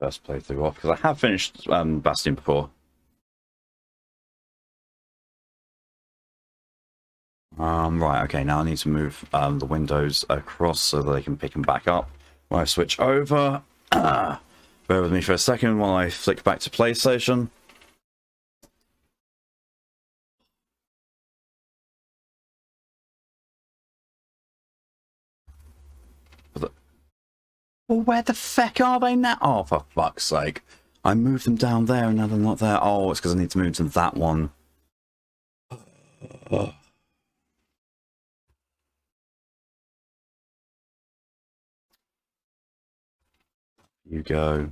first playthrough off, because I have finished Bastion before. Right, okay, now I need to move the windows across so that they can pick them back up. When I switch over, bear with me for a second while I flick back to PlayStation. Well, where the feck are they now? Oh, for fuck's sake. I moved them down there and now they're not there. Oh, it's because I need to move to that one. You go.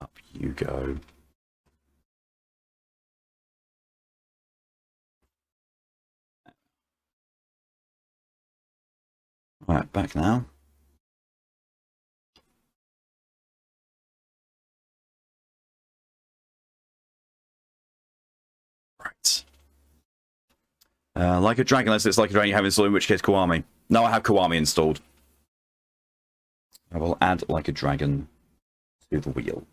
Up you go. Right, back now. Right. Like a dragon, unless it's like a dragon you have installed, in which case Kiwami. No, I have Kiwami installed. I will add like a dragon to the wheel.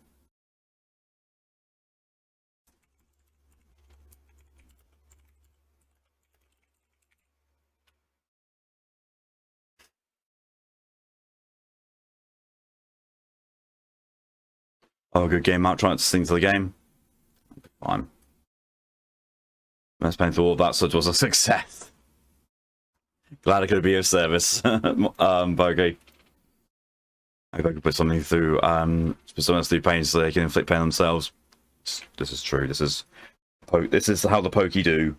Oh, good game. Out trying to sing to the game. Fine. Let's pay through all that, so it was a success. Glad I could be of service, Bogey. I hope I could put something through, put someone else through pain so they can inflict pain themselves. This is true. This is how the pokey do.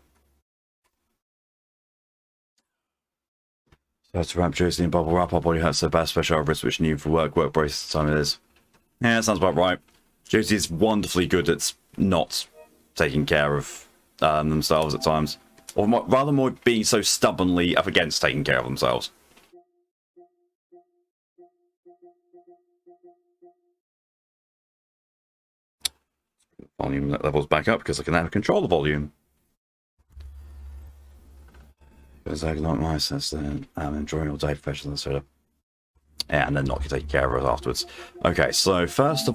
So to wrap Josie in bubble wrap, our body hurts so bad, special wrist which new for work brace time it is. Yeah, that sounds about right. Josie is wonderfully good at not taking care of themselves at times. Or rather more being so stubbornly up against taking care of themselves. Volume levels back up because I can now control the volume. Because I like my sense then I'm enjoying all day professional soda. Yeah, and then not taking care of it afterwards. Okay, so first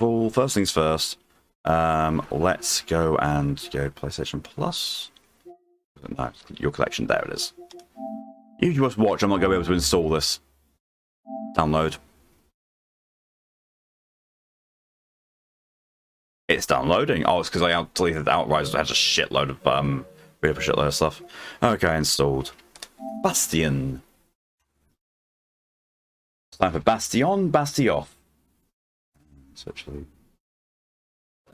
things first. Let's go and go PlayStation Plus. No, your collection, there it is. You just watch, I'm not going to be able to install this. Download. It's downloading. Oh, it's because I deleted the outright, so it has a shitload of stuff. Okay, installed. Bastion. It's time for Bastion, Bastion. Essentially.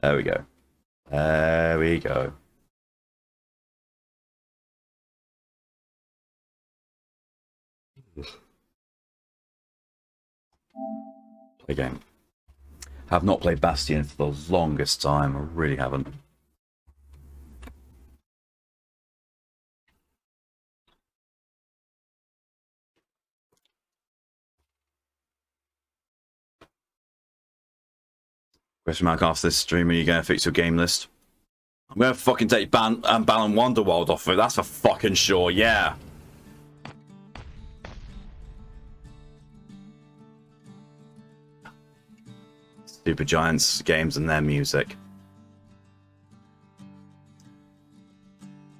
There we go. There we go. Play game. Have not played Bastion for the longest time. I really haven't. Question mark after this stream, are you going to fix your game list? I'm going to fucking take Balan Wonderworld off of it. That's for fucking sure, yeah. Supergiant Games and their music.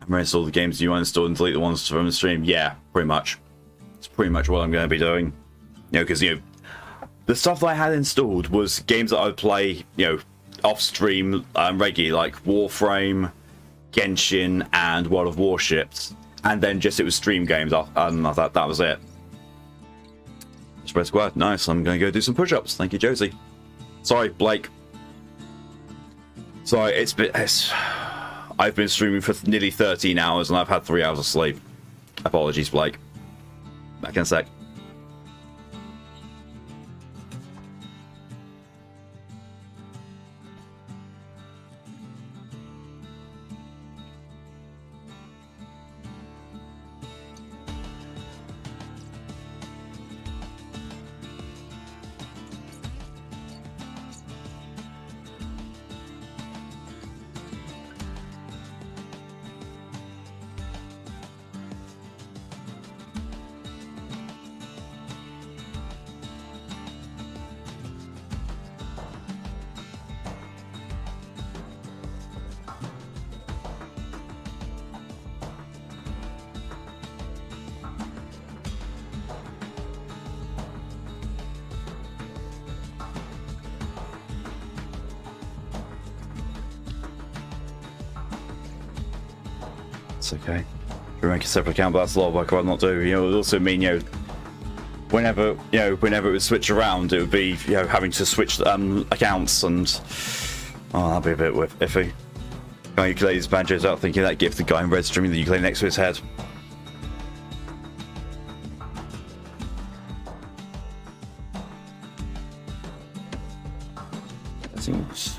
I'm going to install the games you uninstalled and delete the ones from the stream. Yeah, pretty much. It's pretty much what I'm going to be doing. You know, because, you know, the stuff that I had installed was games that I would play, you know, off stream regularly, like Warframe, Genshin, and World of Warships. And then just it was stream games, and that was it. Spread squad, nice. I'm going to go do some push-ups. Thank you, Josie. Sorry, Blake. Sorry, I've been streaming for nearly 13 hours and I've had 3 hours of sleep. Apologies, Blake. Back in a sec. That's okay. If we make a separate account, but that's a lot of work I'd not do. You know, it would also mean, you know, whenever it would switch around, it would be, you know, having to switch accounts, and that'd be a bit iffy. Guy ukuleles banjos out thinking that gift the guy in red streaming the ukulele next to his head. Seems.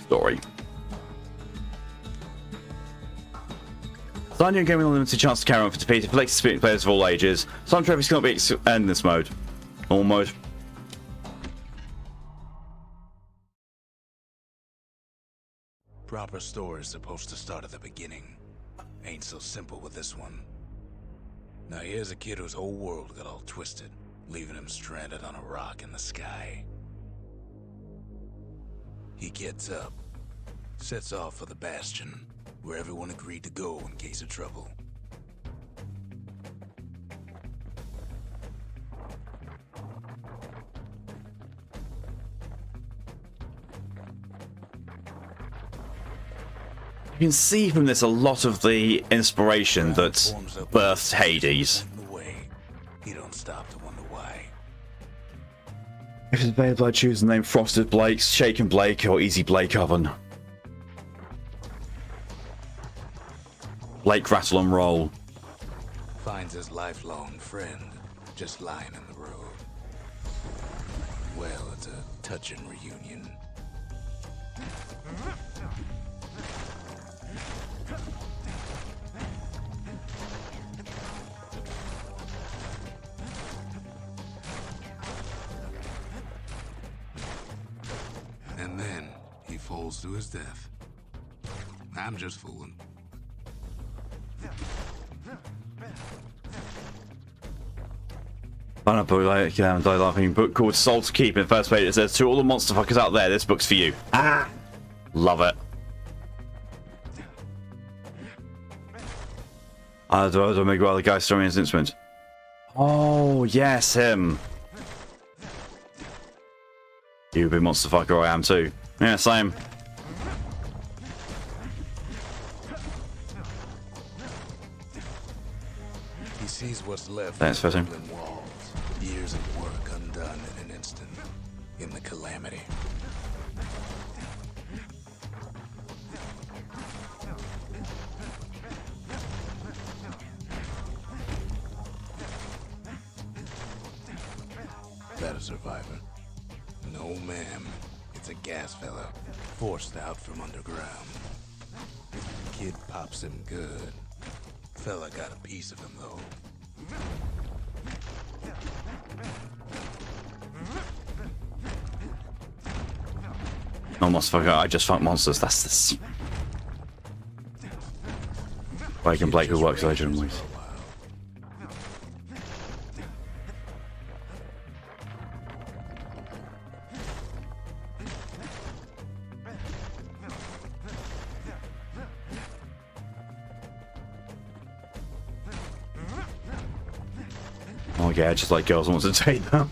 Story. Bastion gave me a limited chance to carry on for defeat. It collects experienced players of all ages. Some trophies cannot be in this mode. Normal mode. Proper story is supposed to start at the beginning. Ain't so simple with this one. Now here's a kid whose whole world got all twisted, leaving him stranded on a rock in the sky. He gets up, sets off for the Bastion, where everyone agreed to go in case of trouble. You can see from this a lot of the inspiration that birthed Hades. He don't stop to wonder why. If it's available, I choose the name Frosted Blake, Shaken Blake, or Easy Blake Oven. Blake rattle and roll. Finds his lifelong friend just lying in the road. Well, it's a touching reunion. And then he falls to his death. I'm just fooling. Find a book like die laughing book called Soul to Keep. In the first page it says, "To all the monster fuckers out there, this book's for you." Ah, love it. Do I make well the guy strumming his instrument? Oh yes, him. You big monster fucker, I am too. Yeah, same. He sees what's left. Thanks, of the walls. Years of work undone in an instant. In the calamity. That a survivor? No, ma'am. It's a gas fella, forced out from underground. Kid pops him good. Fella got a piece of him, though. No monster fucker, I just fuck monsters. That's this. Blake and Blake who works legend ways. Oh yeah, just like girls want to take them.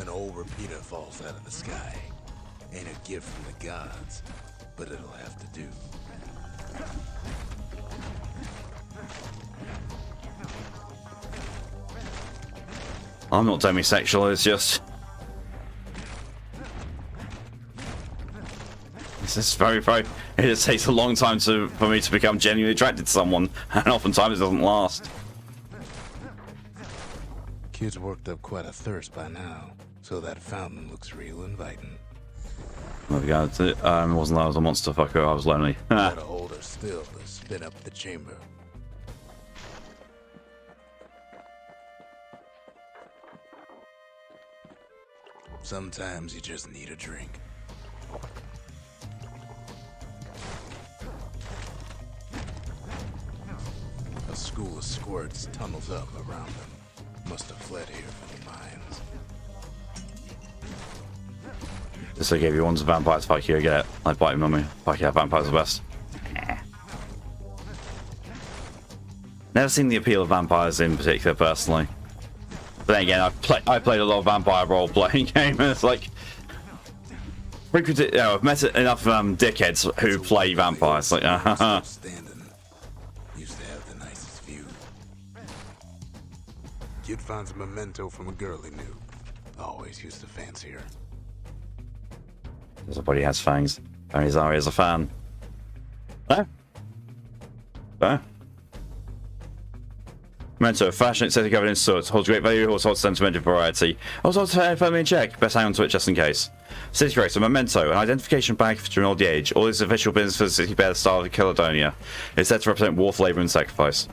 An old repeater falls out of the sky. Ain't a gift from the gods, but it'll have to do. I'm not demisexual, it's just... This is very... It takes a long time for me to become genuinely attracted to someone, and oftentimes it doesn't last. Kid's worked up quite a thirst by now, so that fountain looks real inviting. Oh god, it wasn't that I was a monster fucker, I was lonely. Gotta hold her still to spin up the chamber. Sometimes you just need a drink. A school of squirts tunnels up around them. Must have fled here from the mines. Just like if you want vampires, fuck you, get it. Like bite mummy. Fuck yeah, vampires are the best. Never seen the appeal of vampires in particular, personally. But then again, I played a lot of vampire role-playing games, and it's like... I've met enough dickheads who play vampires. Like, Used to have the nicest view. Kid finds a memento from a girl he knew. Always used to fancy her. Everybody has fangs. Only Zari is a fan. Huh? Huh? Memento, fashion, aesthetic covered in soot, holds great value, also holds sentimental variety. Also firmly in check, best hang on to it just in case. City Grace, a memento, an identification badge for an old age. All its official business for the city bear the style of Caledonia. It's said to represent warmth, labour and sacrifice.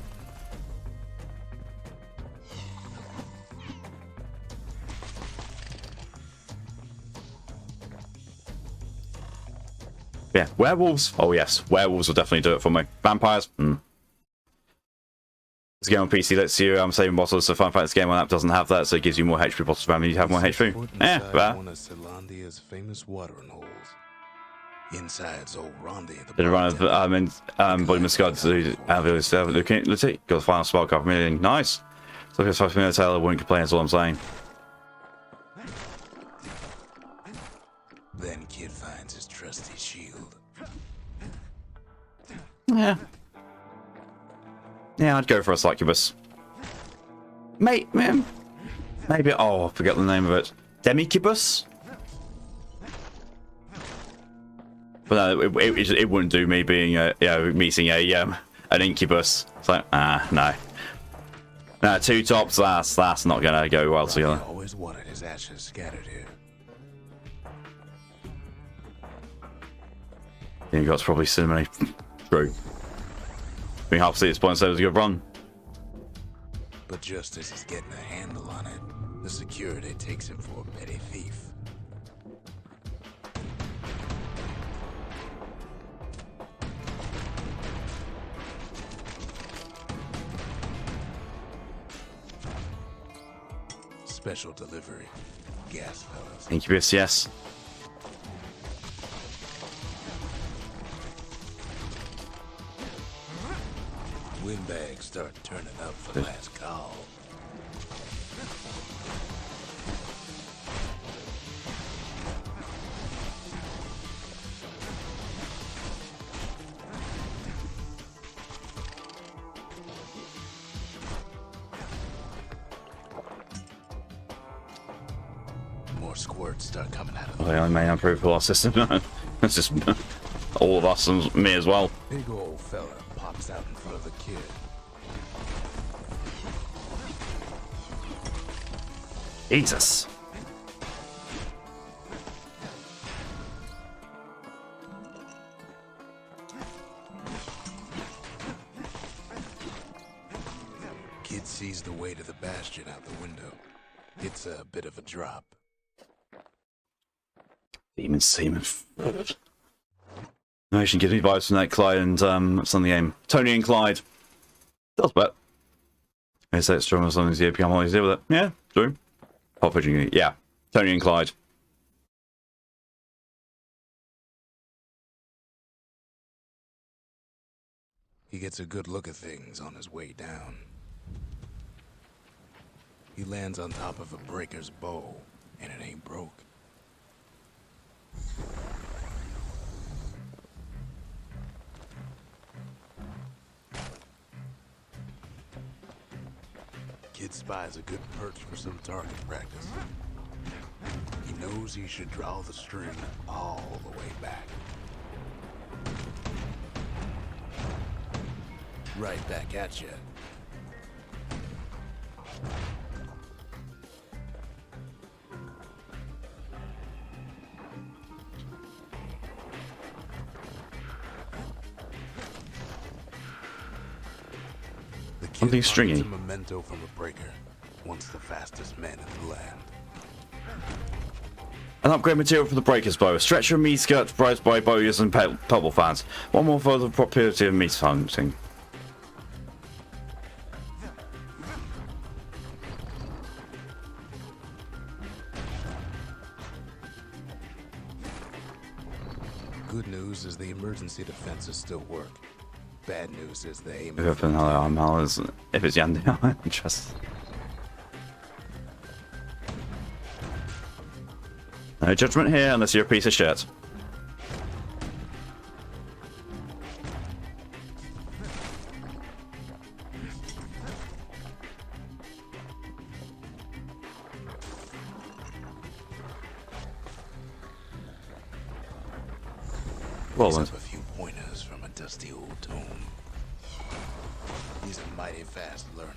Yeah, werewolves? Oh yes, werewolves will definitely do it for me. Vampires? This game on PC lets you save bottles, so fun fact, this game on app doesn't have that, so it gives you more HP bottles for you have more HP. One of Celandia's famous watering holes. Inside's old Rondi. Did a run of Body Muscard to let's see, got the final spell cover million. Nice. So if it's 5 minutes, I wouldn't complain, that's all I'm saying. Then Kid finds his trusty shield. Yeah. Yeah, I'd go for a succubus. Mate, man. Maybe, oh, I forget the name of it. Demicubus? But no, it wouldn't do me being meeting an incubus. It's like, no. No, two tops, that's not gonna go well together. Always wanted his ashes scattered here. You got probably cinnamon. True. Being half asleep at this point, so it was a good run. But just as he's getting a handle on it, the security takes him for a petty thief. Special delivery. Gas fellas. Incubus, yes. Windbags start turning up for last call. More squirts start coming out of Well, I may improve for our system. It's just all of us and me as well. Big old fella pops out in front of the kid. Jesus. Kid sees the way to the Bastion out the window. It's a bit of a drop. Demon semen. No, she gives me vibes from that Clyde and something game. Tony and Clyde. Does bet. I say it's strong as long as you become always deal with it. Yeah, true. Pop fidgeting. Yeah. Tony and Clyde. He gets a good look at things on his way down. He lands on top of a breaker's bow, and it ain't broke. Kid spies a good perch for some target practice. He knows he should draw the string all the way back. Right back at you. Something stringy. A memento from a breaker. Once the fastest man in the land. An upgrade material for the Breaker's Bow. A stretcher of meat skirt prized by bowyers and pebble fans. One more for the property of meat hunting. Good news is the emergency defenses still work. Bad news is the aim. If it's Yandy, I'm interested. No judgment here unless you're a piece of shit. Well, Picks up a few pointers from a dusty old tome. He's a mighty fast learner.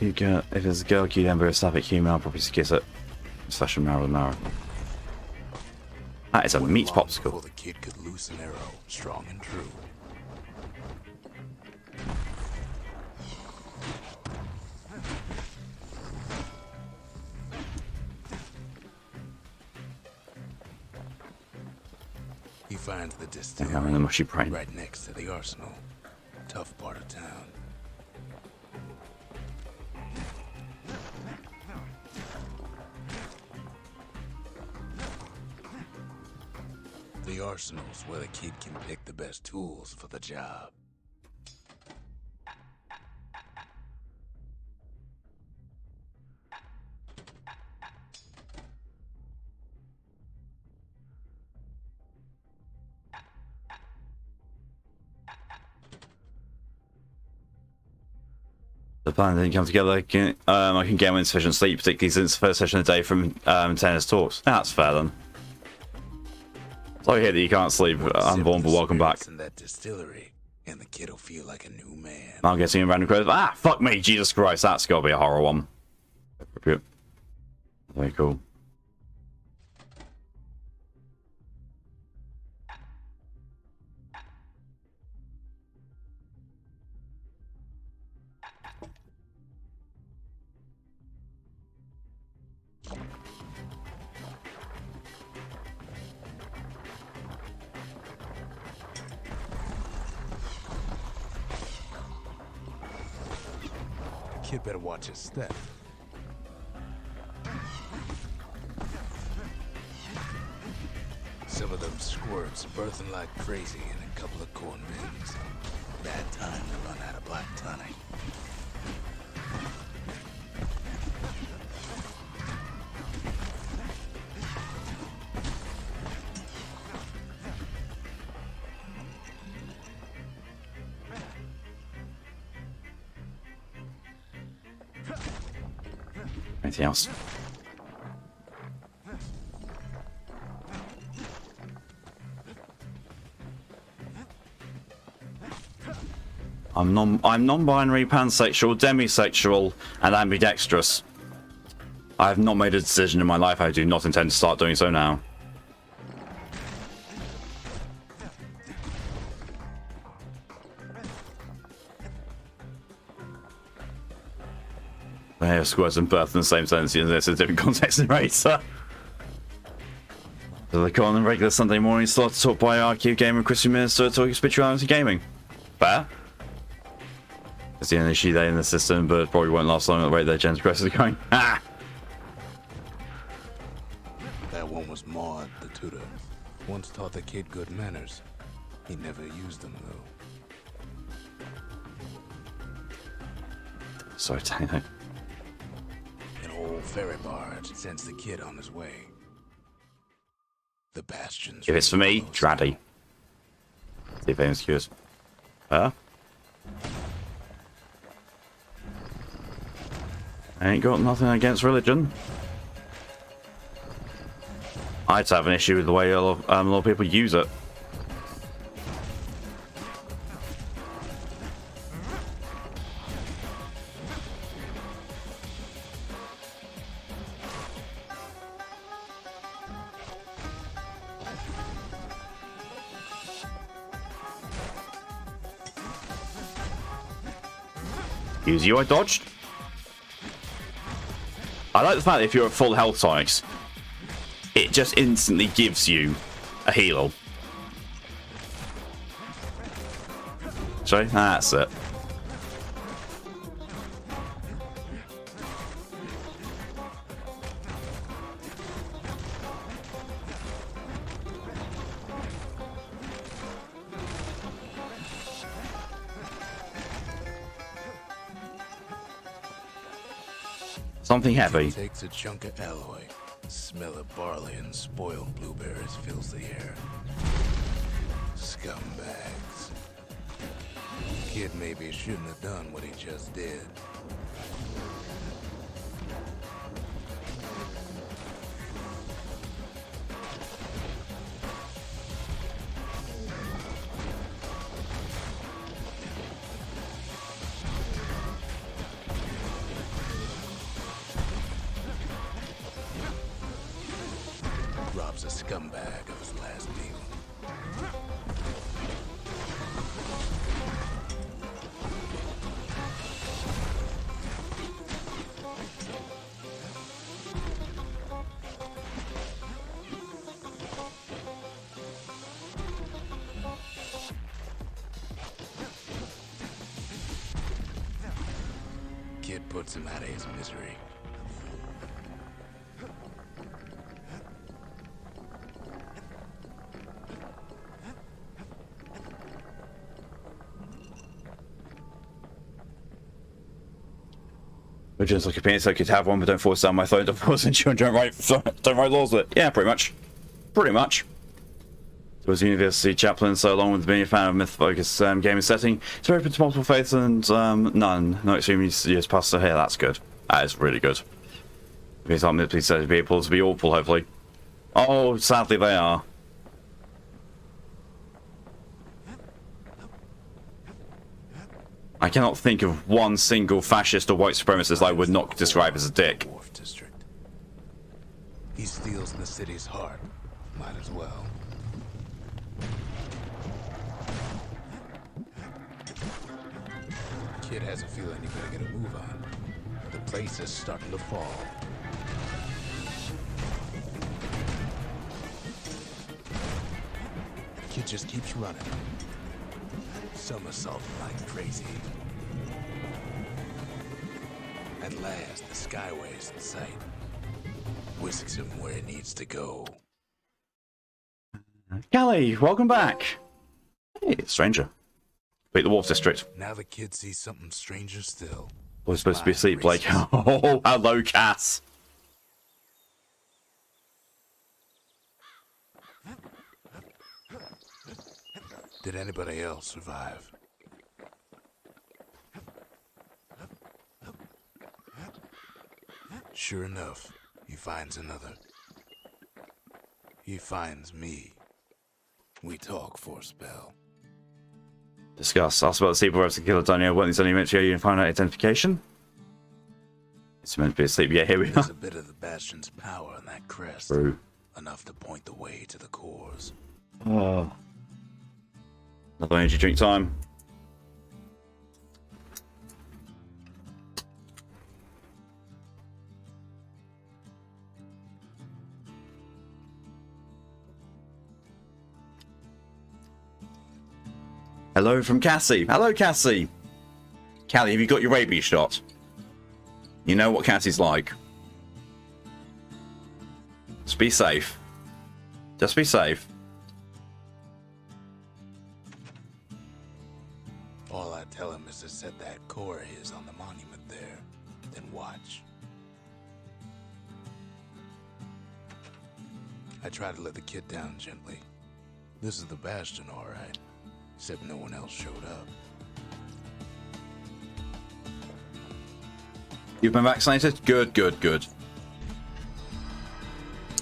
yeah, if it's a girl cute ember a static human, I'll probably kiss it. Session marrow with marrow. That is a meat popsicle. Before the kid could loose an arrow, strong and true. He finds the distillery I'm in the mushy brain. right next to the arsenal. Tough part of town. The arsenal's where the kid can pick the best tools for the job. The plan didn't come together. I can get insufficient sleep, particularly since the first session of the day from tennis talks. That's fair then. Sorry to hear that you can't sleep. Unborn, but welcome back. In that distillery, and the kid'll feel like a new man. I'm getting a random quote. Ah, fuck me, Jesus Christ, that's gotta be a horror one. Very cool. Kid better watch his step. Some of them squirts birthing like crazy in a couple of corn bins. Bad time to run out of black tonic. Anything else? I'm non-binary, pansexual, demisexual, and ambidextrous. I have not made a decision in my life. I do not intend to start doing so now. They have squirts and birth in the same sentence, and there's a different context and race. So they call on the regular Sunday morning slot taught by RQ Gamer Christian Minister talking spirituality gaming. Fair. It's the only issue there in the system, but probably won't last long at the rate their gender progresses are going. Ah! That one was Maud, the tutor. Once taught the kid good manners. He never used them, though. Sorry, Tano. An old ferry barge sends the kid on his way. The Bastion's If it's for me, close. Draddy. See if anyone's curious. Huh? I ain't got nothing against religion. I'd have an issue with the way a lot of people use it. Excuse you, I dodged. I like the fact that if you're at full health tonics, it just instantly gives you a heal. actually. That's it. Something heavy. Takes a chunk of alloy. Smell of barley and spoiled blueberries fills the air. Scumbags. Kid maybe shouldn't have done what he just did. Rob's a scumbag of his last meal. Kid puts him out of his misery. Just like a penis, I could have one, but don't force down my throat. Don't force and don't write laws with it. Yeah, pretty much. Pretty much. So as a university chaplain, so along with being a fan of myth-focused gaming setting, it's very open to multiple faiths and none. No extremely serious pastor here. That's good. That is really good. These aren't mythically said to be able to be awful, hopefully. Oh, sadly they are. I cannot think of one single fascist or white supremacist I would not describe as a dick. Wharf District. He steals the city's heart. Might as well. Kid has a feeling he better get a move on. The place is starting to fall. Kid just keeps running. Somersault like crazy. At last, the skyway's in sight. Whisks him where he needs to go. Callie, welcome back. Hey, stranger. Wait, the Wharf District. Now the kid sees something stranger still. We're supposed to be asleep, Blake. Oh, hello, Cass. Did anybody else survive? Sure enough, he finds another. He finds me. We talk for a spell. Discuss. Ask about the sleep where to kill Daniel. When he's only meant to go, you can find out identification. It's meant to be asleep. Yeah, here we are. There's a bit of the Bastion's power in that crest. True. Enough to point the way to the cores. Oh. Another energy drink time. Hello from Cassie. Hello, Cassie. Callie, have you got your rabies shot? You know what Cassie's like. Just be safe. Just be safe. All I tell him is to set that core of his on the monument there, then watch. I try to let the kid down gently. This is the Bastion, all right. Except no one else showed up. You've been vaccinated? Good, good, good.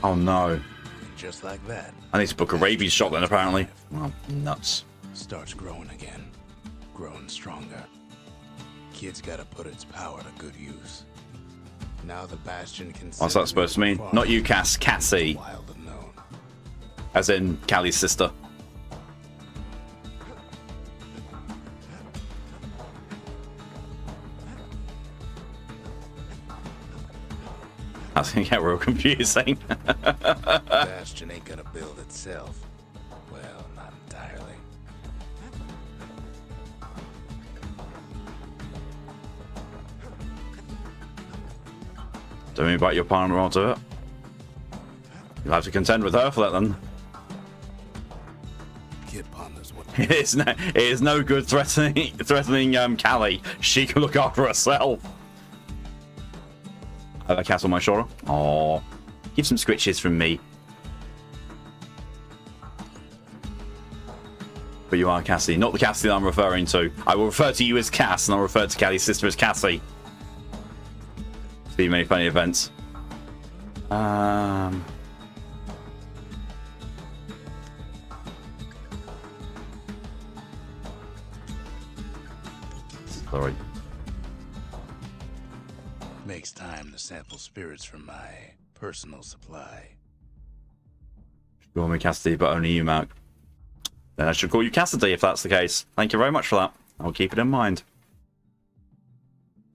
Oh no. And just like that, I need to book a rabies shot then, apparently. Well, nuts. starts growing again, growing stronger. Kid's gotta put its power to good use. Now the Bastion can. What's that supposed to mean? Not you, Cass. Cassie. Wild unknown. As in Callie's sister. That's gonna get real confusing. Bastion ain't gonna build itself. Well, not entirely. Don't invite your partner onto it. You'll have to contend with her for that then. Kid ponders what It is no good threatening Callie. She can look after herself. I have a cat on my shoulder. Oh, give some scritches from me. But you are Cassie, not the Cassie that I'm referring to. I will refer to you as Cass, and I'll refer to Callie's sister as Cassie. See many funny events. Sorry. makes time to sample spirits from my personal supply. You call me Cassidy, but only you, Mark. Then I should call you Cassidy if that's the case. Thank you very much for that. I'll keep it in mind.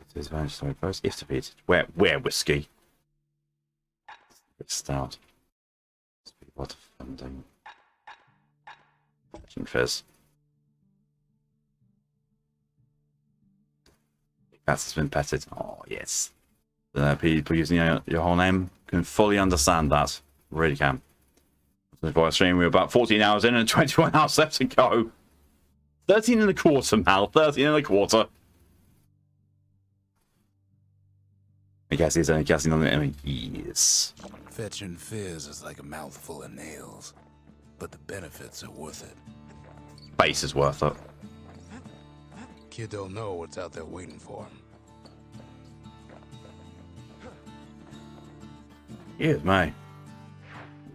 It is very sorry, first. If defeated. Where whiskey? It's stout. What funding? Legend Fizz. That's been petted. Oh, yes. People using your whole name can fully understand that. Really can. Before I stream, we're about 14 hours in and 21 hours left to go. 13 and a quarter, Mal. 13 and a quarter. I guess he's only guessing on the enemy. Yes. Fetching fizz is like a mouthful of nails, but the benefits are worth it. Base is worth it. Kid don't know what's out there waiting for him. Yes, mate.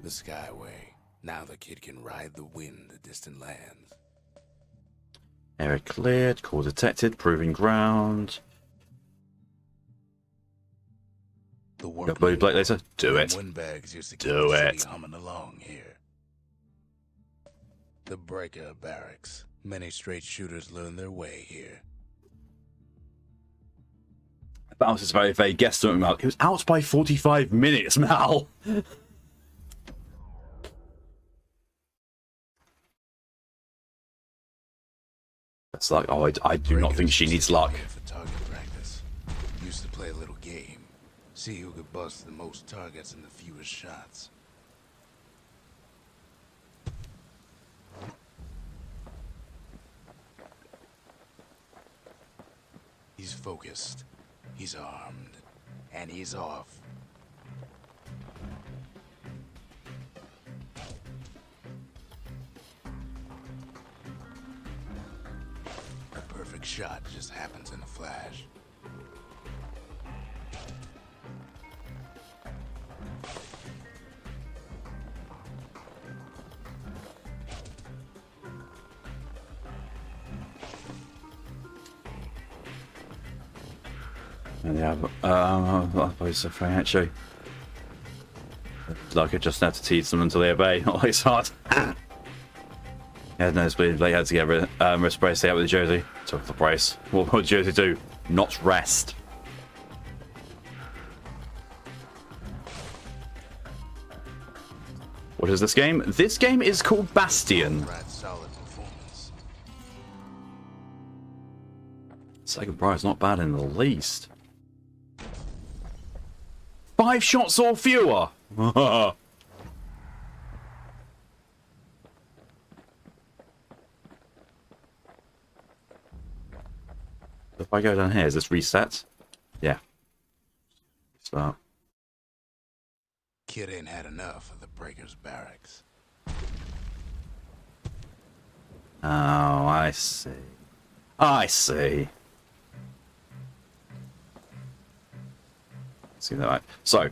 The Skyway. Now the kid can ride the wind to distant lands. Area cleared. Core detected. Proving ground. The Got blue plate later. Do it. Windbags used to keep Do the it. city humming along here. The Breaker Barracks. Many straight shooters learn their way here. Bounce is very vague guesstimate, Mal. It was out by 45 minutes, Mal. That's like, oh, I do not think she needs luck. For target practice. Used to play a little game. See who could bust the most targets and the fewest shots. He's focused. He's armed. And he's off. A perfect shot just happens in a flash. And yeah, I suppose so actually. Like I just have to tease them until they obey. Oh, it's hard. Yeah, no, they had to get wrist brace out with Josie. Took the brace. What would Josie do? Not rest. What is this game? This game is called Bastion. Solid performance. Second prize, not bad in the least. 5 shots or fewer. If I go down here, is this reset? Yeah. Start. Kid ain't had enough of the Breaker's Barracks. Oh, I see. I see. See that right. So,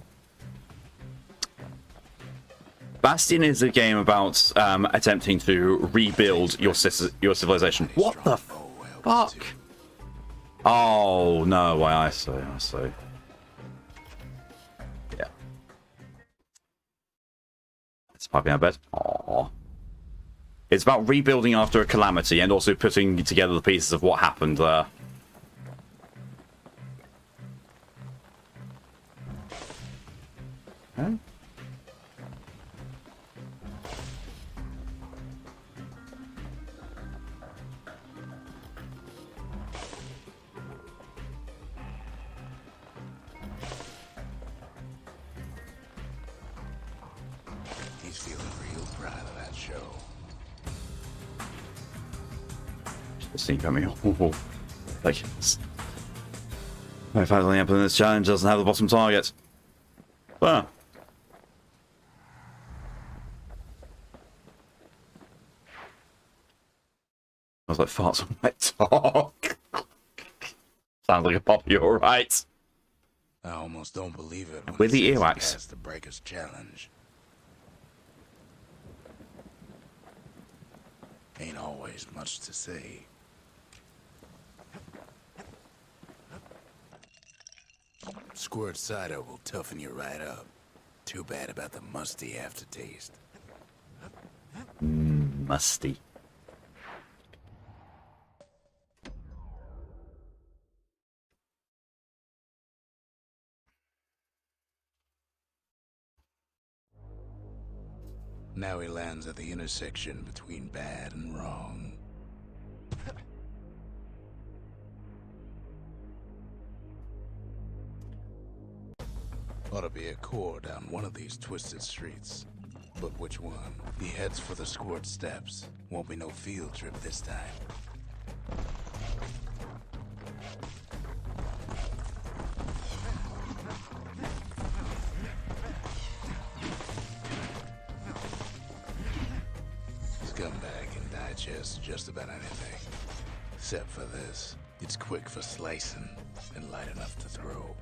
Bastion is a game about attempting to rebuild your civilization. What the fuck? Oh no! I see. I see. Yeah. It's popping out of bed. Aww. It's about rebuilding after a calamity and also putting together the pieces of what happened there. Okay. proud of that show. Sneak at me. Like, in fact, the up in this challenge doesn't have the bottom target. Well. I was like, farts on my talk. Sounds like a puppy, alright. I almost don't believe it when With the it says earwax. he passed the Breakers challenge. Ain't always much to say. Squirt cider will toughen you right up. Too bad about the musty aftertaste. Musty. Now he lands at the intersection between bad and wrong. Ought to be a core down one of these twisted streets. But which one? He heads for the Squirt Steps. Won't be no field trip this time. Scumbag can digest just about anything. Except for this. It's quick for slicing and light enough to throw.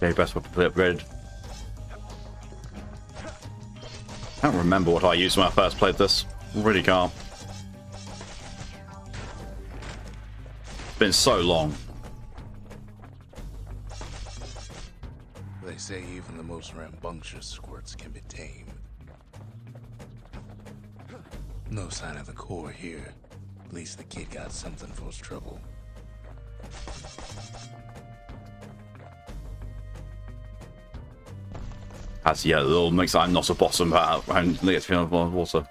Okay, best weapon for the upgrade. I don't remember what I used when I first played this. Really can't. It's been so long. They say even the most rambunctious squirts can be tamed. No sign of the core here. At least the kid got something for his trouble. That's, yeah, the little mix I'm not a bottom, but I'm get to feel water.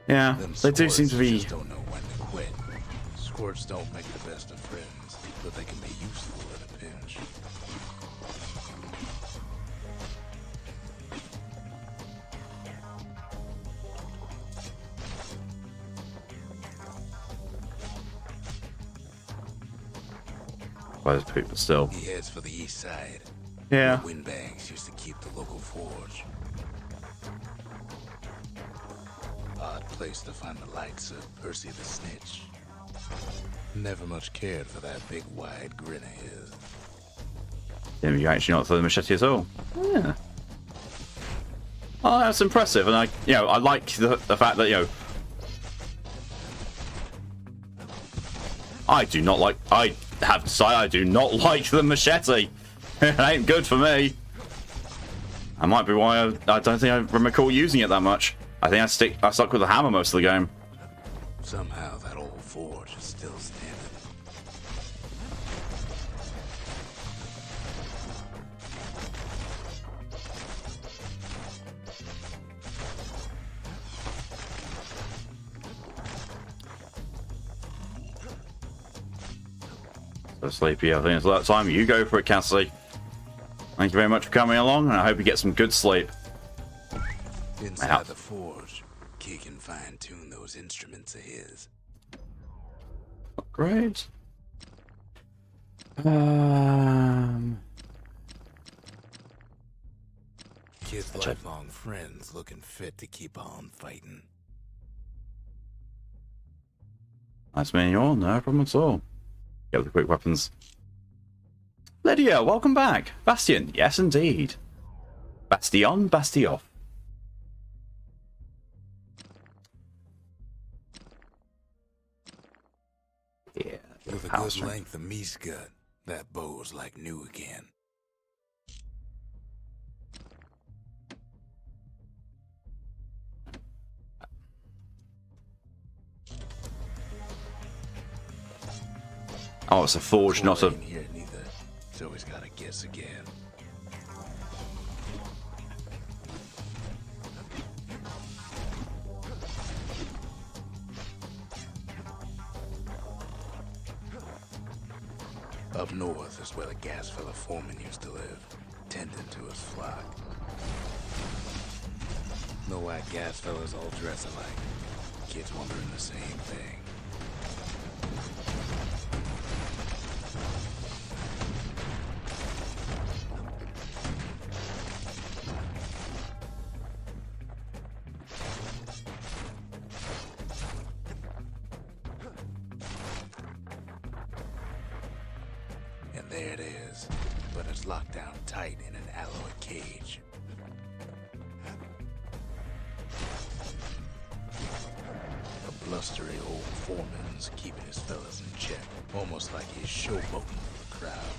Yeah, Them they do seem to be. just don't know when to quit. Squirts don't make the best of friends, but they can be useful at a pinch. Where's poop, but still. He heads for the east side. Yeah. The windbags used to keep the local forge. Odd place to find the likes of Percy the Snitch. Never much cared for that big wide grin of his. Damn, you actually not throw the machete at all. Yeah. Oh, that's impressive, and I like the fact that, I do not like. I have to say, I do not like the machete. It ain't good for me. That might be why I don't think I recall using it that much. I think I stuck with the hammer most of the game. Somehow that old forge is still standing. So sleepy, I think it's that time. You go for it, Cassie. Thank you very much for coming along, and I hope you get some good sleep. Inside the forge, Key can fine-tune those instruments of his. Great. Kid's lifelong friends looking fit to keep on fighting. Nice meeting you all. No problem at all. Get with the quick weapons. Lydia, welcome back. Bastion, yes indeed. Bastion, Bastioff. Yeah. With a good length of meat gut, that bow's like new again. Oh, it's a forge, not a. Ain't here neither, so he's gotta guess again. Up north is where the gas fella foreman used to live, tending to his flock. Know why gas fellas all dress alike? Kids wondering the same thing. And there it is, but it's locked down tight in an alloy cage. A blustery old foreman's keeping his fellas in check, almost like he's showboating for the crowd.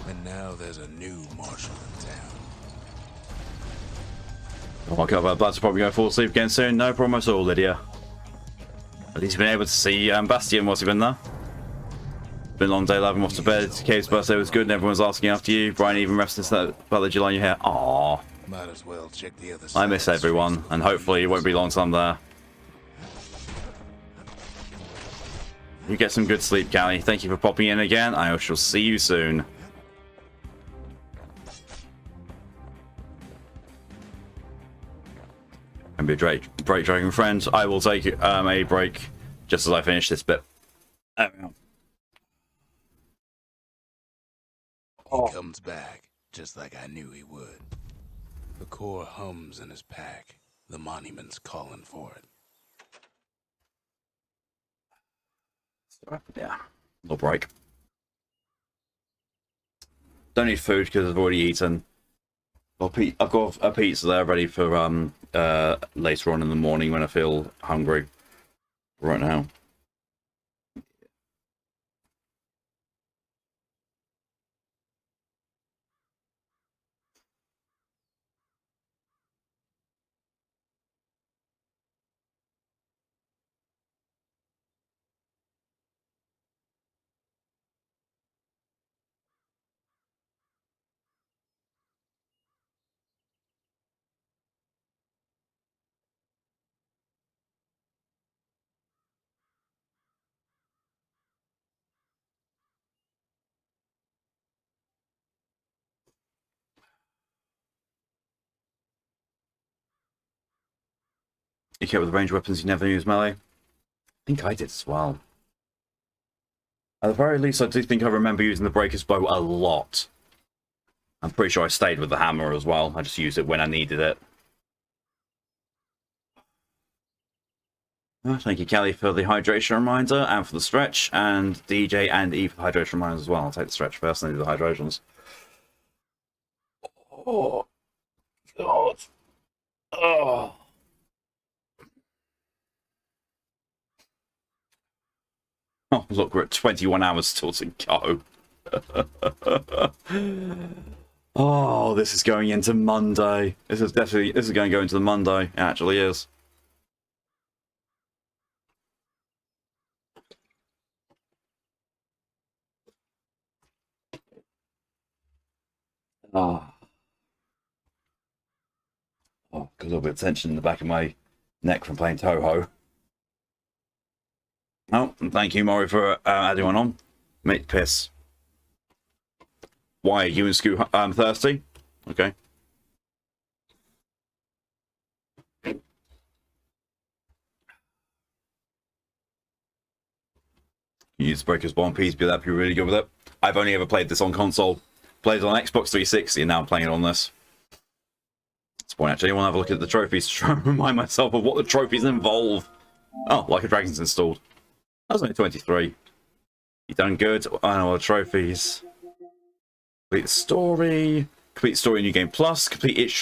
And now there's a new marshal in town. Oh, okay, well, that's probably going to fall asleep again soon. No problem at all, Lydia. At least you've been able to see Bastion whilst you've been there. Been a long day, love him off to bed. Cave's birthday was good and everyone's asking after you. Brian even referenced that about the July in your hair. Aww. Might as well check the other side. I miss everyone, and hopefully it won't be long till I'm there. You get some good sleep, Callie. Thank you for popping in again. I shall see you soon. And be a break, dragon friend. I will take a break just as I finish this bit. There we go. He comes back, just like I knew he would. The core hums in his pack. The monument's calling for it. Yeah, little break. Don't need food because I've already eaten. I've got a pizza there ready for later on in the morning when I feel hungry. Right now. You kept with the ranged weapons, you never use melee? I think I did as well. At the very least, I do think I remember using the Breaker's Bow a lot. I'm pretty sure I stayed with the hammer as well. I just used it when I needed it. Oh, thank you, Kelly, for the hydration reminder and for the stretch, and DJ and E for the hydration reminders as well. I'll take the stretch first and then do the hydrations. Oh, God. Oh. Oh, look, we're at 21 hours still to go. Oh, this is going into Monday. This is going to go into the Monday. It actually is. Oh, got a little bit of tension in the back of my neck from playing Toho. Oh, and thank you, Maury, for adding one on. Make piss. Why are you and Scoot thirsty? Okay. You use Breaker's Bow on PSP, that'd be really good with it. I've only ever played this on console. Played it on Xbox 360, and now I'm playing it on this. That's the point, actually. I want to have a look at the trophies to try and remind myself of what the trophies involve. Oh, Like a Dragon's installed. That was only 23. You done good. I know all the trophies. Complete the story. Complete the story in New Game Plus. Complete each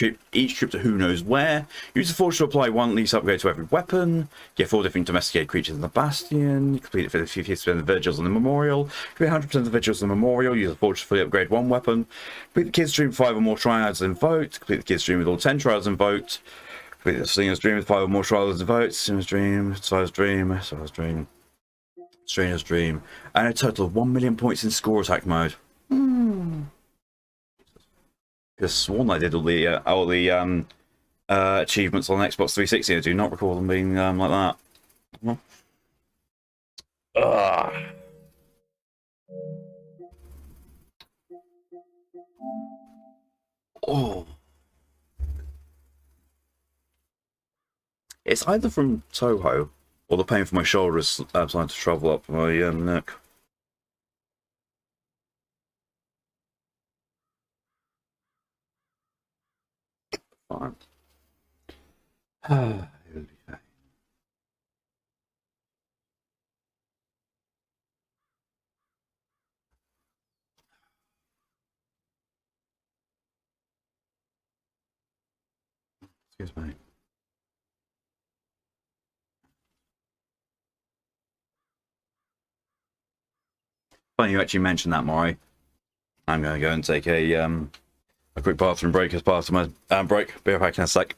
trip to who knows where. Use the forge to apply one lease upgrade to every weapon. Get 4 different domesticated creatures in the Bastion. Complete it for the 50% of the vigils in the Memorial. Complete 100% of the vigils in the Memorial. Use the forge to fully upgrade one weapon. Complete the Kids Dream 5 or more triads invoked. Complete the Kids Dream with all 10 triads invoked. Complete the Slinger's Dream with 5 or more triads invoked. Singer's Dream, Sire's Dream, Sire's Dream, Stranger's Dream, and a total of 1 million points in score attack mode. Just sworn I did all the achievements on Xbox 360. I do not recall them being like that. Ugh. Oh. It's either from Toho or the pain for my shoulders starting to travel up my neck. Fine. Excuse me. Funny you actually mentioned that, Maury. I'm going to go and take a quick bathroom break as part of my break. Be back in a sec.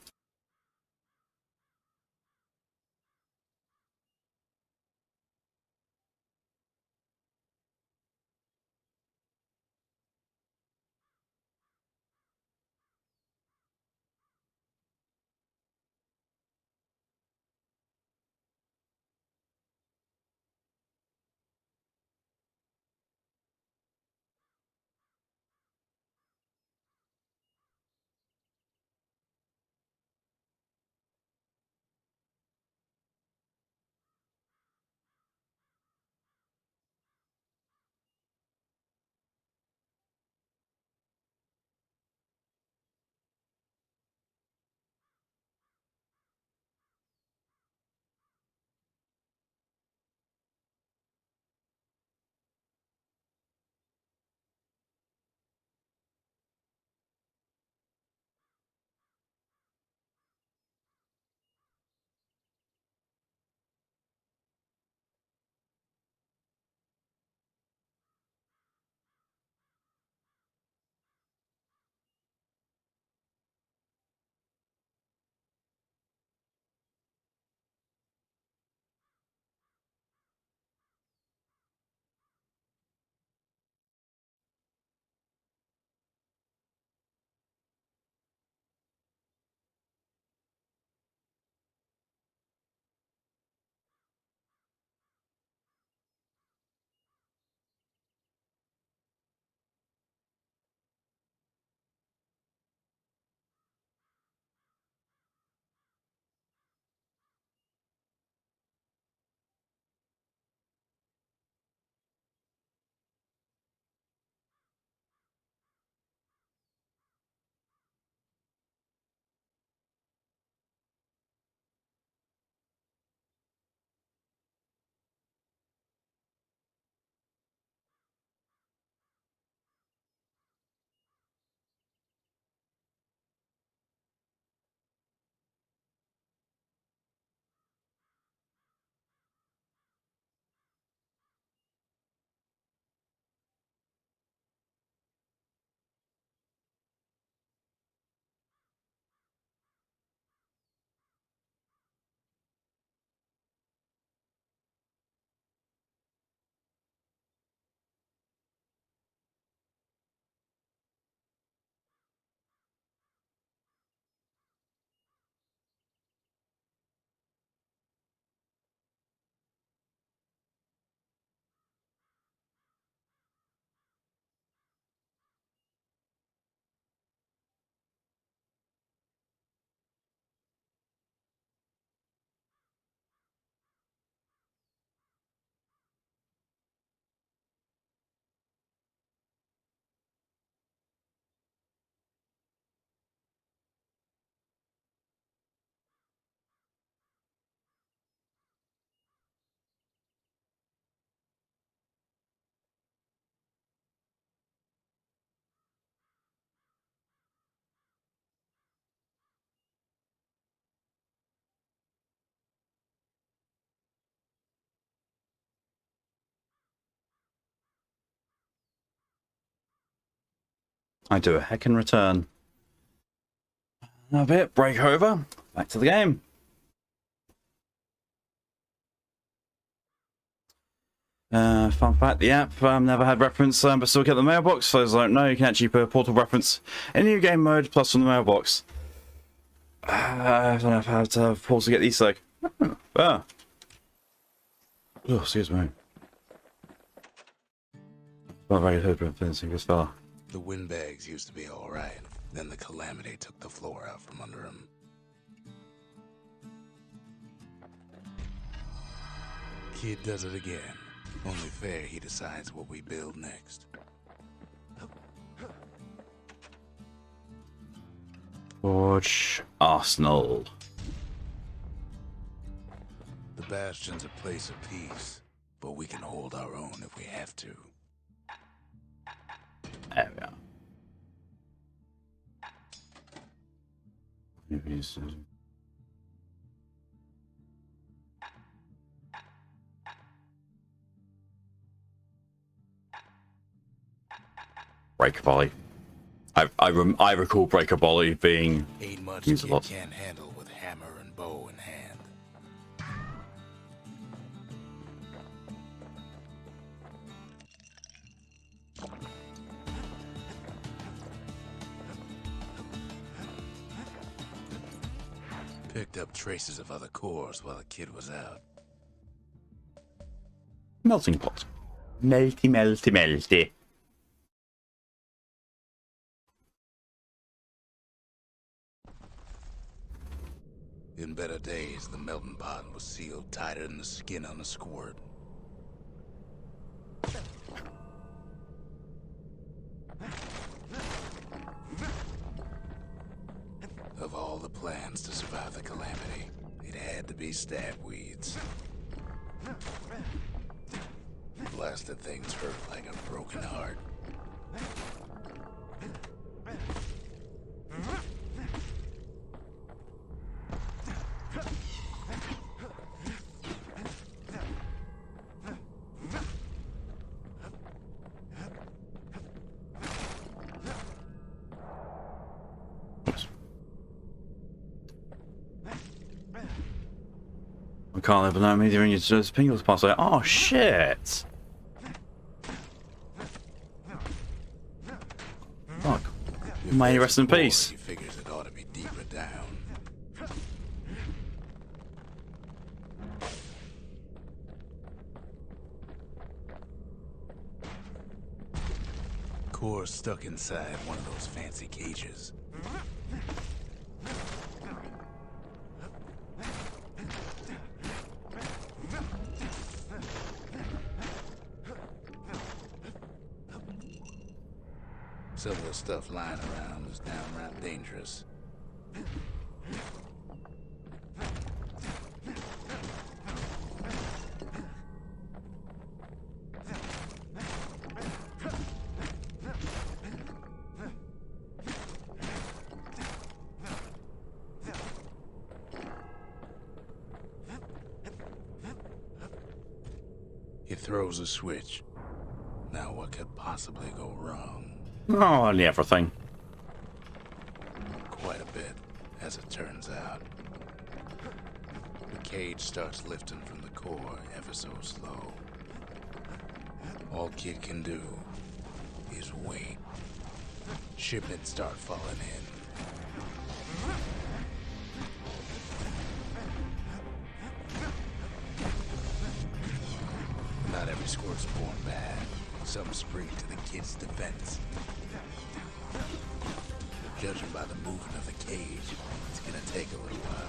I do a heckin' return. A bit, break over, back to the game. Fun fact, the app never had reference, but still get the mailbox. For those who don't know, you can actually put a portal reference in new game mode, plus from the mailbox. I don't know if I have to pause to get these, like... Ah. Oh, excuse me. Not very good, but fencing this fella. The windbags used to be alright. Then the calamity took the floor out from under him. Kid does it again. Only fair he decides what we build next. Forge Arsenal. The Bastion's a place of peace, but we can hold our own if we have to. There we are. Maybe Breaker Volley. I recall Breaker Volley being Ain't much used a kid lot. can't handle with hammer and bow in hand. Picked up traces of other cores while the kid was out. Melting pot. Melty, melty, melty. In better days, the melting pot was sealed tighter than the skin on a squirt. Of all the plans to survive the calamity, it had to be stabweeds. Blasted things hurt like a broken heart. I can't live without me doing your just pingles pass. Like, oh shit! Fuck. May he rest in peace. He figures it ought to be deeper down. Core stuck inside one of those fancy cages. Some of the stuff lying around is downright dangerous. He throws a switch. Now what could possibly go wrong? Oh, and everything. Quite a bit, as it turns out. The cage starts lifting from the core ever so slow. All Kid can do is wait. Shipments start falling in. Not every squirt's born bad. Some spring to the kid's defense. Judging by the movement of the cage, it's gonna take a little while.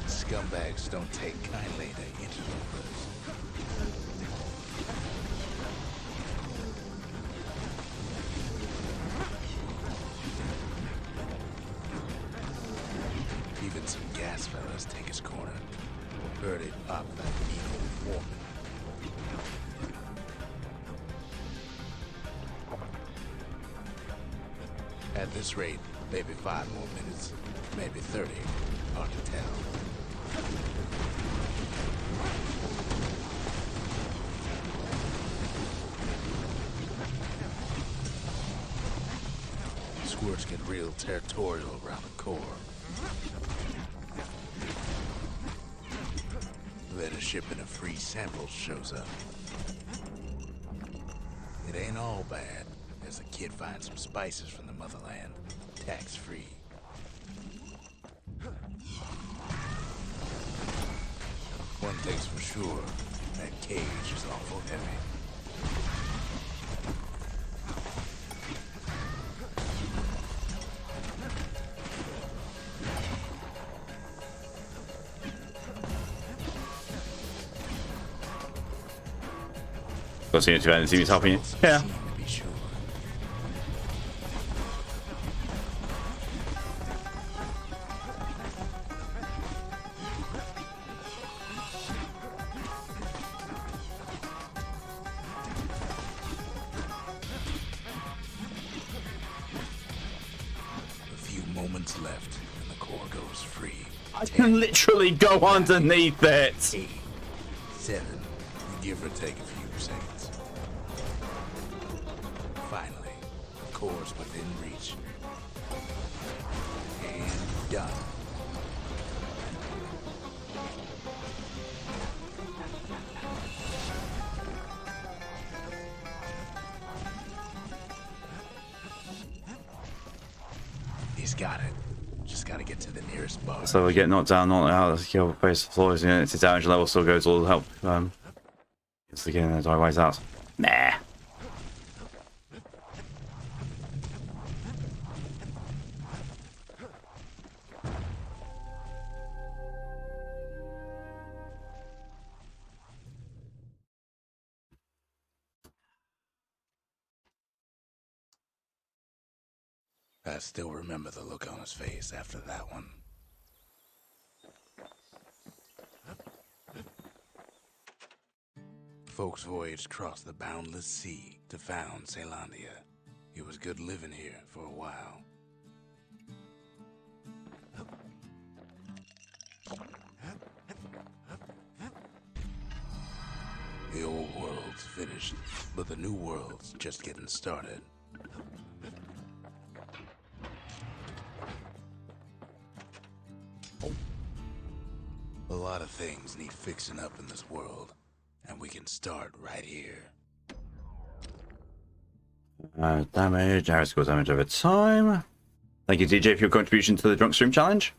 Scumbags don't take kindly to interlopers. Even some gas fellas take his corner. Heard it pop like evil woman. At this rate, maybe 5 more minutes, maybe 30. Hard to tell. Squirts get real territorial around the core. Then a shipment of free samples shows up. It ain't all bad, as the kid finds some spices from the motherland, tax-free. One thing's for sure, that cage is awful heavy. Got to see if he's helping you. Yeah. A few moments left, and the core goes free. I can literally go underneath it. 8, 7, give or take a few seconds. Finally, the core's within reach. And done. He's got it. Just gotta get to the nearest bar. So we get knocked down, knocked out, the kill base floors, and its damage level still goes all the help. It's the game that die ways out. Nah. I still remember the look on his face after that one. Folks voyaged across the boundless sea to found Celandia. It was good living here for a while. The old world's finished, but the new world's just getting started. A lot of things need fixing up in this world, and we can start right here. Damage, arrow scores damage over time. Thank you, DJ, for your contribution to the Drunk Stream Challenge.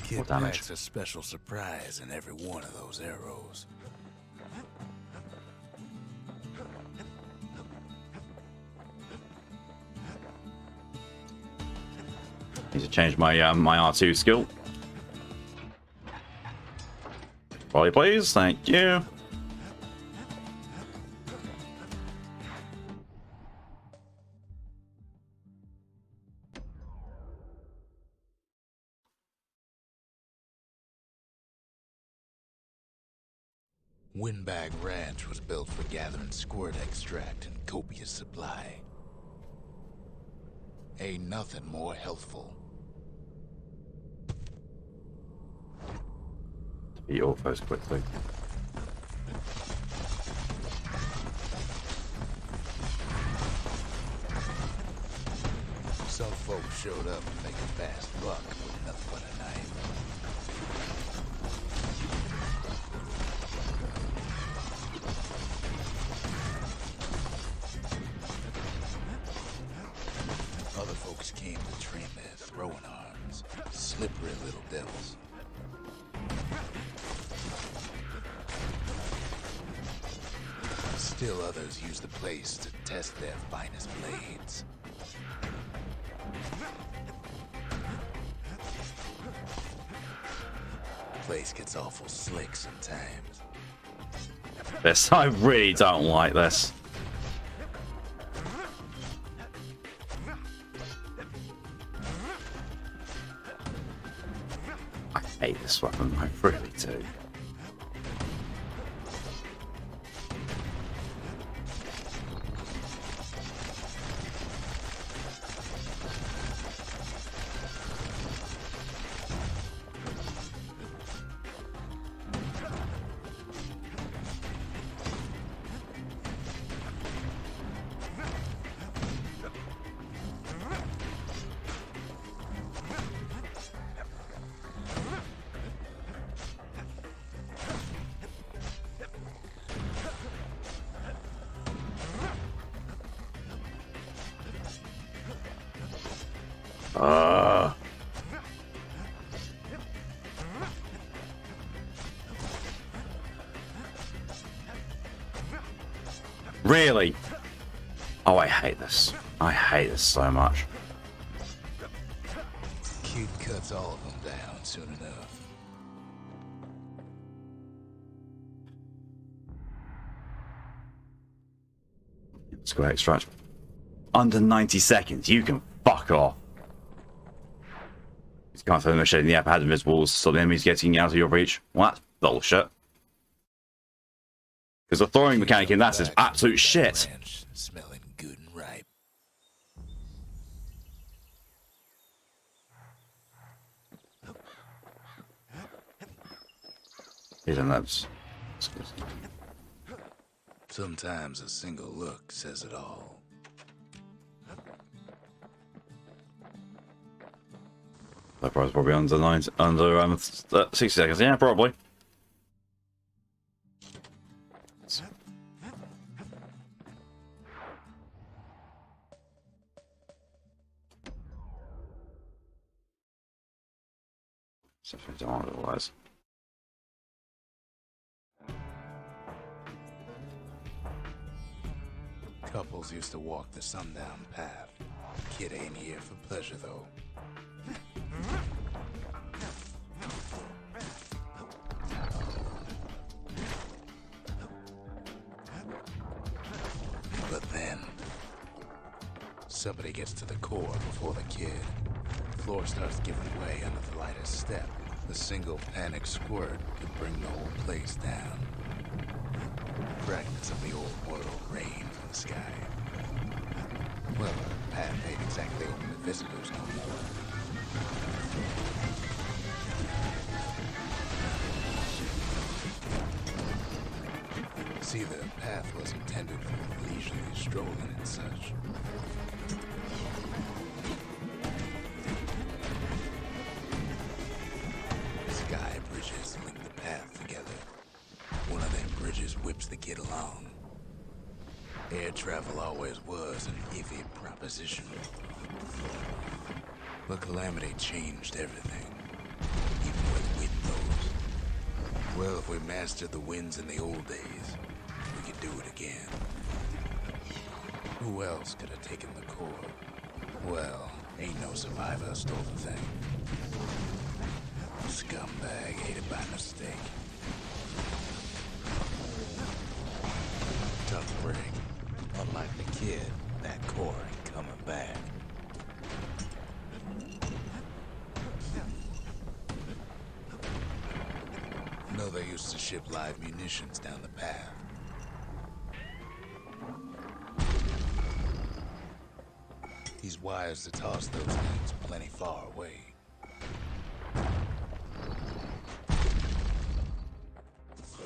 Kid damage. packs a special surprise in every one of those arrows. Need to change my my R2 skill. Volley, please. Thank you. Windbag Ranch was built for gathering squirt extract in copious supply. Ain't nothing more healthful. Eat all first quickly. Some folks showed up to make a fast buck with nothing but a knife. Other folks came to train their throwing arms. Slippery little devils. Still others use the place to test their finest blades. Place gets awful slick sometimes. This, I really don't like this. I hate this weapon, I really do. Really? Oh, I hate this. I hate this so much. Kid cuts all of them down soon enough. Let's go extract. Under 90 seconds, you can fuck off. You can't throw the machete in the app, had invisible, so the enemy's getting out of your reach. Well, that's bullshit. Because the throwing mechanic in that is absolute shit. Ranch, smelling good and ripe. Isn't that? Sometimes a single look says it all. That price probably under 60 seconds. Yeah, probably. Otherwise. Couples used to walk the sundown path. Kid ain't here for pleasure, though. But then, somebody gets to the core before the kid. The floor starts giving way under the lightest step. The single panic squirt could bring the whole place down. Fragments of the old world rain from the sky. Well, the path ain't exactly open to visitors no more. See, the path was intended for leisurely strolling and such. Sky bridges link the path together. One of them bridges whips the kid along. Air travel always was an iffy proposition. But Calamity changed everything, even where the wind blows. Well, if we mastered the winds in the old days, we could do it again. Who else could have taken the core? Well, ain't no survivor stole the thing. Scumbag ate it by mistake. Tough break. Unlike the kid, that core ain't coming back. No, they used to ship live munitions down the path. He's wise to toss those things plenty far away.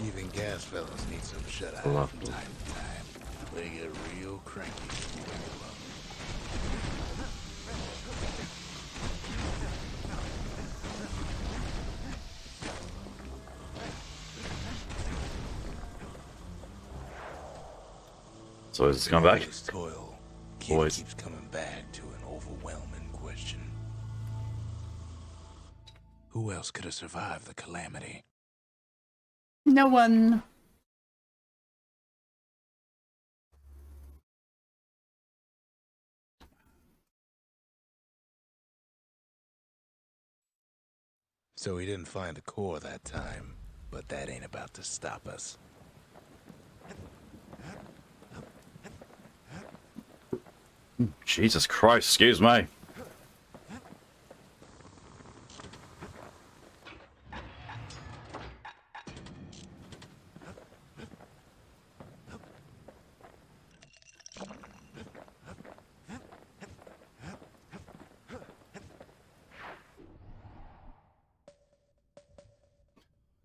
Even gas fellas need some shut-eye from time to time. They get real cranky. So is it coming back? Toil. Kid keeps coming back to an overwhelming question. Who else could have survived the calamity? No one. So he didn't find the core that time, but that ain't about to stop us. Jesus Christ, excuse me.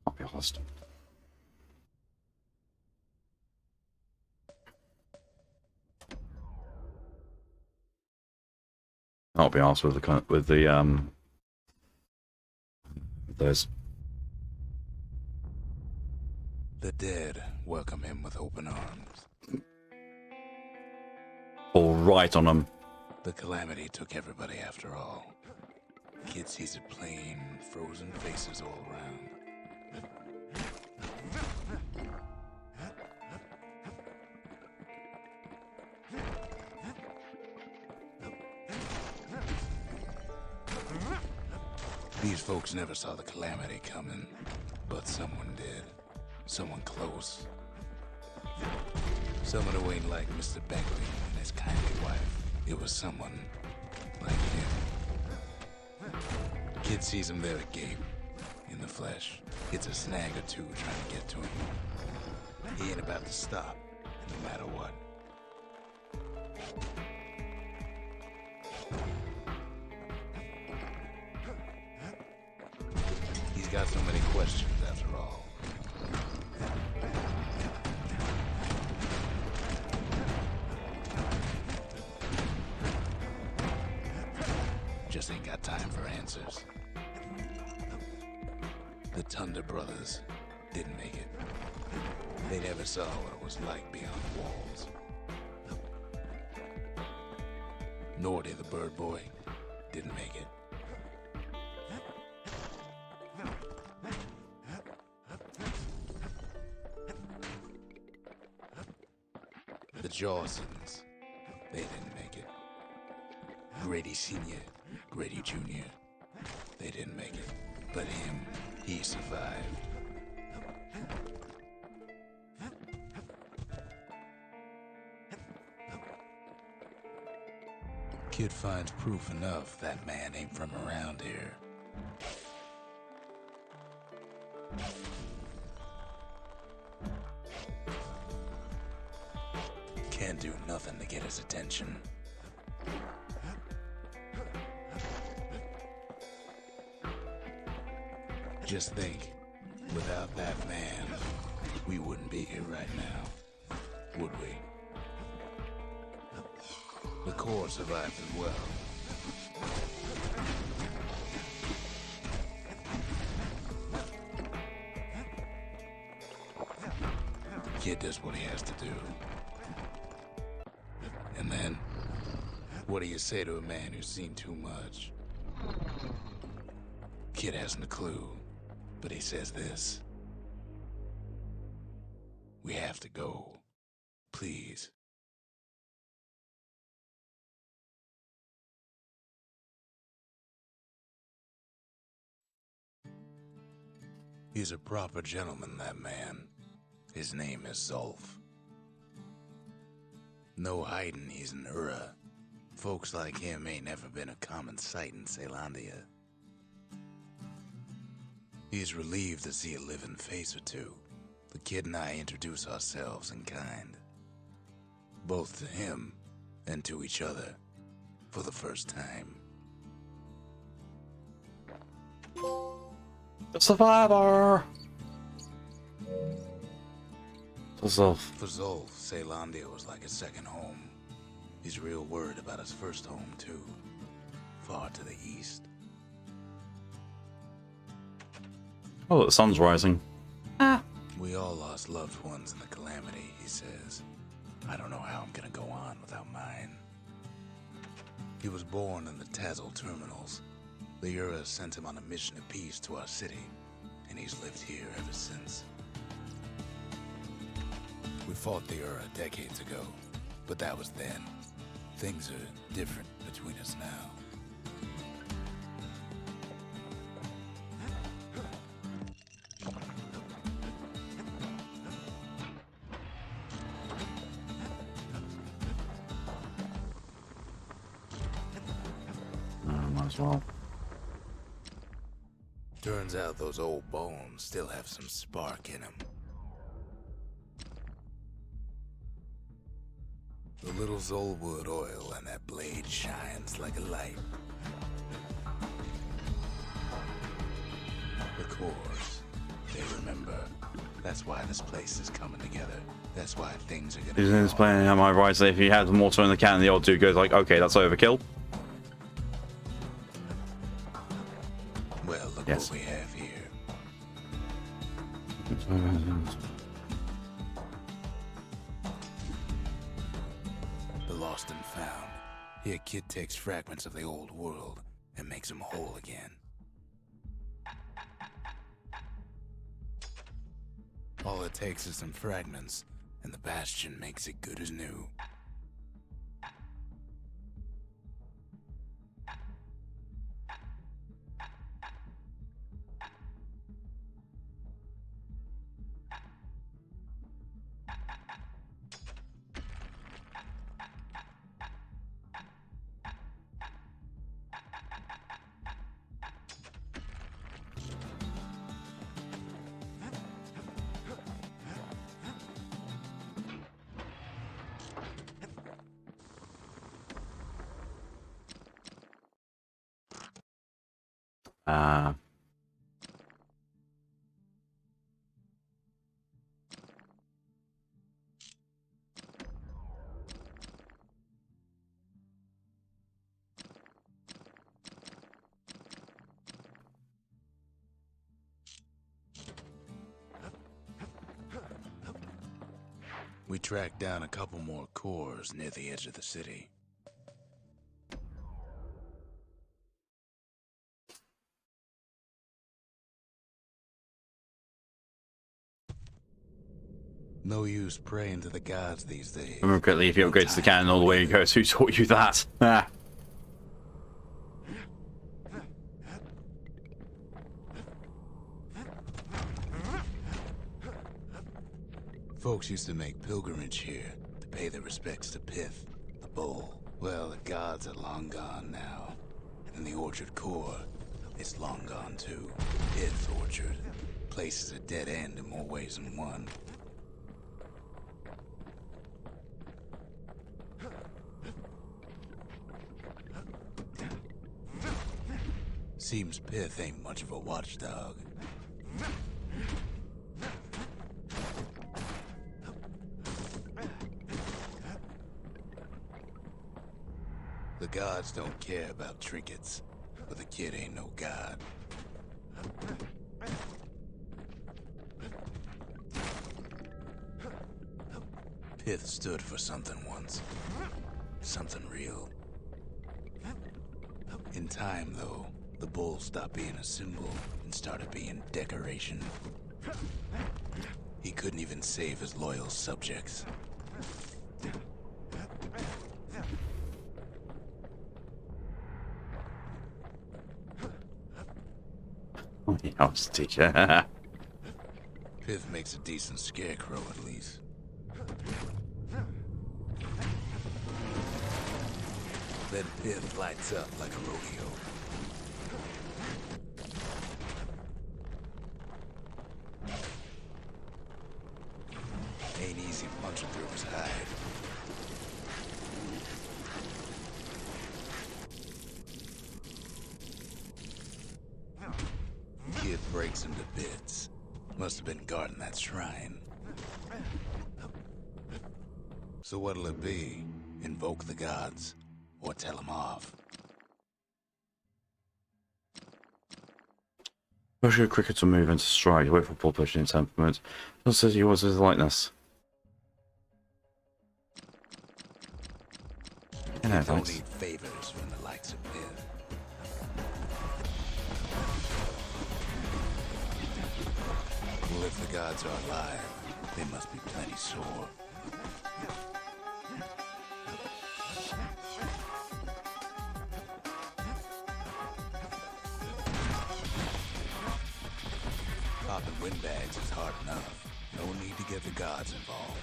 I'll be honest. I'll be honest with those. The dead welcome him with open arms. All right on them. The calamity took everybody after all. Kid sees it plain, frozen faces all around. These folks never saw the calamity coming, but someone did. Someone close. Someone who ain't like Mr. Beckley and his kindly wife. It was someone like him. Kid sees him there agape, in the flesh. Gets a snag or two trying to get to him. He ain't about to stop, no matter what. He's got so many questions after all. Just ain't got time for answers. The Thunder brothers didn't make it. They never saw what it was like beyond the walls. Nor did the bird boy didn't make it. The Jawsons, they didn't make it. Grady Sr., Grady Jr., they didn't make it. But him, he survived. Kid finds proof enough that man ain't from around here. Can't do nothing to get his attention. Just think, without that man, we wouldn't be here right now, would we? The Corps survived as well. Kid does what he has to do. And then, what do you say to a man who's seen too much? Kid hasn't a clue, but he says this. We have to go. Please. He's a proper gentleman, that man. His name is Zolf. No hiding he's an Ura. Folks like him ain't never been a common sight in Caelondia. He's relieved to see a living face or two. The kid and I introduce ourselves in kind. Both to him and to each other for the first time. The survivor! For Zolf. For Zolf, Caelondia was like a second home. He's real worried about his first home, too. Far to the east. Oh, the sun's rising. We all lost loved ones in the calamity, he says. I don't know how I'm gonna go on without mine. He was born in the Tazzle terminals. The Ura sent him on a mission of peace to our city, and he's lived here ever since. We fought the Ura decades ago, but that was then. Things are different between us now. Might as well. Turns out those old bones still have some spark in them. The little Zolwood oil and that blade shines like a light. The Corps, they remember. That's why this place is coming together. That's why things are gonna. Isn't this playing? Am I right? So if you had the mortar in the can, the old dude goes like, "Okay, that's overkill." Well, look Yes. what we have here. The lost and found. Here, kid takes fragments of the old world and makes them whole again. All it takes is some fragments, and the Bastion makes it good as new. Uh, We tracked down a couple more cores near the edge of the city. No use praying to the gods these days. remember quickly, if you upgrade to the cannon all the way, it goes, who taught you that? Ah. Folks used to make pilgrimage here to pay their respects to Pith, the bull. Well, the gods are long gone now. And the Orchard core, it's long gone too. Pith Orchard. Place is a dead end in more ways than one. Seems Pith ain't much of a watchdog. The gods don't care about trinkets, but the kid ain't no god. Pith stood for something once. Something real. In time, though, the bull stopped being a symbol and started being decoration. He couldn't even save his loyal subjects. Oh, yeah, I was a teacher. Pith makes a decent scarecrow, at least. Then Pith lights up like a rodeo. Ain't easy punching through his hide. Kid breaks him to bits. Must have been guarding that shrine. So what'll it be? Invoke the gods? Or tell them off? Push your cricket to move into stride. Wait for ball pushing in temperament. Just says he was his likeness. Yeah, Kids don't thanks. need favors from the likes of Pith. Well, if the gods are alive, they must be plenty sore. Popping windbags is hard enough. No need to get the gods involved.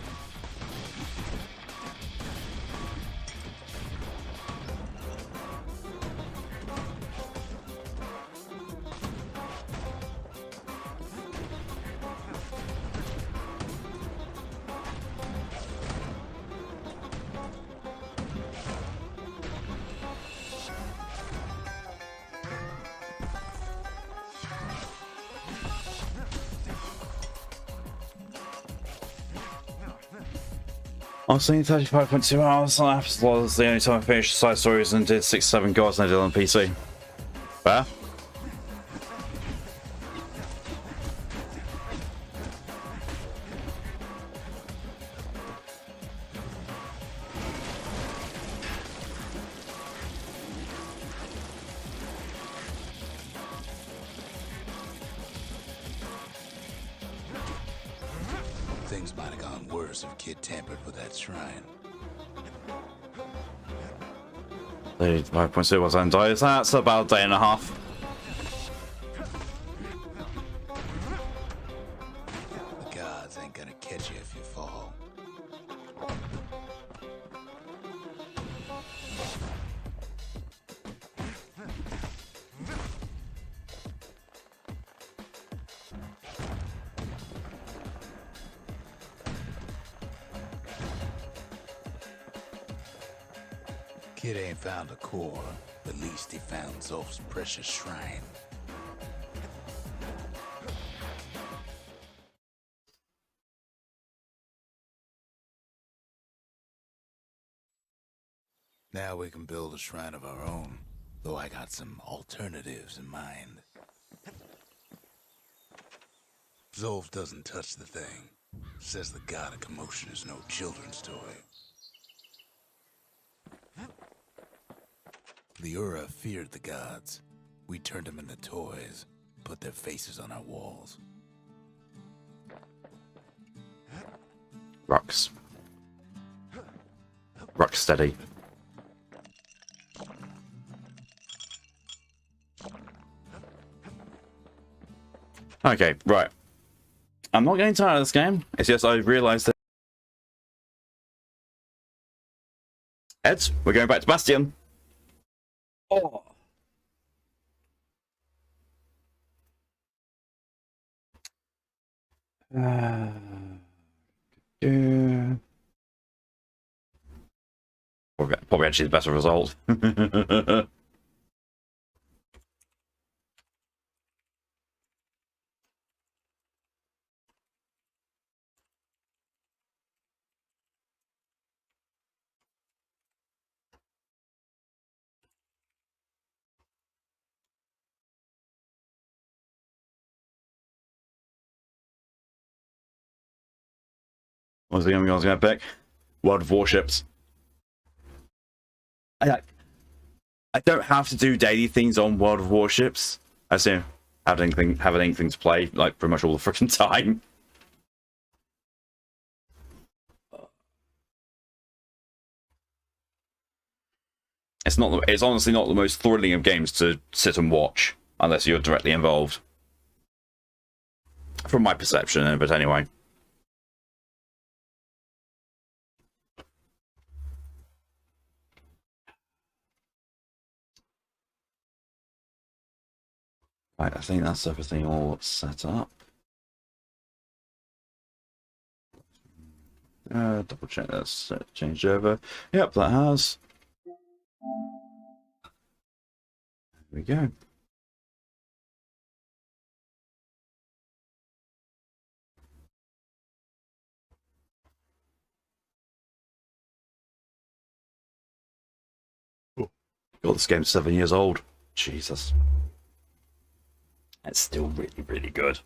I was saying 35.2 hours on Apps was the only time I finished side stories and did 6-7 gods and I did on PC. Fair? Things might have gone worse if Kid tampered with that shrine. 35.2 was and dies. That's about a day and a half. The gods ain't gonna catch you if you fall. Kid ain't found a core, but at least he found Zolf's precious shrine. Now we can build a shrine of our own, though I got some alternatives in mind. Zolf doesn't touch the thing. Says the god of commotion is no children's toy. The Ura feared the gods. We turned them into toys, put their faces on our walls. Rocks. Rock steady. Okay, right. I'm not getting tired of this game. It's just I realised that. Ed, we're going back to Bastion. Oh. Yeah. Probably actually the better result. What's the game I was going to pick? World of Warships. I don't have to do daily things on World of Warships. I assume have anything to play like pretty much all the freaking time. It's honestly not the most thrilling of games to sit and watch unless you're directly involved. From my perception, but anyway. Right, I think that's everything all set up. Double check that's changed over. Yep, that has. There we go. God, this game's 7 years old. Jesus. It's still really, really good.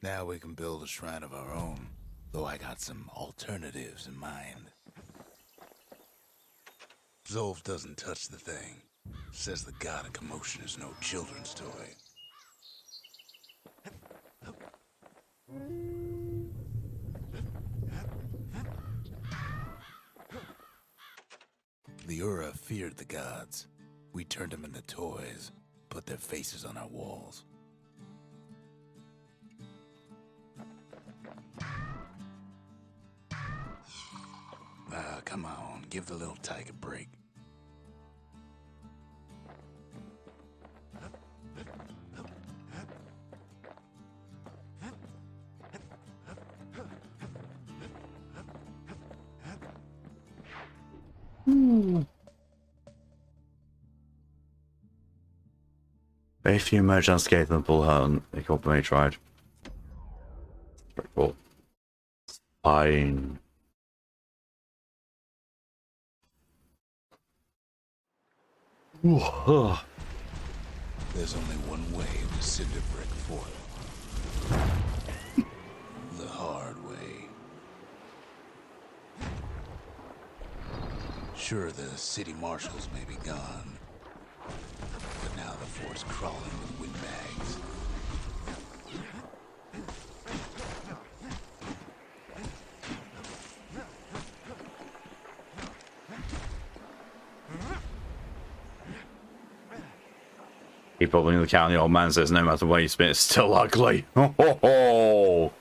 Now we can build a shrine of our own, though I got some alternatives in mind. Zolf doesn't touch the thing. Says the god of commotion is no children's toy. The Ura feared the gods. We turned them into toys, put their faces on our walls. Come on, give the little tyke a break. Very few merge unscathed than Bull Hunt. They called me tried. Pretty cool. Fine. There's only one way to Cinderbrick Fort. The hard way. Sure, the city marshals may be gone, but now the fort's crawling with windbags. He probably in the county old man says no matter where you spin, it's still ugly. Ho ho ho!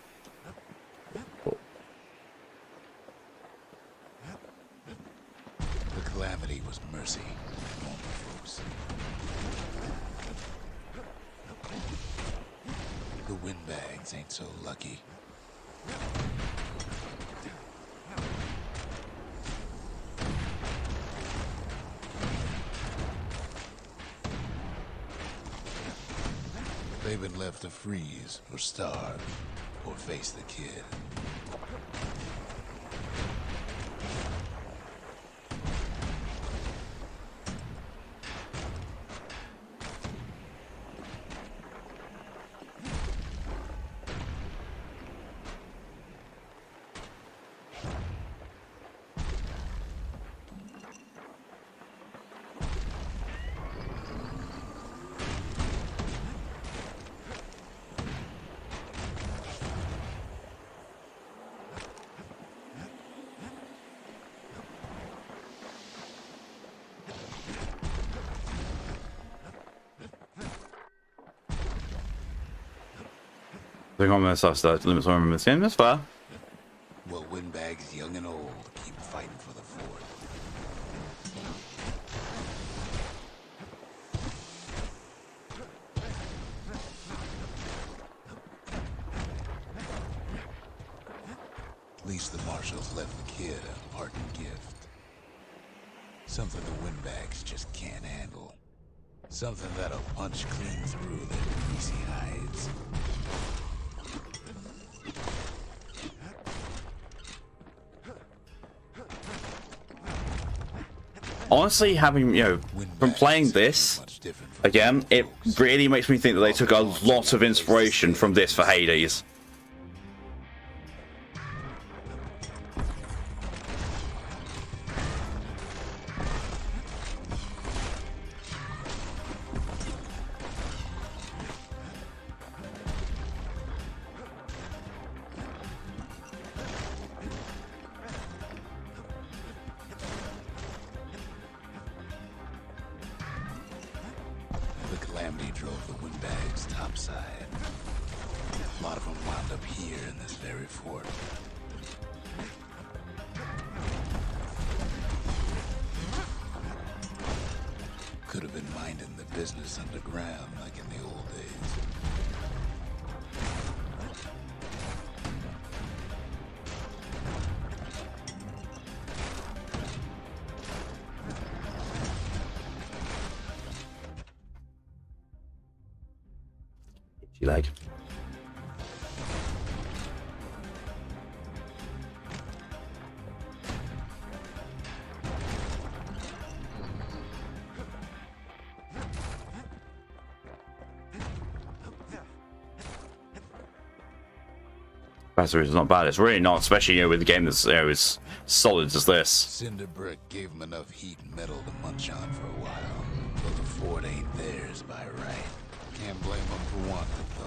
The calamity was mercy, won't it, folks? The windbags ain't so lucky. They've been left to freeze or starve or face the kid. The comment stuff that limits one in this game. That's fair. Well, windbags young and old keep fighting for the fort. At least the marshals left the kid a parting gift. Something the windbags just can't handle. Something that'll punch clean through their greasy hides. Honestly, having, you know, from playing this, again, it really makes me think that they took a lot of inspiration from this for Hades. The calamity drove the windbags topside. A lot of them wound up here in this very fort. Could have been minding the business underground like in the old days. You like? Battery is not bad. It's really not, especially, you know, with a game that's, you know, as solid as this. Cinder brick gave them enough heat and metal to munch on for a while. But the fort ain't theirs by right. Can't blame them for wanting it, though.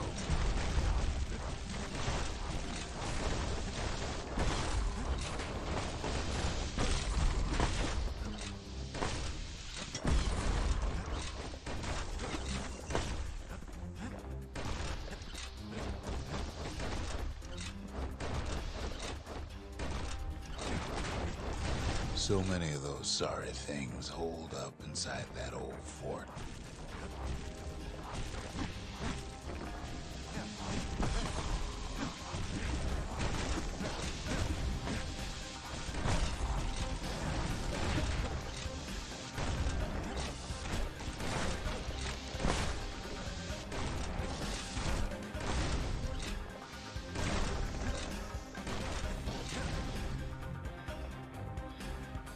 So many of those sorry things holed up inside that old fort.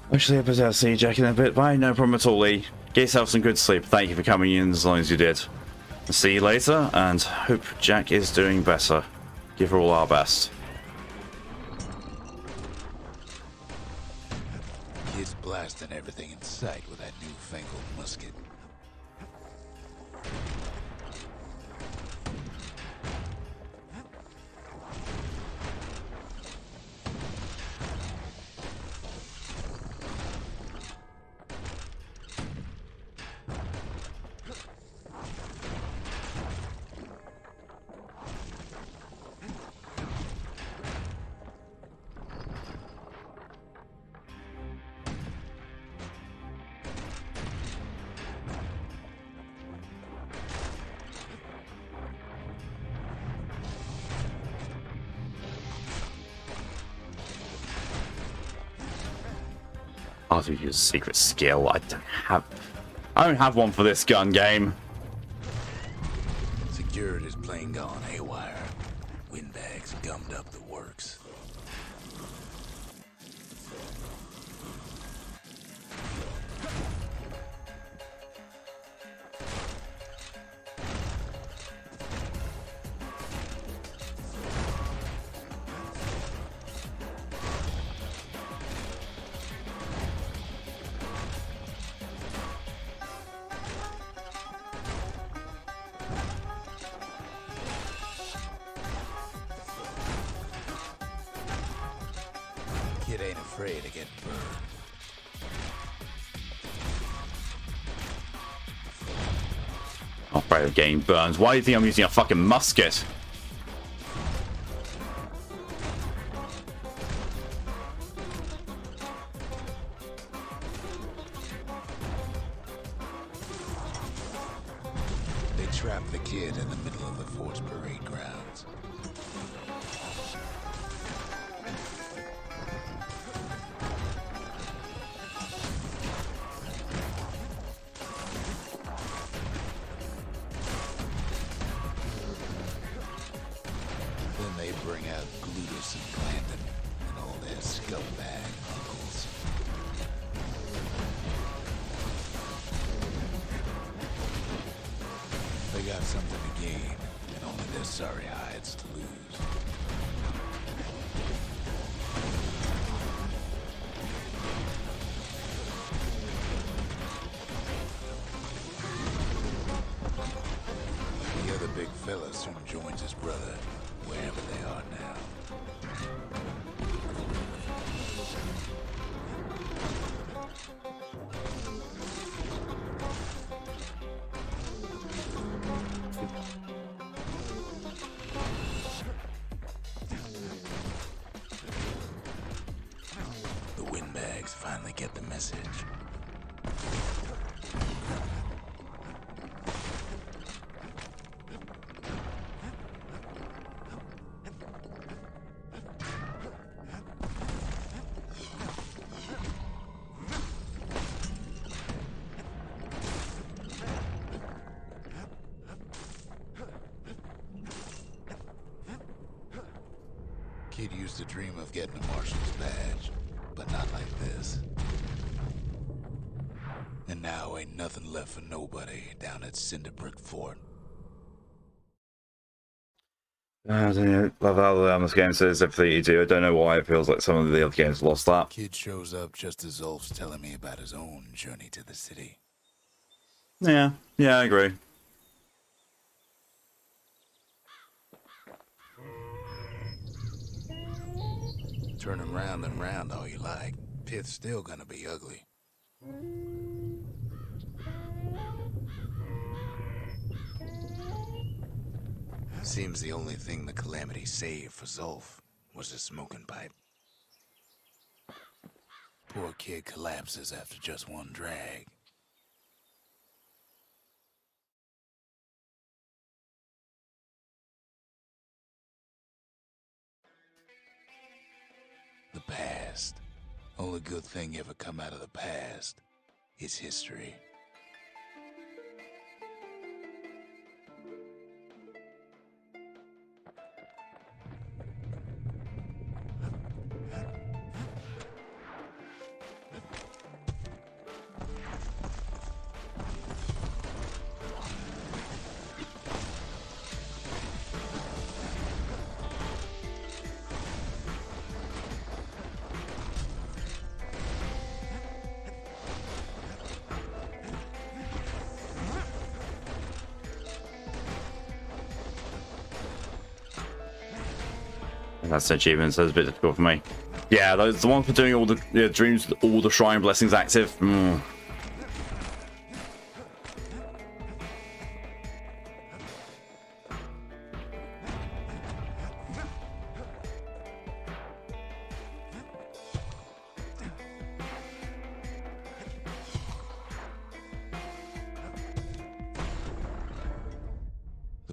Actually, I'll see you, Jack, in a bit. Bye, no problem at all, Lee. Get yourself some good sleep. Thank you for coming in as long as you did. See you later, and hope Jack is doing better. Give her all our best. Kid's blasting everything in sight with that newfangled musket. I'll have to use a secret skill. I don't have one for this gun game. Security's plane gone haywire. Windbags gummed up the works. Kid ain't afraid to get burned. I'm afraid of getting burned. Why do you think I'm using a fucking musket? They trapped the kid in the middle of the fort's parade grounds. Then they bring out Glutus and Clanton and all their scumbag uncles. They got something to gain, and only their sorry hides to lose. The other big fella soon joins his brother, wherever they are now. The windbags finally get the message. Kid used to dream of getting a marshal's badge, but not like this. And now ain't nothing left for nobody down at Cinderbrick Fort. I don't know. Love how this game says everything you do. I don't know why it feels like some of the other games lost that. Kid shows up just as Ulf's telling me about his own journey to the city. Yeah, I agree. Turn him round and round all you like. Pit's still gonna be ugly. Seems the only thing the Calamity saved for Zulf was a smoking pipe. Poor kid collapses after just one drag. The past. Only good thing ever come out of the past is history. That's an achievement, so it's a bit difficult for me. Yeah, those the one for doing all the dreams with all the shrine blessings active. The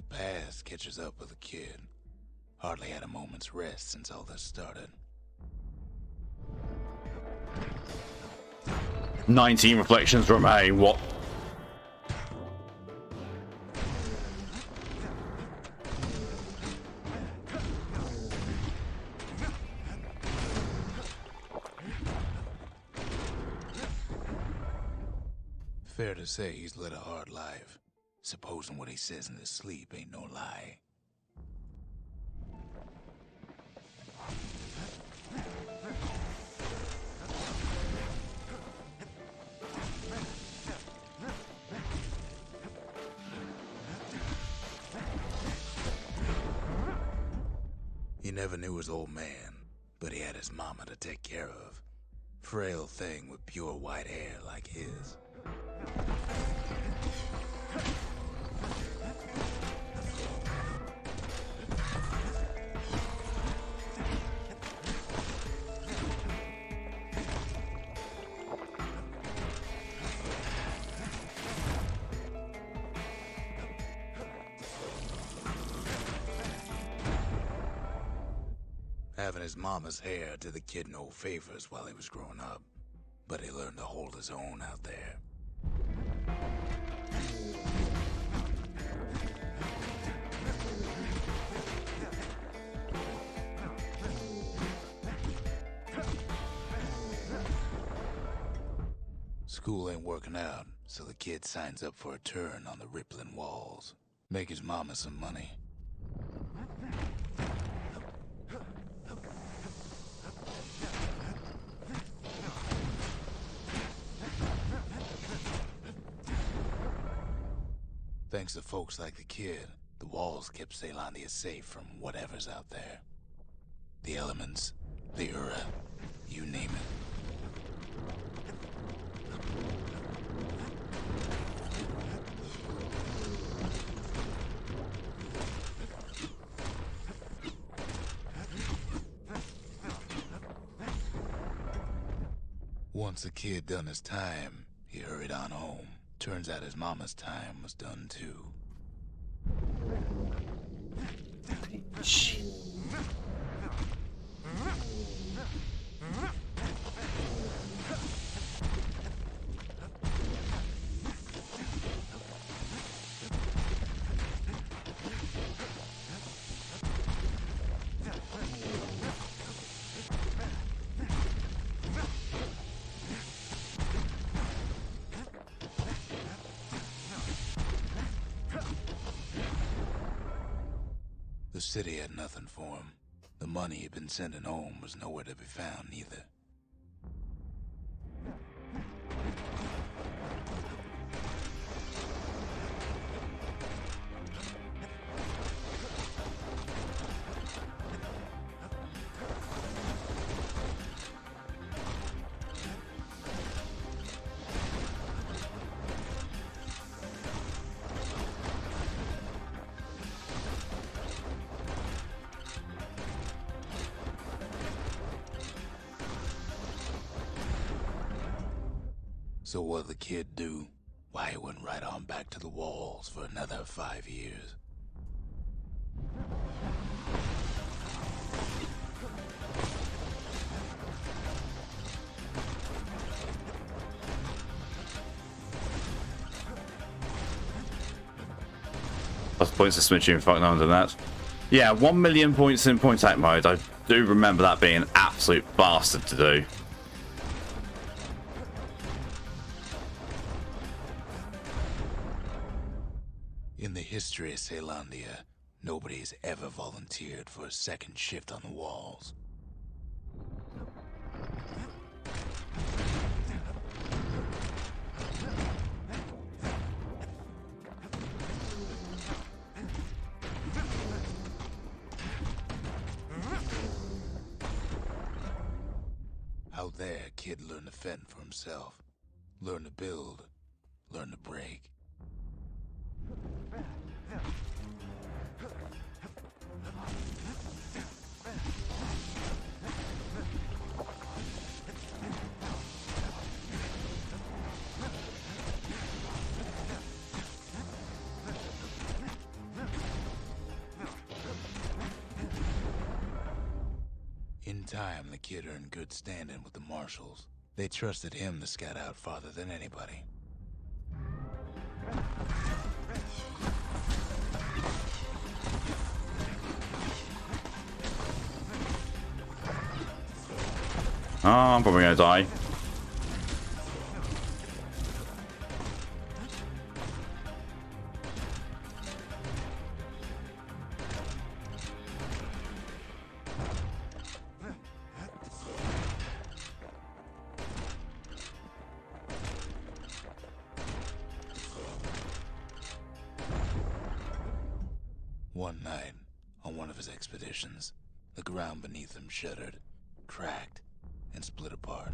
past catches up with the kid. Hardly had a moment's rest since all this started. 19 reflections remain. What? Fair to say he's led a hard life. Supposing what he says in his sleep ain't no lie. He never knew his old man, but he had his mama to take care of. Frail thing with pure white hair like his. Having his mama's hair did the kid no favors while he was growing up, but he learned to hold his own out there. School ain't working out, so the kid signs up for a turn on the rippling walls. Make his mama some money. Thanks to folks like the kid, the walls kept Celandia safe from whatever's out there. The elements, the Ura, you name it. Once the kid done his time, he hurried on home. Turns out his mama's time was done too. Shit. The city had nothing for him. The money he'd been sending home was nowhere to be found either. So what'd the kid do? Why, he went right on back to the walls for another 5 years. Plus points to smidging, fuck no one done that. Yeah, 1 million points in point attack mode. I do remember that being an absolute bastard to do. In the history of Celandia, nobody's ever volunteered for a second shift on the walls. Out there, kid learned to fend for himself. Learn to build. Learn to break. In time, the kid earned good standing with the marshals. They trusted him to scout out farther than anybody. Oh, I'm probably gonna die. One night, on one of his expeditions, the ground beneath him shuddered, cracked, and split apart.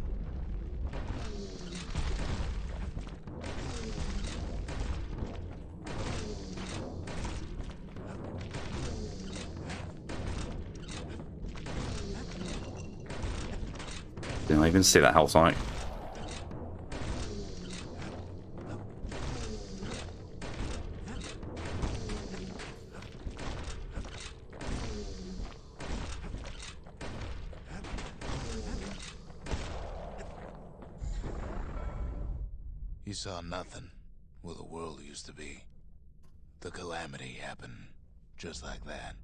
Didn't even see that health on it. He saw nothing where the world used to be. The calamity happened just like that.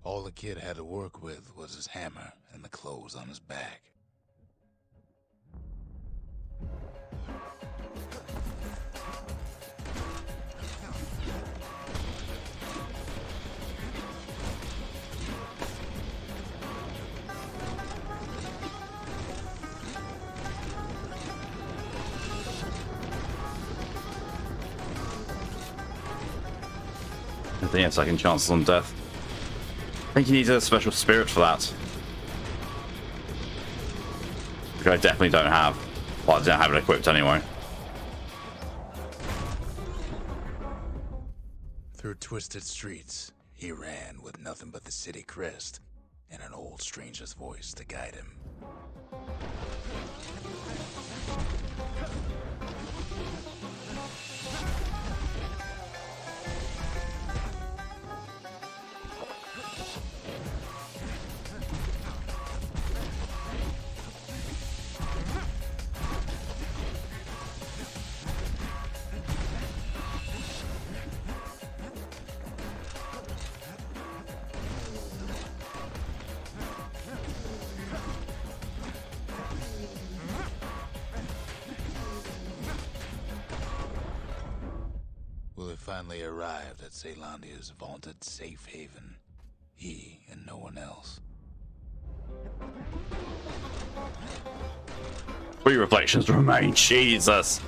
All the kid had to work with was his hammer and the clothes on his back. I think he had second chances on death. I think he needs a special spirit for that. Which I definitely don't have. Well, I don't have it equipped anyway. Through twisted streets, he ran with nothing but the city crest and an old stranger's voice to guide him. Will he finally arrived at Caelandia's vaunted safe haven? He and no one else. 3 reflections remain. Jesus.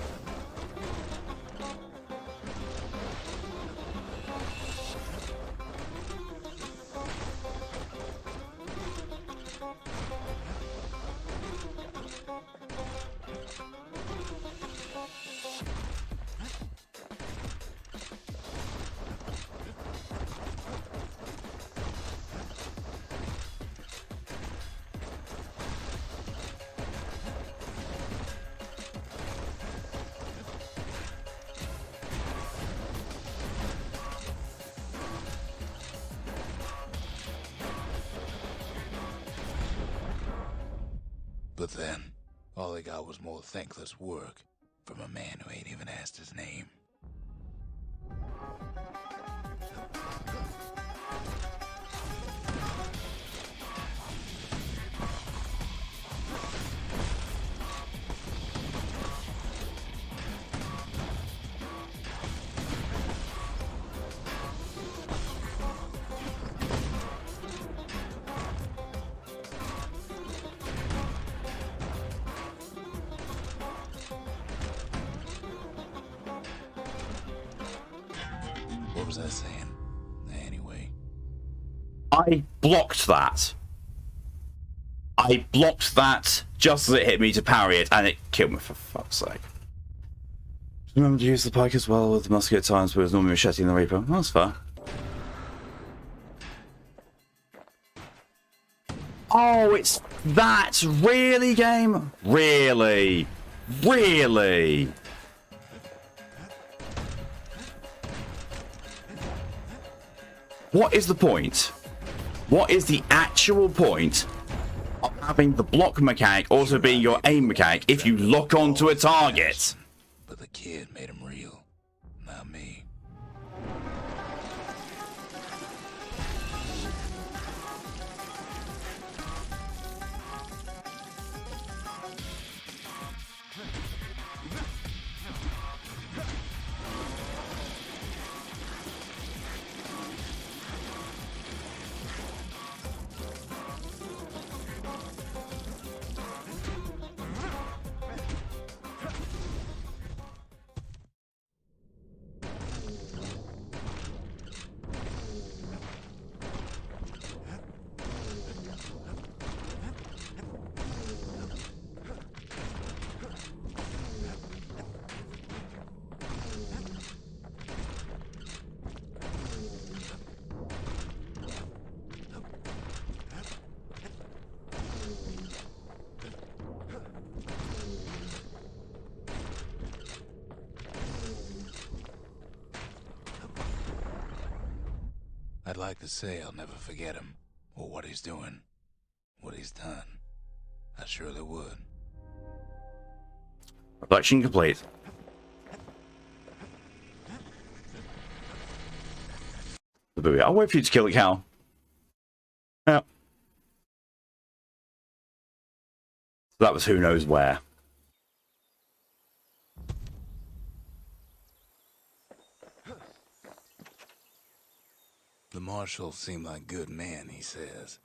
But then, all he got was more thankless work from a man who ain't even asked his name. What was I saying? Anyway. I blocked that. I blocked that just as it hit me to parry it, and it killed me, for fuck's sake. Remember to use the pike as well with the musket at times, but it was normally machete and the reaper. Oh, that's fair. Oh, it's that really, game? Really? Really? What is the point? What is the actual point of having the block mechanic also being your aim mechanic if you lock onto a target? But the kid made him real, not me. I'd like to say I'll never forget him, or what he's doing, what he's done. I surely would. Reflection complete. I'll wait for you to kill the cow. Yeah. So that was who knows where. The marshals seem like good men, he says.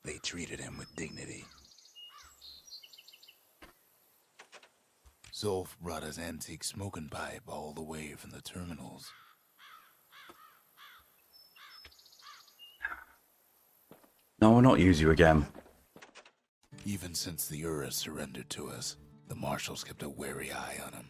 They treated him with dignity. Zolf brought his antique smoking pipe all the way from the terminals. No, we'll not use you again. Even since the Ura surrendered to us, the marshals kept a wary eye on him.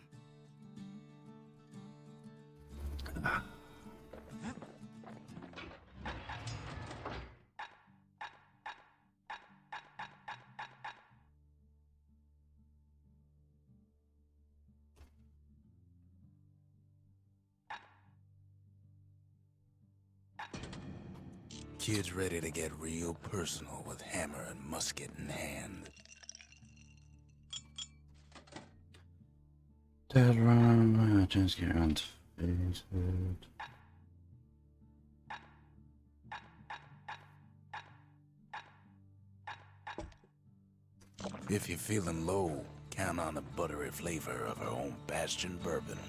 Kid's ready to get real personal with hammer and musket in hand. Dead run, just get around to face it. If you're feeling low, count on the buttery flavor of our own Bastion bourbon.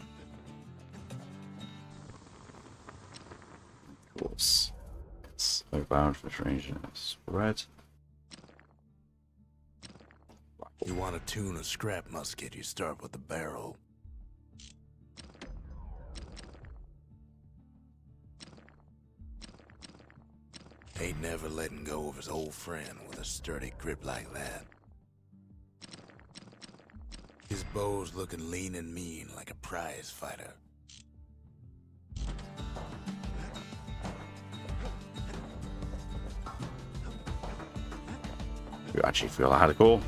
Of course. So bound for strange spread. You want to tune a scrap musket, you start with the barrel. Ain't never letting go of his old friend with a sturdy grip like that. His bow's looking lean and mean like a prize fighter. You actually feel I had a call.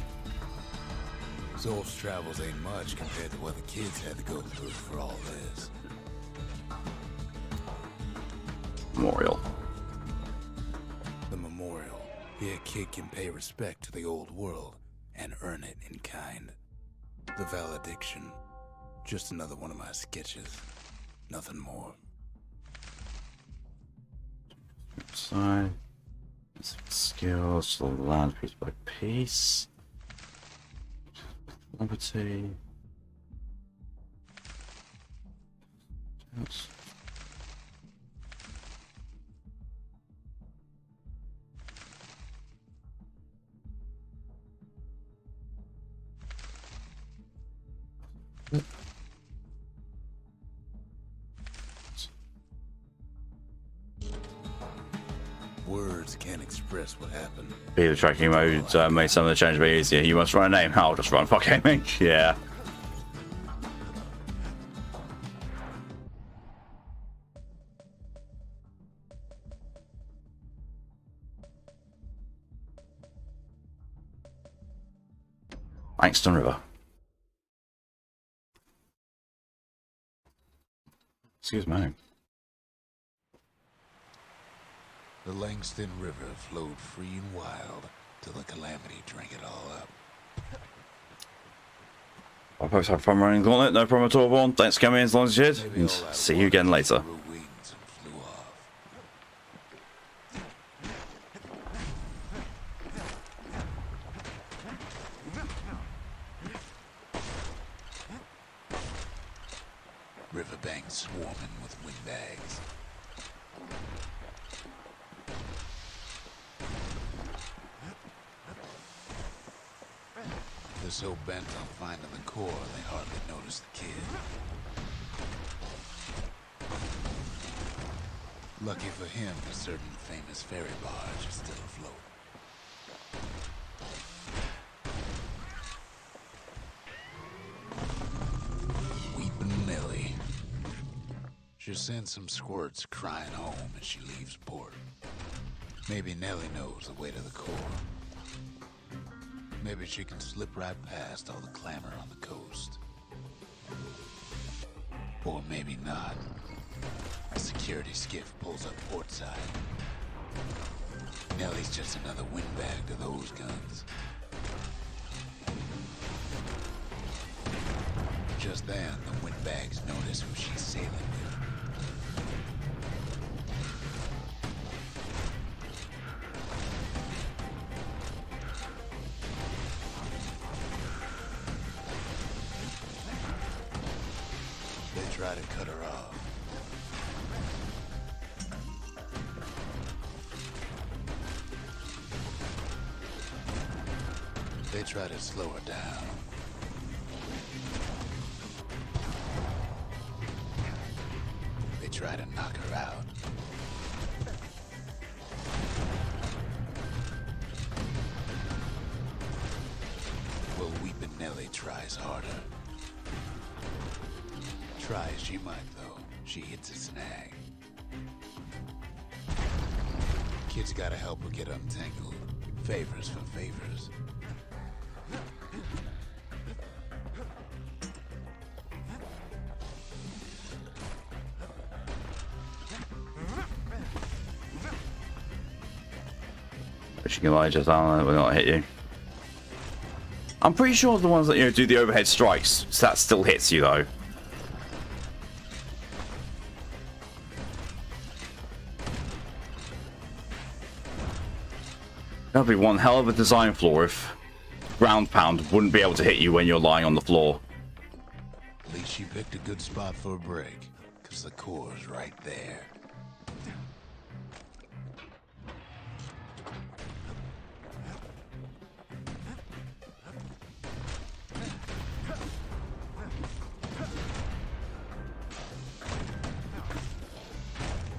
Zolf's travels ain't much compared to what the kids had to go through for all this. Memorial. The memorial. Here a kid can pay respect to the old world and earn it in kind. The valediction. Just another one of my sketches. Nothing more. Side. Skills to land piece by piece. Liberty. Yes. Words can't express what happened. Be the tracking mode made some of the change a bit easier. You must run a name. I'll just run fucking me. Yeah. Langston River. Excuse me. The Langston River flowed free and wild till the calamity drank it all up. I'll post have fun running Gauntlet, no problem at all, Vaughn. Thanks for coming in as long as you did. Maybe And all that see you again water later. grew wings and flew off. Riverbanks swarming with windbags. They're so bent on finding the core, they hardly notice the kid. Lucky for him, a certain famous ferry barge is still afloat. Weeping Nellie. She sends some squirts crying home as she leaves port. Maybe Nellie knows the way to the core. Maybe she can slip right past all the clamor on the coast. Or maybe not. A security skiff pulls up portside. Nellie's just another windbag to those guns. Just then, the windbags notice who she's sailing with. They try to cut her off. They try to slow her down. They try to knock her out. Well, Weepin' Nellie tries harder. Try as she might, though, she hits a snag. Kid's gotta help her get untangled. Favors for favors. She can lie just on, will not hit you. I'm pretty sure the ones that, you know, do the overhead strikes, so that still hits you though. That'd be one hell of a design flaw if ground pound wouldn't be able to hit you when you're lying on the floor. At least she picked a good spot for a break, because the core's right there.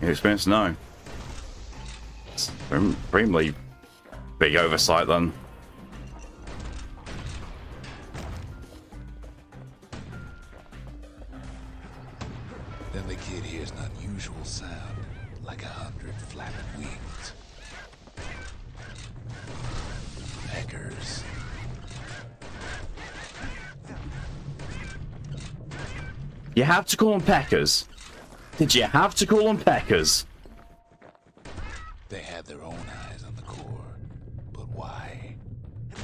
Your experience? No. It's extremely big oversight then. Then the kid hears an unusual sound, like 100 flapping wings. Peckers. You have to call them peckers. Did you have to call them peckers? They had their own eyes on the core, but why?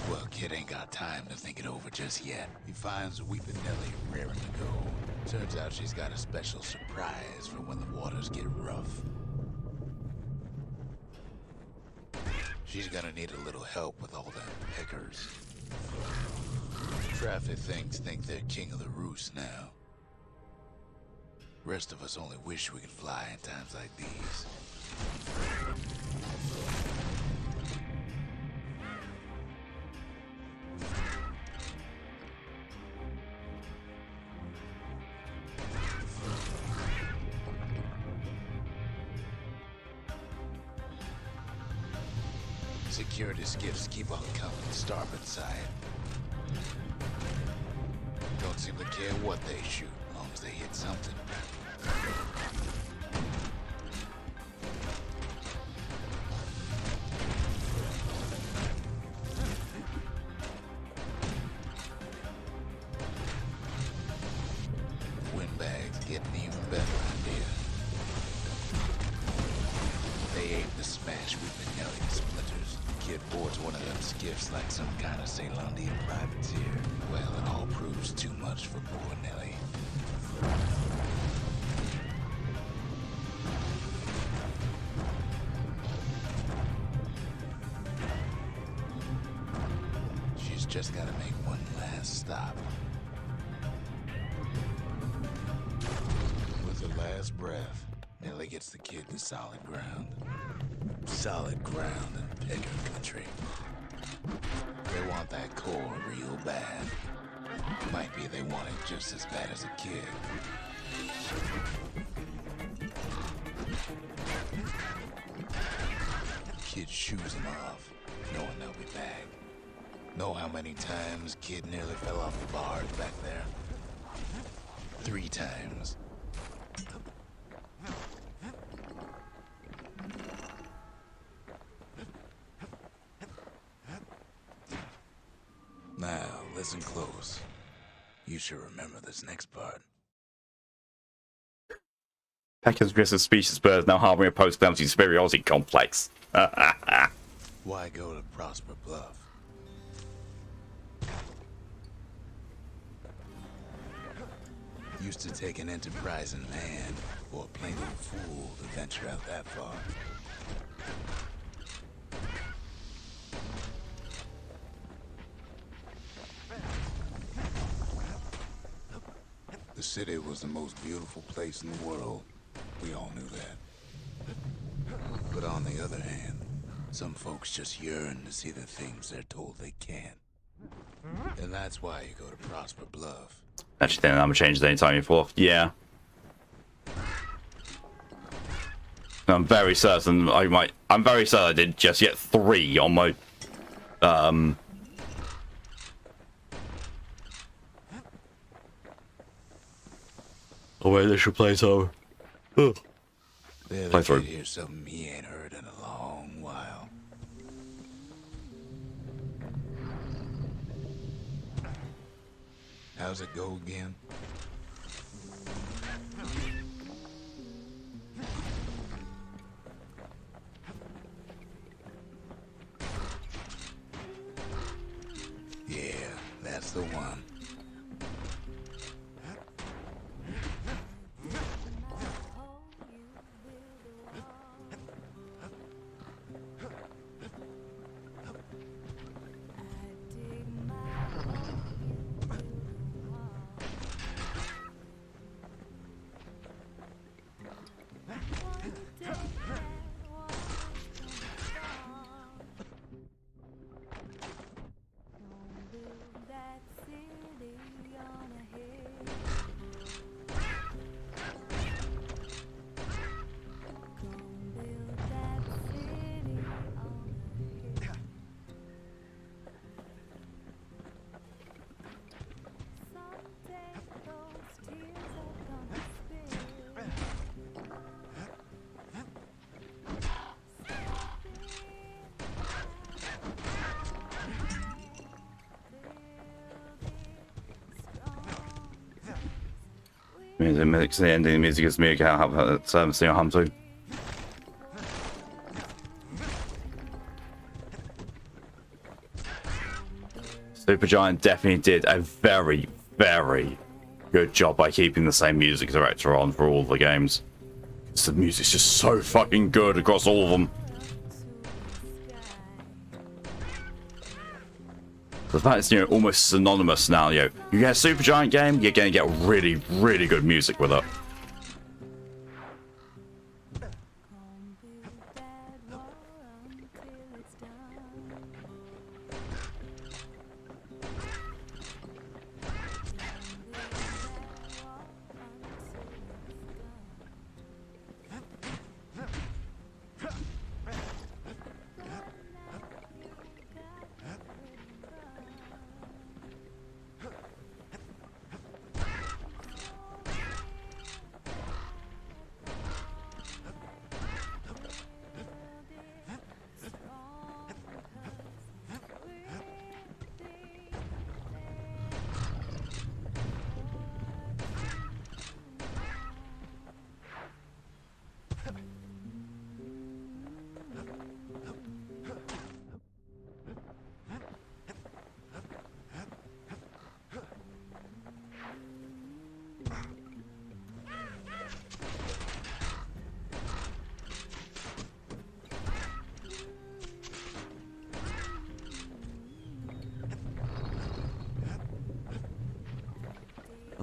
Well, kid ain't got time to think it over just yet. He finds Weepin' Nellie raring to go. Turns out she's got a special surprise for when the waters get rough. She's gonna need a little help with all them peckers. Traffic things think they're king of the roost now. Rest of us only wish we could fly in times like these. Security skiffs keep on coming starboard side. Don't seem to care what they shoot, as long as they hit something. kid boards one of them skiffs like some kind of Ceylondian privateer. Well, it all proves too much for poor Nellie. She's just gotta make one last stop. With her last breath, Nellie gets the kid to solid ground. Solid ground in picker country. They want that core real bad. Might be they want it just as bad as a kid. Kid shoos them off, knowing they'll be back. Know how many times kid nearly fell off the barge back there? 3 times. Now, listen close. You should remember this next part. Pecker's aggressive species birds now harboring a post-calamity superiority complex. Why go to Prosper Bluff? Used to take an enterprising man or a plain old fool to venture out that far. The city was the most beautiful place in the world. We all knew that. But on the other hand, some folks just yearn to see the things they're told they can't. And that's why you go to Prosper Bluff. Actually, then I'm gonna change it anytime you're yeah. I'm very certain I'm very certain I did just get 3 on my oh wait, this should play so. There, Play through. Hear something he ain't heard in a long while. How's it go again? Yeah, that's the one. The mix, the ending, the music is me. How about that? See hum too. Supergiant definitely did a very, very good job by keeping the same music director on for all the games. The music's just so fucking good across all of them. The fact it's, almost synonymous now, you get a Supergiant game, you're gonna get really, really good music with it.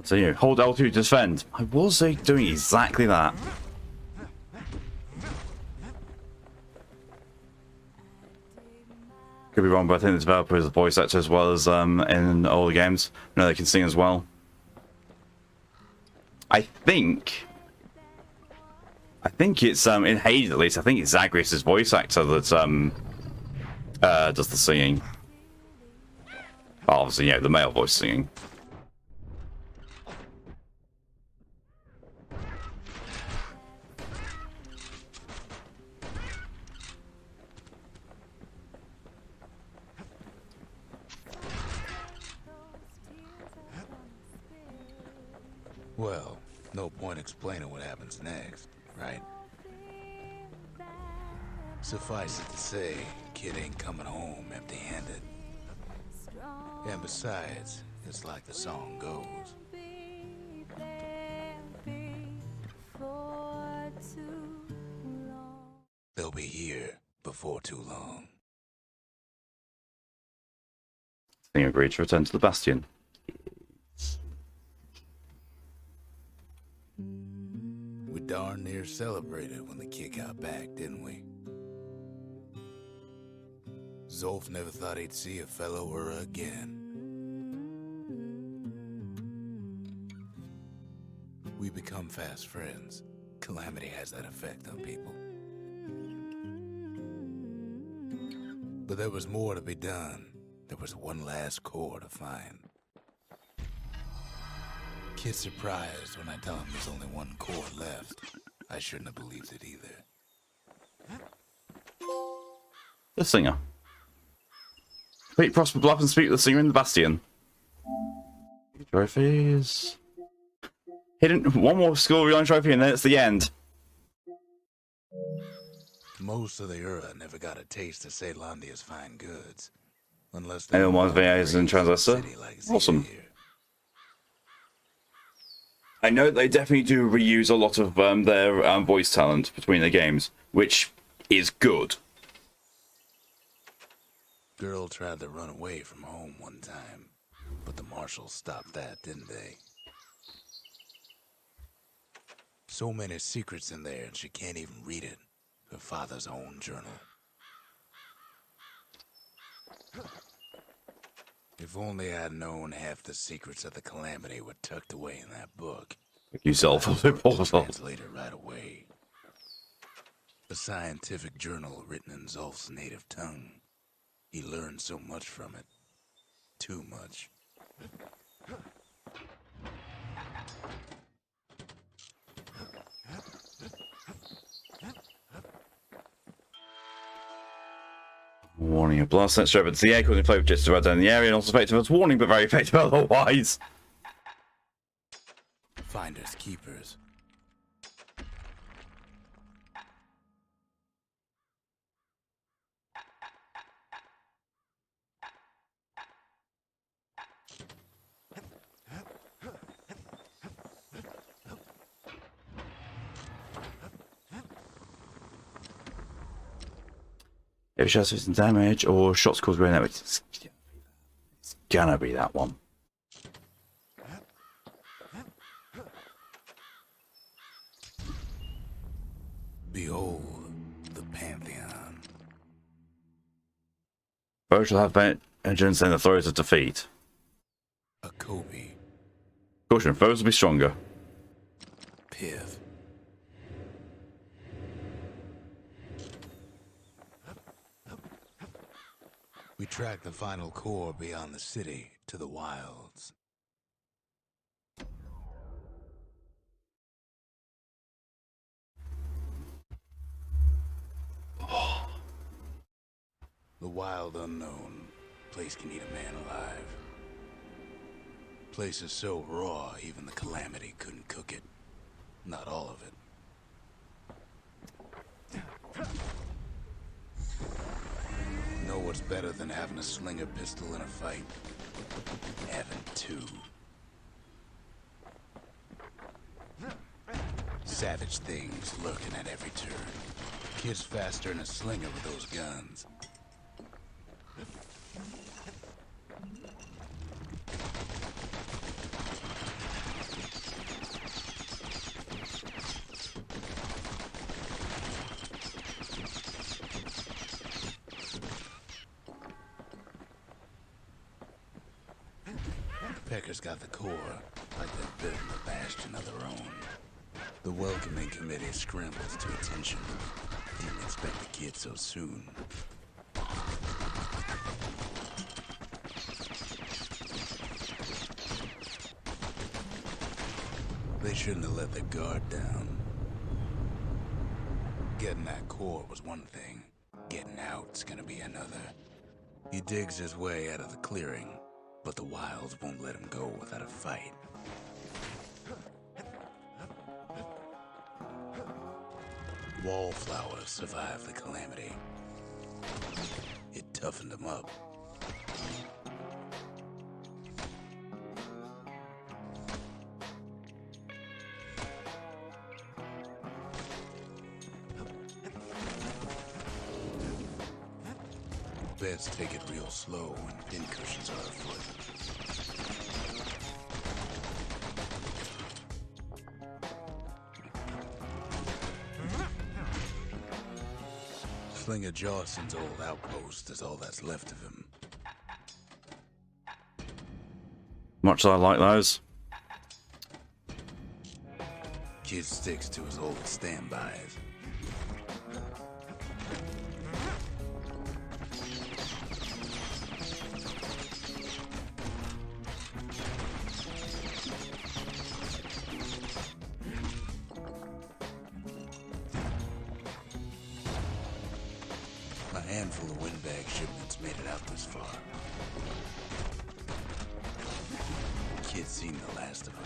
So you hold L2 to defend. I was doing exactly that. Could be wrong, but I think the developer is a voice actor as well as in all the games. No, they can sing as well. I think it's in Hades at least. I think it's Zagreus' voice actor that does the singing. Obviously, yeah, the male voice singing. Well, no point explaining what happens next, right? Suffice it to say, kid ain't coming home empty-handed. And besides, it's like the song goes. They'll be here before too long. I think agreed to return to the Bastion. We darn near celebrated when the kid got back, didn't we? Zolf never thought he'd see a fellow Ura again. We become fast friends. Calamity has that effect on people. But there was more to be done. There was one last core to find. Kid's surprised when I tell him there's only one core left. I shouldn't have believed it either. The singer. Wait, Prosper Bluff and speak with the singer in the Bastion. Trophies. Hidden one more school reline trophy and then it's the end. Most of the Ura never got a taste of Ceylondia's fine goods. Unless they Anyone wants VAs in Transistor? like Awesome. here. I know they definitely do reuse a lot of their voice talent between the games, which is good. Girl tried to run away from home one time, but the marshals stopped that, didn't they? So many secrets in there, and she can't even read it. Her father's own journal. If only I'd known half the secrets of the Calamity were tucked away in that book. You self-fulfilling. Translate it right away. A scientific journal written in Zolf's native tongue. He learned so much from it. Too much. Warning of blast sent straight into the air, causing flame just to run down the area, and also effective as warning, but very effective otherwise. Finders keepers. If shots do some damage or shots cause great damage, it's gonna be that one. Behold the Pantheon. Both shall have vengeance and the throes of defeat. A Kobe. Caution, foes will be stronger. Piv. We track the final core beyond the city to the wilds. The wild unknown. Place can eat a man alive. Place is so raw, even the Calamity couldn't cook it. Not all of it. Know what's better than having a slinger pistol in a fight? Having two. Savage things lurking at every turn. Kid's faster than a slinger with those guns. Peckers got the core, like they're building a bastion of their own. The welcoming committee scrambles to attention. Didn't expect the kid so soon. They shouldn't have let the guard down. Getting that core was one thing. Getting out's gonna be another. He digs his way out of the clearing, but the wilds won't let him go without a fight. Wallflowers survived the calamity. It toughened them up. Beds take it real slow when pincushions are afoot. Slinger Jawson's old outpost is all that's left of him. Much as I like those. Kid sticks to his old standbys. A handful of windbag shipments made it out this far. Kid's seen the last of them.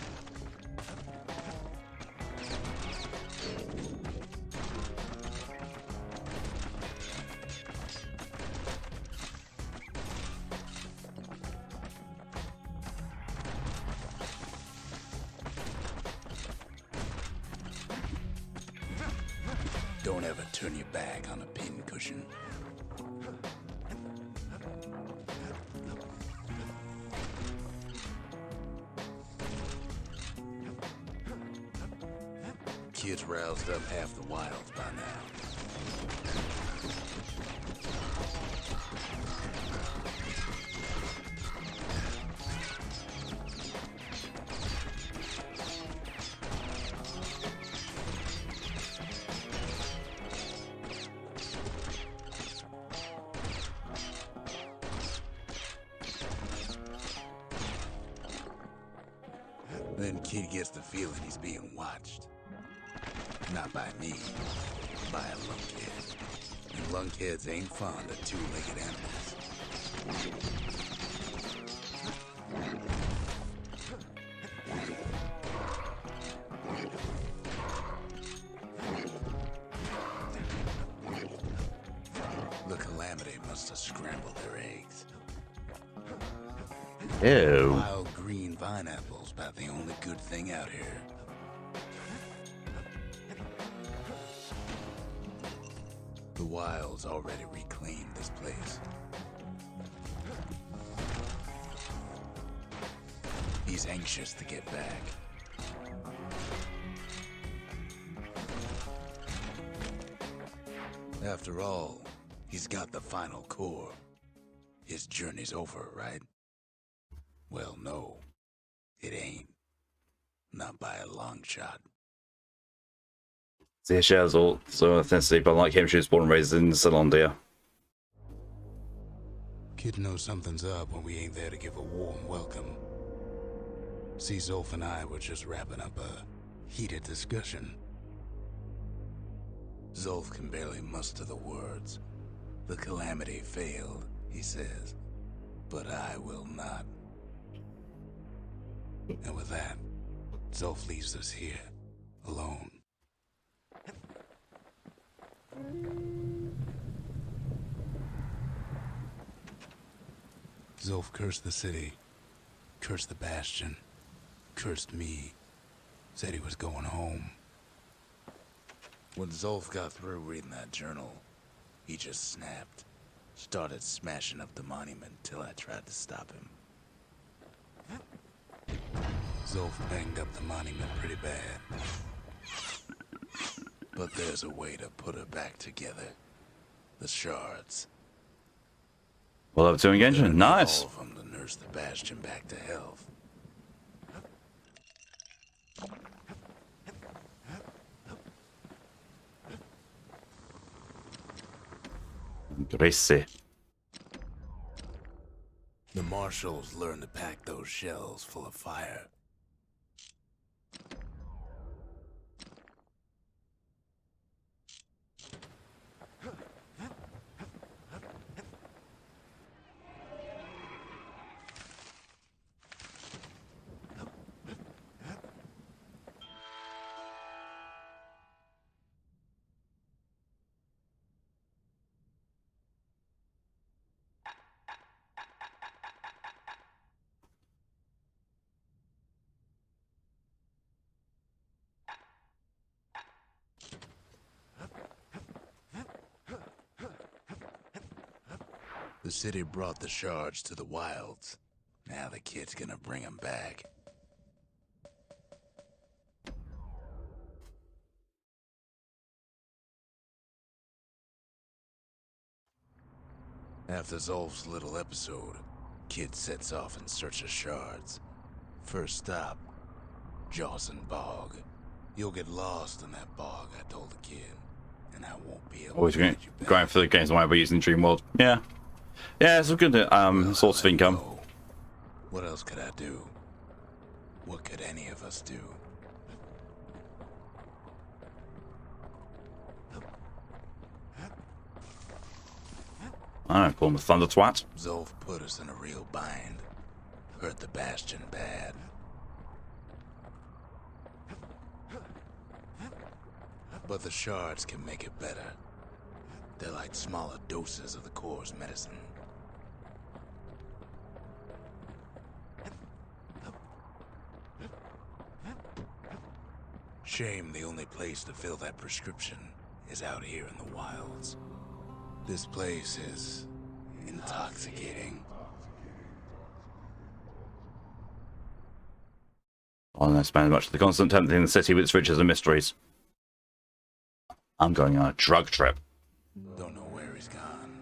Don't ever turn your back on a pincushion. Kid's roused up half the wilds by now. Then Kid gets the feeling he's being watched. Not by me, by a lunkhead. And lunkheads ain't fond of two-legged animals. The calamity must have scrambled their eggs. Ew. Wild green vine apples about the only good thing out here. The wilds already reclaimed this place. He's anxious to get back. After all, he's got the final core. His journey's over, right? Well, no, it ain't. Not by a long shot. So he shares all so ethnicity, but like him, she was born and raised in Zealandia. Kid knows something's up when we ain't there to give a warm welcome. See, Zolf and I were just wrapping up a heated discussion. Zolf can barely muster the words. The calamity failed, he says, but I will not. And with that, Zolf leaves us here, alone. Zolf cursed the city, cursed the Bastion, cursed me, said he was going home. When Zolf got through reading that journal, he just snapped, started smashing up the monument till I tried to stop him. Zolf banged up the monument pretty bad. But there's a way to put her back together. The shards. Well, up to engagement. Nice. All of them to nurse the Bastion back to health. Gracie. The marshals learned to pack those shells full of fire. The city brought the shards to the wilds. Now the kid's gonna bring them back. After Zolf's little episode, kid sets off in search of shards. First stop, Jawson Bog. You'll get lost in that bog, I told the kid, and I won't be able Always to get you back. going for the games by using Dream World. Yeah. Yeah, it's a good source of income. What else could I do? What could any of us do? Alright, call him a thunder twat. Zolf put us in a real bind. Hurt the Bastion bad. But the shards can make it better. They're like smaller doses of the core's medicine. Shame the only place to fill that prescription is out here in the wilds. This place is intoxicating. I'll not spend much of the constant tempting the city with its riches and mysteries. I'm going on a drug trip. Don't know where he's gone.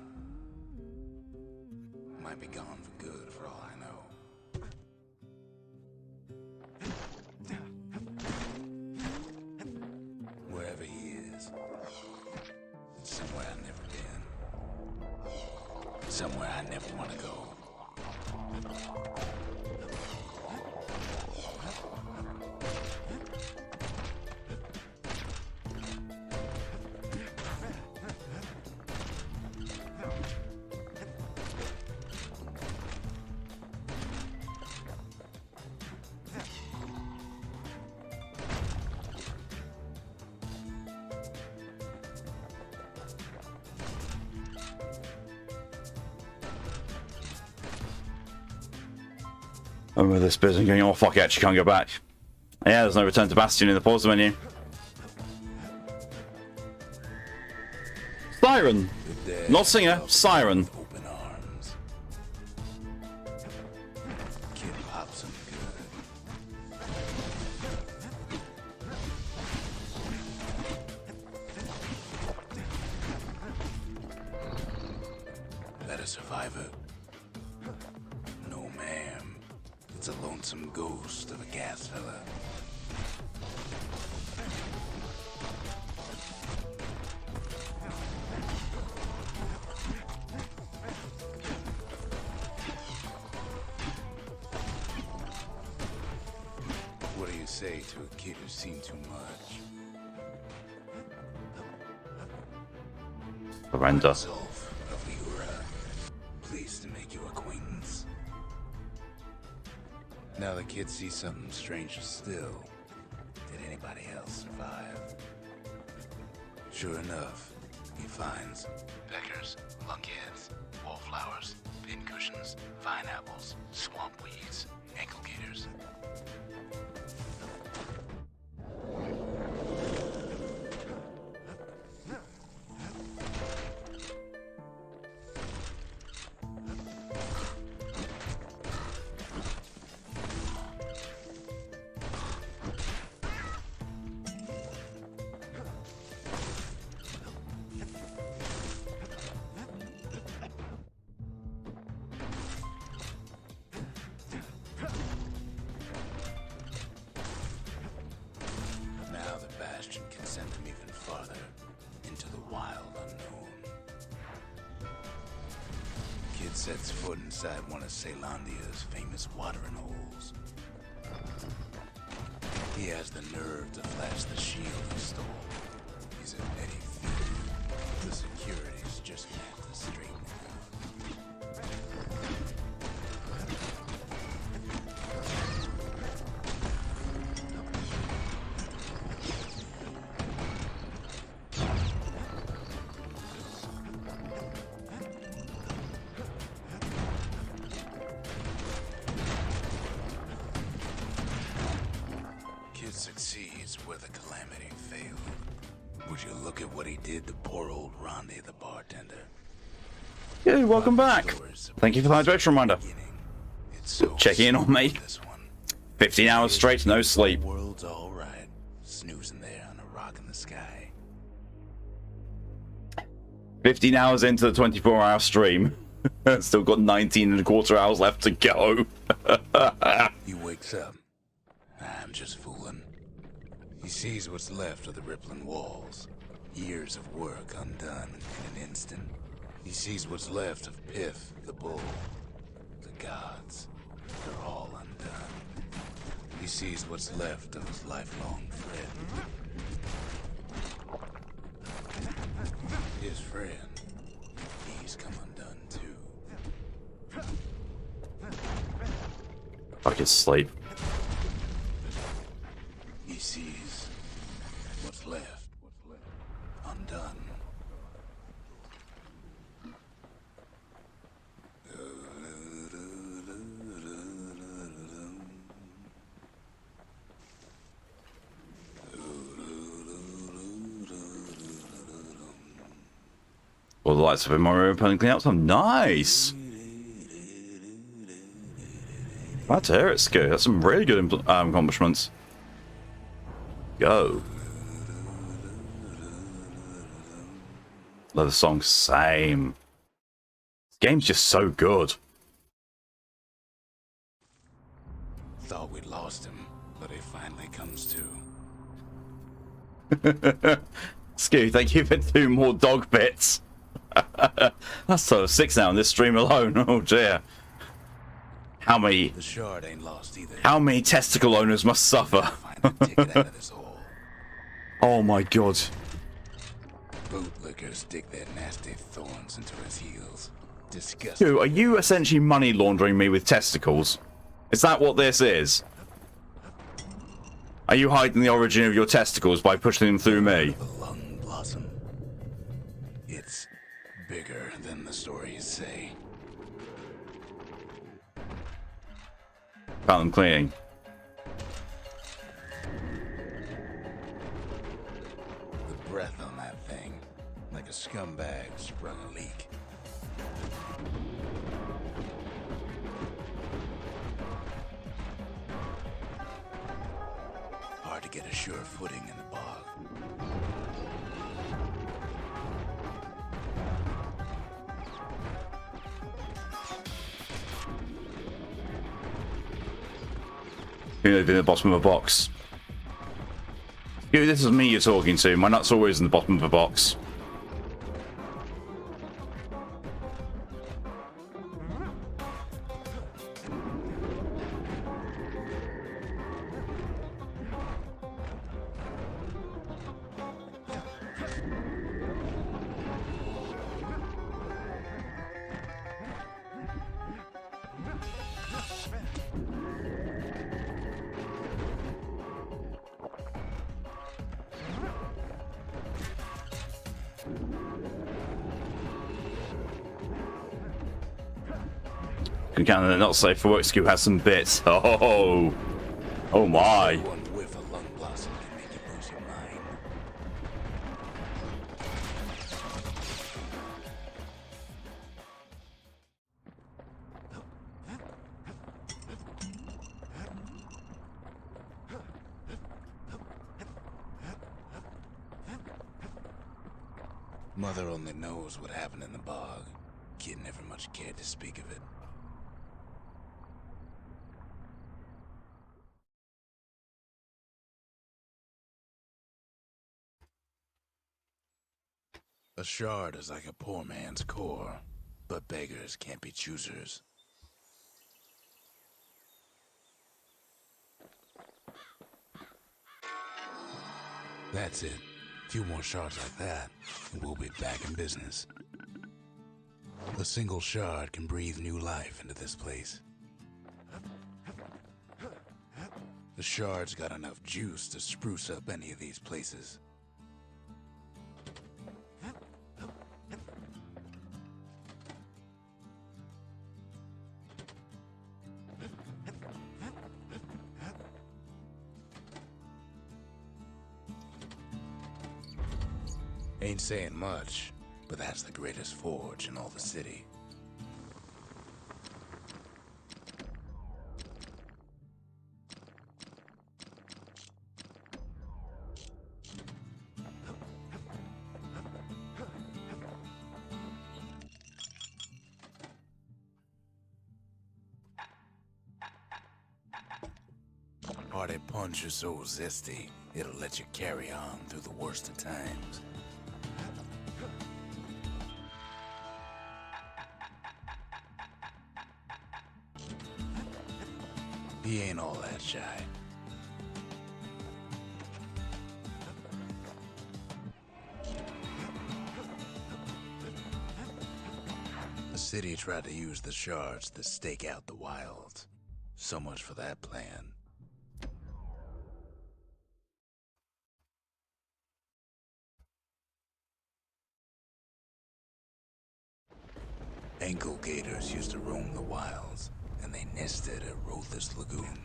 Might be gone for good, for all I know. Wherever he is, it's somewhere I've never been. Somewhere I never want to go. Oh, with this bit and going, oh fuck it, actually can't go back. Yeah, there's no return to Bastion in the pause menu. Siren! Not singer, siren. Open arms. Kid pops him good. Let a survivor. No, ma'am. It's a lonesome ghost of a gas fella. What do you say to a kid who's seen too much? Surrender. Zolf of Ura. Pleased to make your acquaintance. Now the kid sees something stranger still. Did anybody else survive? Sure enough, he finds peckers, lunkheads, wallflowers, pincushions, vine apples, swamp weeds, ankle gators. kid sets foot inside one of Ceylondia's famous watering holes. He has the nerve to flash the shield he stole. He's a petty thief. The security's just gonna have to straighten him out. Kid succeeds where the calamity failed. Would you look at what he did to poor old Rondi the bartender? Yeah, welcome back. Thank you for that direction reminder. It's so Checking in on me. this one. 15 hours straight, no sleep. The world's all right, snoozing there on a rock in the sky. 15 hours into the 24-hour stream. Still got 19 and a quarter hours left to go. He wakes up. I'm just fooling. He sees what's left of the rippling walls. Years of work undone in an instant. He sees what's left of Pith, the bull. The gods. They're all undone. He sees what's left of his lifelong friend. His friend. He's come undone too. Fucking sleep. He sees what's left. Undone. All the lights of Mario open clean up some. Nice. Glad to hear it, Ski. That's some really good accomplishments. Go. Love the song, same. This game's just so good. Thought we'd lost him, but he finally comes to. Ski, thank you for 2 more dog bits. That's sort of 6 now in this stream alone. Oh dear. How many? The shard ain't lost either. How many testicle owners must suffer? Find the ticket out of this hole. Oh my god. Bootlickers stick their nasty thorns into his heels. Disgusting. Dude, are you essentially money laundering me with testicles? Is that what this is? Are you hiding the origin of your testicles by pushing them through me? The lung blossom. It's bigger than the stories say. Found them cleaning. The breath on that thing, like a scumbag sprung a leak. Hard to get a sure footing in the bog. You live in the bottom of a box. Dude, this is me you're talking to. My nut's always in the bottom of a box. Can count on the not safe for work skew has some bits. Oh, oh my. One whiff of lung blossom can make you lose your mind. Mother only knows what happened in the bog. Kid never much cared to speak of it. A shard is like a poor man's core. But beggars can't be choosers. That's it. A few more shards like that, and we'll be back in business. A single shard can breathe new life into this place. The shard's got enough juice to spruce up any of these places. Ain't saying much, but that's the greatest forge in all the city. Hearty punch is so zesty, it'll let you carry on through the worst of times. He ain't all that shy. The city tried to use the shards to stake out the wilds. So much for that plan. Ankle gators used to roam the wilds, and they nested at Rothus Lagoon.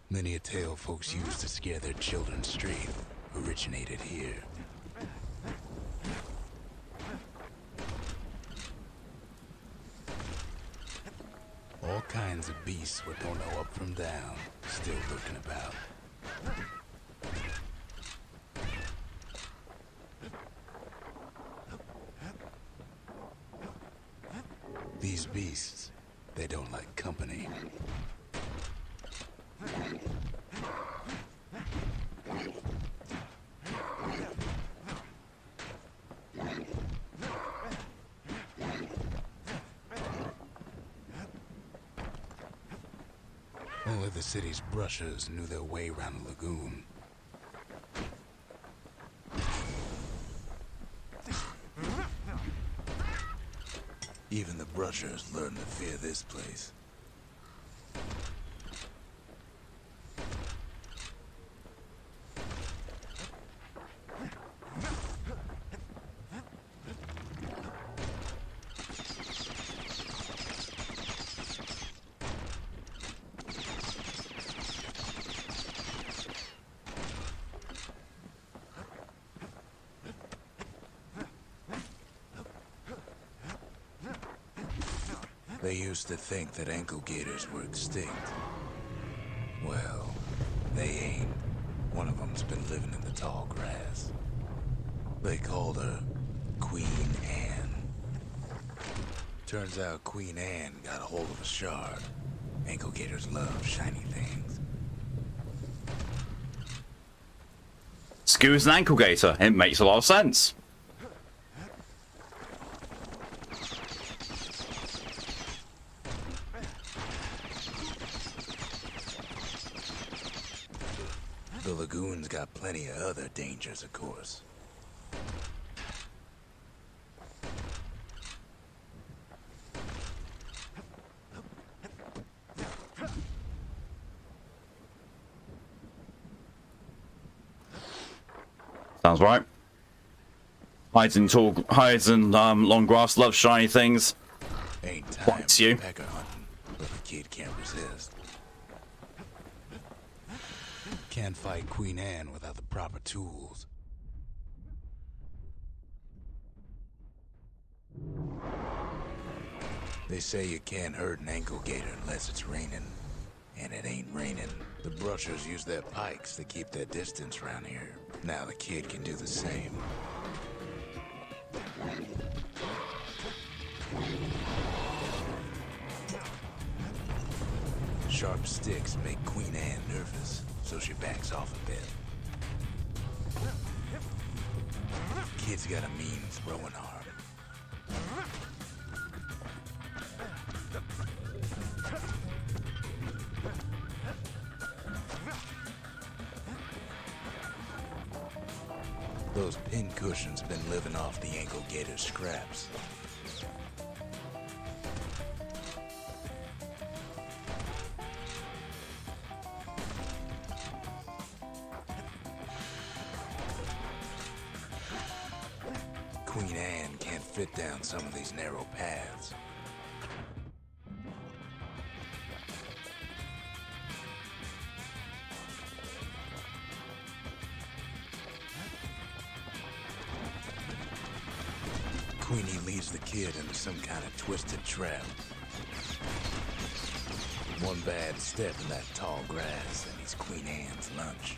Many a tale folks used to scare their children straight originated here. All kinds of beasts what don't know up from down, still lurking about. These beasts, they don't like company. Only the city's brushers knew their way around the lagoon. Even the brushers learned to fear this place. They used to think that ankle gators were extinct. Well, they ain't. One of them's been living in the tall grass. They called her Queen Anne. Turns out Queen Anne got a hold of a shard. Ankle gators love shiny things. Skew's an ankle gator. It makes a lot of sense. The lagoon's got plenty of other dangers, of course. Sounds right. Hides and long grass loves shiny things. Ain't time What's for you? pecker hunting, but the kid can't resist. Can't fight Queen Anne without the proper tools. They say you can't hurt an ankle gator unless it's raining. And it ain't raining. The brushers use their pikes to keep their distance around here. Now the kid can do the same. Sharp sticks make Queen Anne nervous, so she backs off a bit. Kid's got a mean throwing arm. Those pin cushions been living off the ankle gator's scraps. Queen Anne can't fit down some of these narrow paths. Queenie leads the kid into some kind of twisted trap. One bad step in that tall grass and he's Queen Anne's lunch.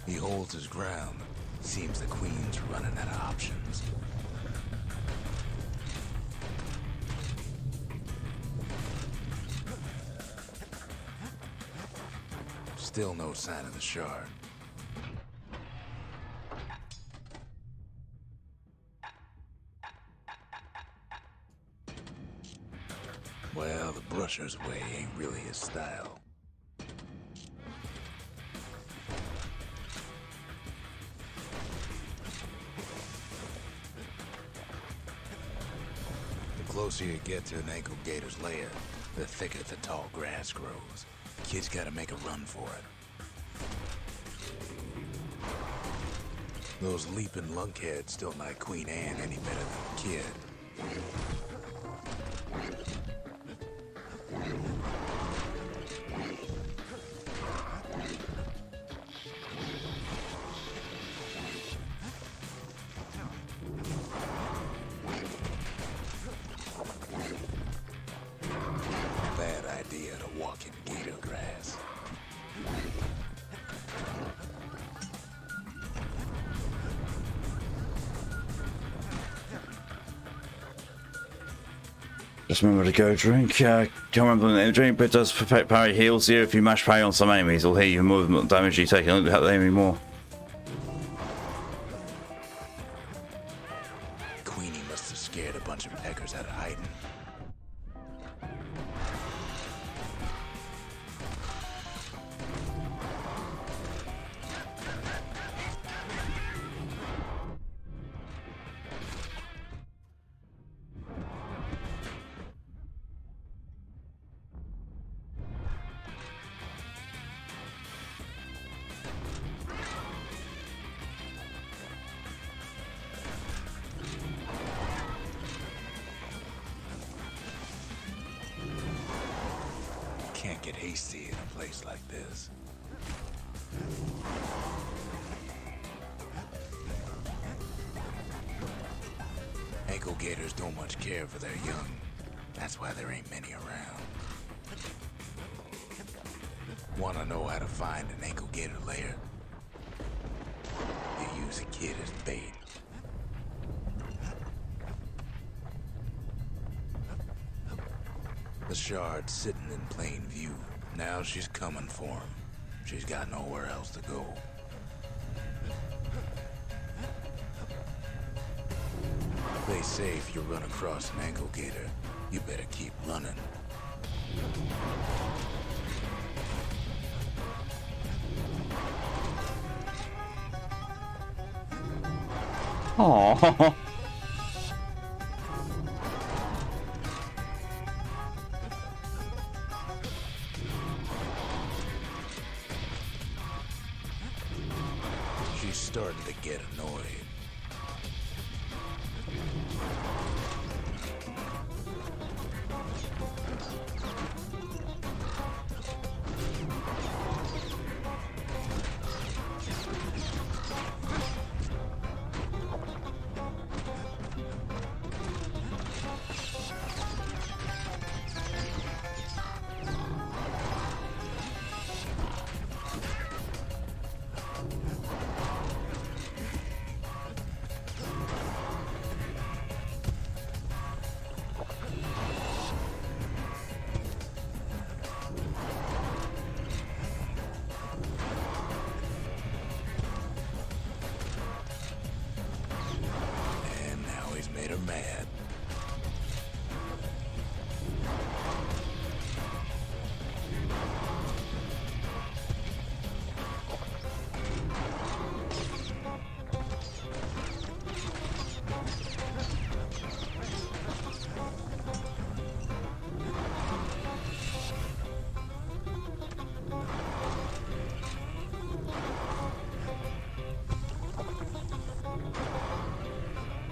He holds his ground. Seems the Queen's running out of options. Still no sign of the shard. Well, the brusher's way ain't really his style. The closer you get to an ankle gator's lair, the thicker the tall grass grows. Kid's gotta make a run for it. Those leaping lunkheads don't like Queen Anne any better than the kid. Bad idea to walk in gator grass. Just remember to go drink. Can't remember the name of the drink, but it does perfect parry, heals you. If you mash parry on some enemies, it'll heal you more than damage you take. It'll help the enemy more. Queenie must have scared a bunch of peckers out of hiding. Can't get hasty in a place like this. Ankle gators don't much care for their young. That's why there ain't many around. Wanna know how to find an ankle gator lair? You use a kid as bait. The shard's sitting in plain view. Now she's coming for him. She's got nowhere else to go. They say if you run across an ankle gator, you better keep running. Aww. She's starting to get annoyed.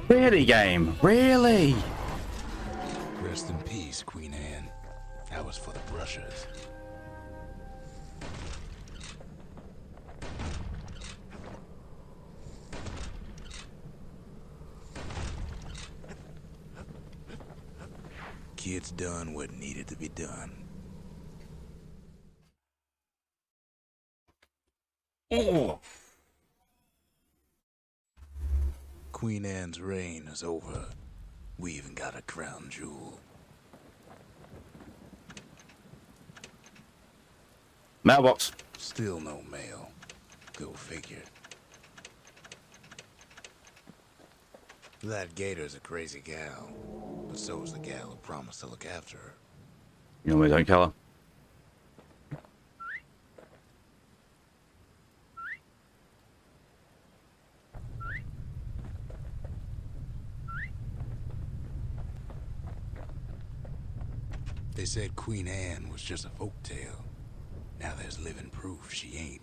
Really, game? Really? Rest in peace, Queen Anne. That was for the brushers. Kids done what needed to be done. Oh. Queen Anne's reign is over. We even got a crown jewel. Mailbox. Still no mail. Go figure. That Gator's a crazy gal, but so's the gal who promised to look after her. You know, don't kill her. They said Queen Anne was just a folktale. Now there's living proof she ain't.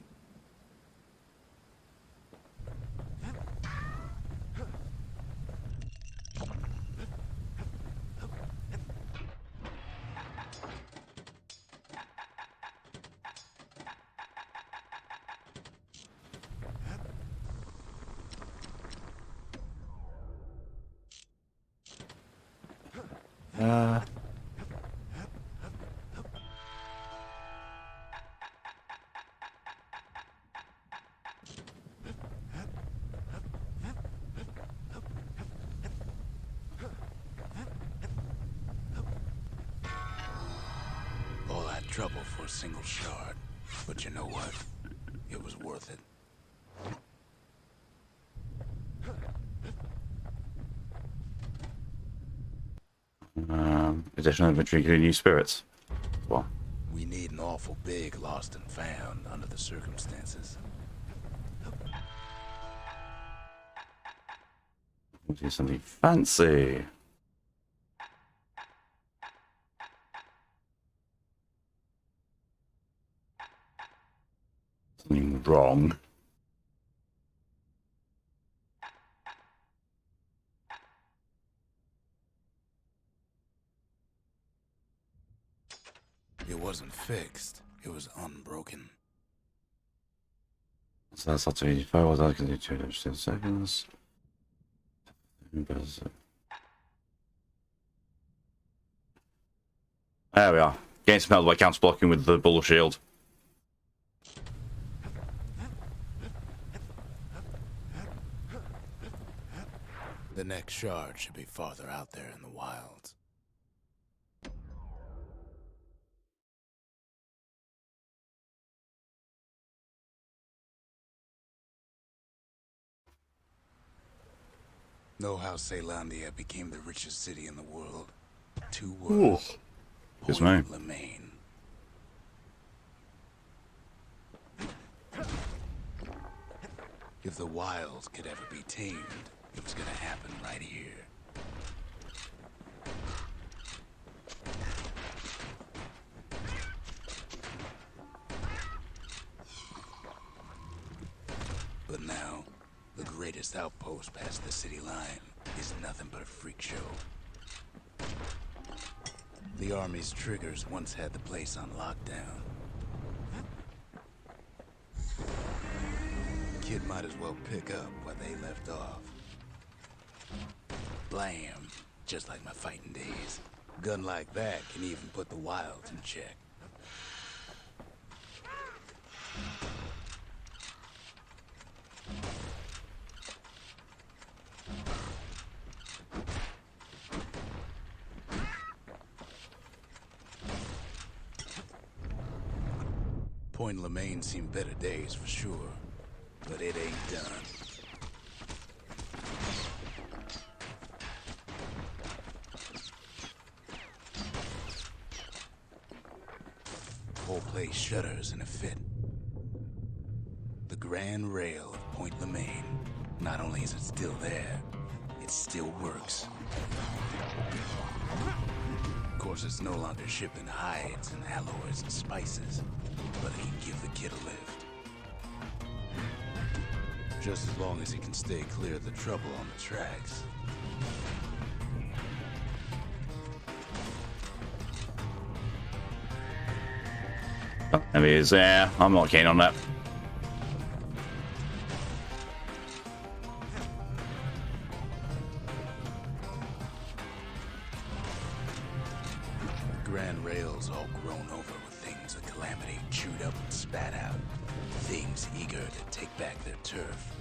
All that trouble for a single shard. But you know what? It was worth it. Additional inventory, including new spirits. Well, We need an awful big lost and found under the circumstances. we'll do something fancy. Something wrong. It wasn't fixed. It was unbroken. So that's up to 85. What I can do 2 seconds. There we are. Getting smelled by counter blocking with the bull shield. The next shard should be farther out there in the wilds. Know how Caelondia became the richest city in the world? 2 words. Yes, ma'am. Lemaine. If the wilds could ever be tamed, it was gonna happen right here. But now, the greatest outpost past the city line is nothing but a freak show. The army's triggers once had the place on lockdown. Kid might as well pick up where they left off. Blam, just like my fighting days. Gun like that can even put the wilds in check. Point Lemaine seen better days for sure, but it ain't done. Whole place shudders in a fit. The grand rail of Point Lemaine, not only is it still there, it still works. Of course, it's no longer shipping hides and alloys and spices, but it can give the kid a lift. Just as long as he can stay clear of the trouble on the tracks. Oh, there he is. Yeah, I'm not keen on that. Grand rails all grown over with things of calamity chewed up and spat out. Things eager to take back their turf.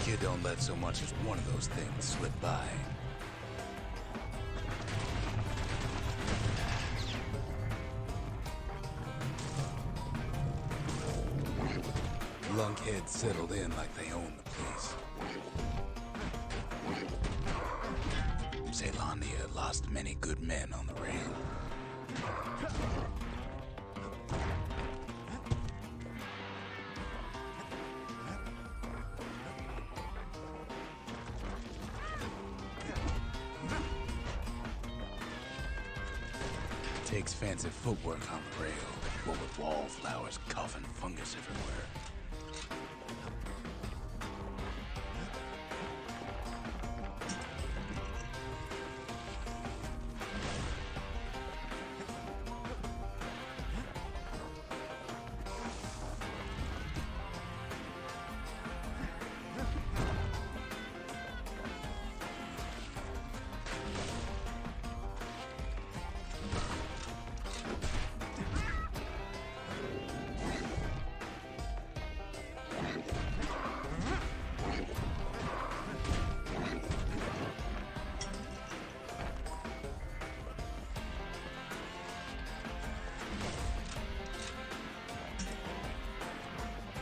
Kid don't let so much as one of those things slip by. Lunkheads settled in like they own the place. Caelondia lost many good men on the rail. Takes fancy footwork on the rail, what with wallflowers coughing fungus everywhere.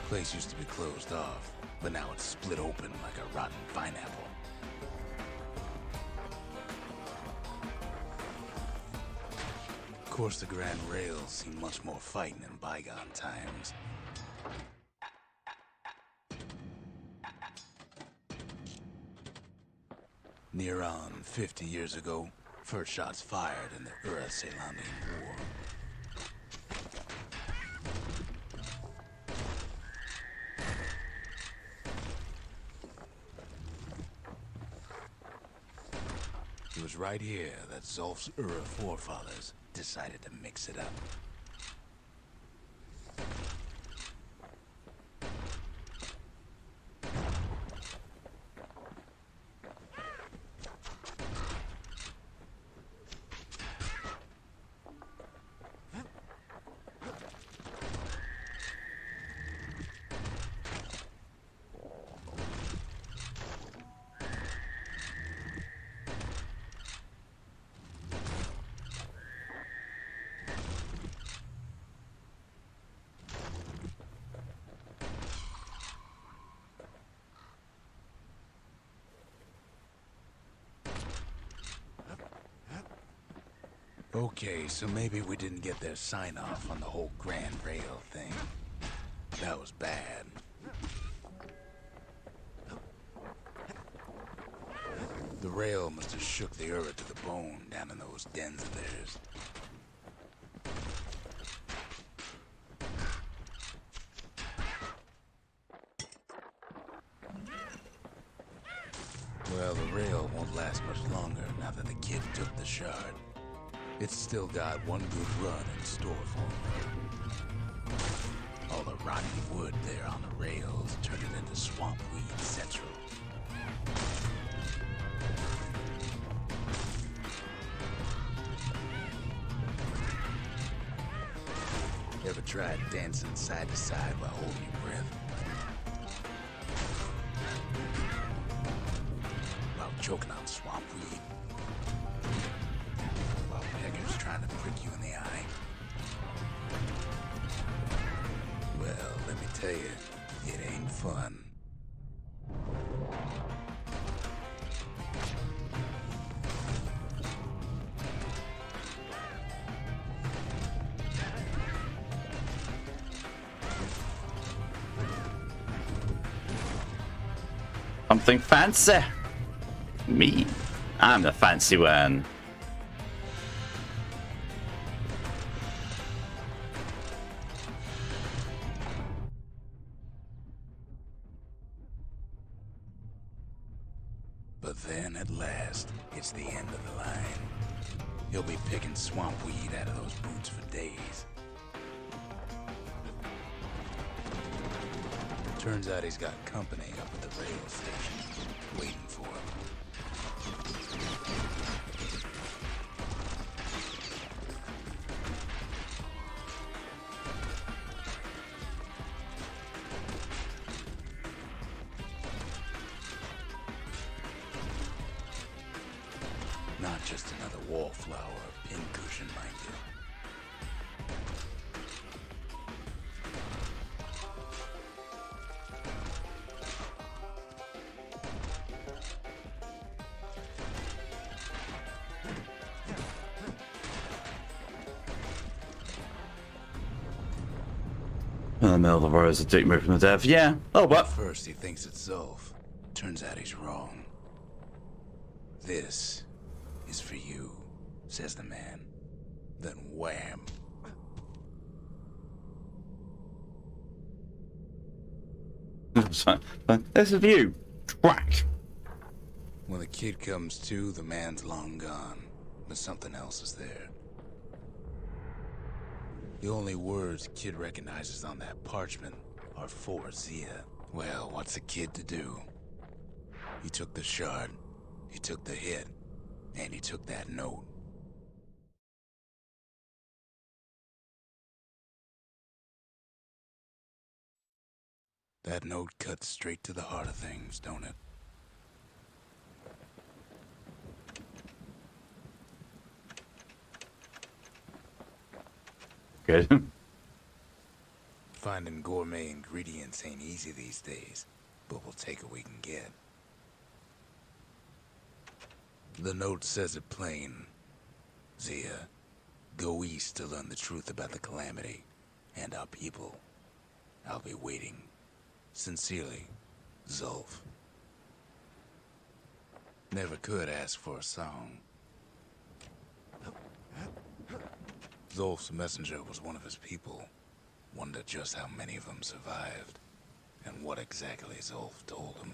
Place used to be closed off, but now it's split open like a rotten pineapple. Of course, the Grand Rails seen much more fighting in bygone times. Near on 50 years ago, first shots fired in the Caelondian War. It was right here that Zulf's forefathers decided to mix it up. Okay, so maybe we didn't get their sign-off on the whole Grand Rail thing. That was bad. The rail must have shook the Ura to the bone down in those dens of theirs. Well, the rail won't last much longer now that the kid took the shard. It's still got one good run in store for it. All the rotten wood there on the rails turned it into swamp weed central. Ever tried dancing side to side while holding your breath? While choking on swamp weed? While Pegger's trying to prick you in the eye? Well, let me tell you, it ain't fun. Something fancy. Me. I'm the fancy one. But then, at last, it's the end of the line. He'll be picking swamp weed out of those boots for days. Turns out he's got company up at the rail station, waiting for him. Not just another wallflower or pincushion, mind you. In the middle of the road is a dick move from the dev. Yeah. Oh, but. At first he thinks it's Zulf. Turns out he's wrong. This is for you, says the man. Then wham. There's a view. Whack. When the kid comes to, the man's long gone. But something else is there. The only words kid recognizes on that parchment are for Zia. Well, what's a kid to do? He took the shard, he took the hit, and he took that note. That note cuts straight to the heart of things, don't it? Good. Finding gourmet ingredients ain't easy these days, but we'll take what we can get. The note says it plain. Zia, go east to learn the truth about the calamity and our people. I'll be waiting. Sincerely, Zulf. Never could ask for a song. Zulf's messenger was one of his people. Wonder just how many of them survived, and what exactly Zulf told him.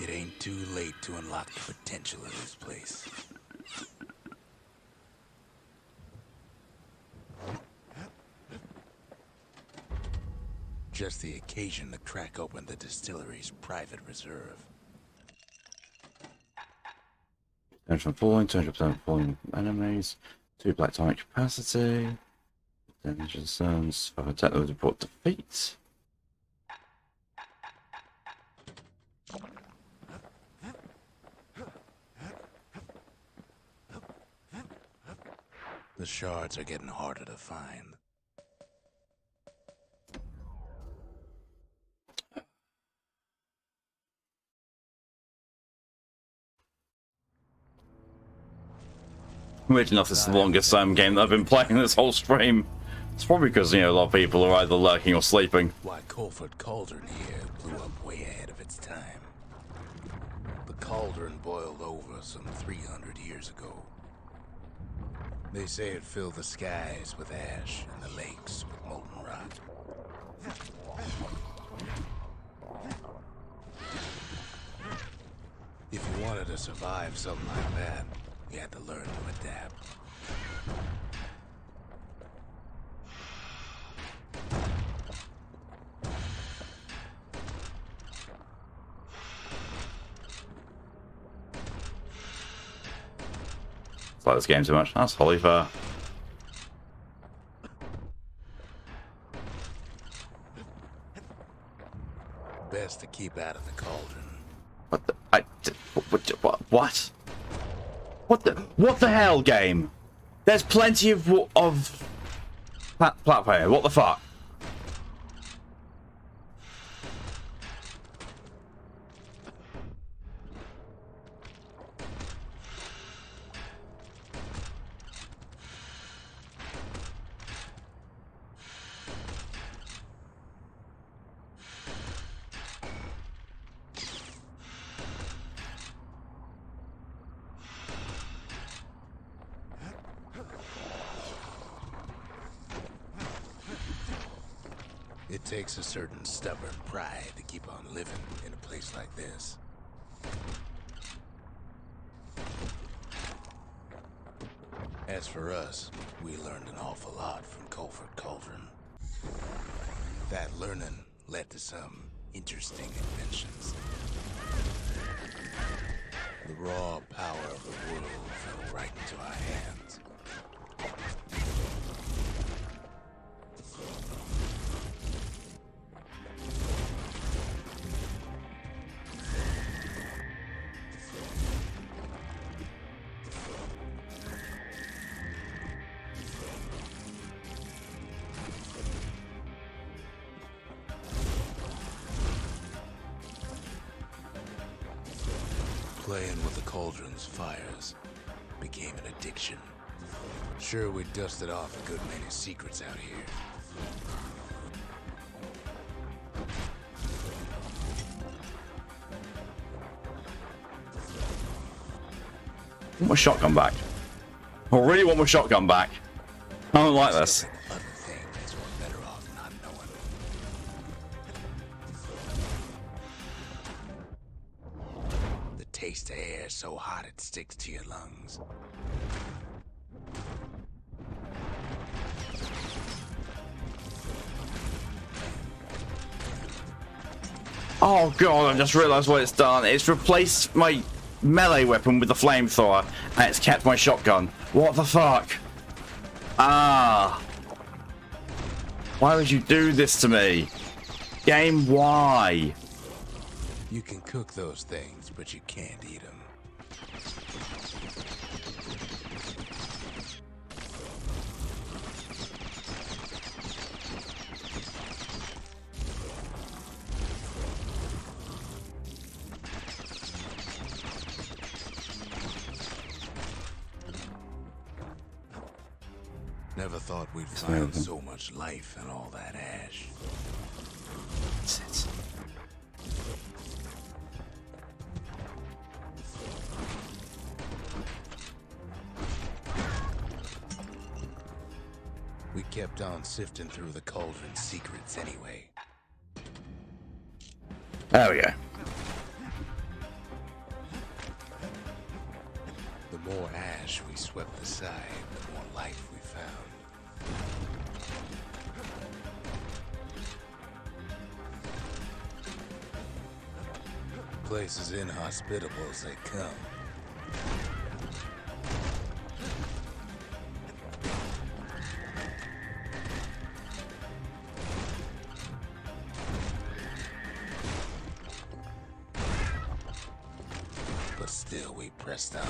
It ain't too late to unlock the potential of this place. Just the occasion to crack open the distillery's private reserve. 10% falling, 200% falling enemies, 2 black tonic capacity, damage and zones, 5 attack that report defeat. The shards are getting harder to find. Weird enough, this is the longest game that I've been playing this whole stream. It's probably because, you know, a lot of people are either lurking or sleeping. Why, Colford Cauldron here blew up way ahead of its time. The cauldron boiled over some 300 years ago. They say it filled the skies with ash and the lakes with molten rock. If you wanted to survive something like that, you had to learn to adapt. It's like this game too much. That's wholly fair. Best to keep out of the cauldron. What the? What? What the hell, game? There's plenty of platform here. What the fuck? It takes a certain stubborn pride to keep on living in a place like this. As for us, we learned an awful lot from Colford Cauldron. That learning led to some interesting inventions. The raw power of the world fell right into our hands. Playing with the cauldron's fires became an addiction. Sure, we dusted off a good many secrets out here. I want my shotgun back. I really want my shotgun back. I don't like this. Other things were better off not knowing. The taste of air so hot it sticks to your lungs. Oh god, I just realised what it's done. It's replaced my melee weapon with the flamethrower, and it's kept my shotgun. What the fuck? Ah. Why would you do this to me? Game, why? You can cook those things, but you can't eat them. Never thought we'd find so much life in all that ash. That's it. We kept on sifting through the cauldron's secrets anyway. There we go. The more ash we swept aside, the more life we found. Place as inhospitable as they come. But still we pressed on.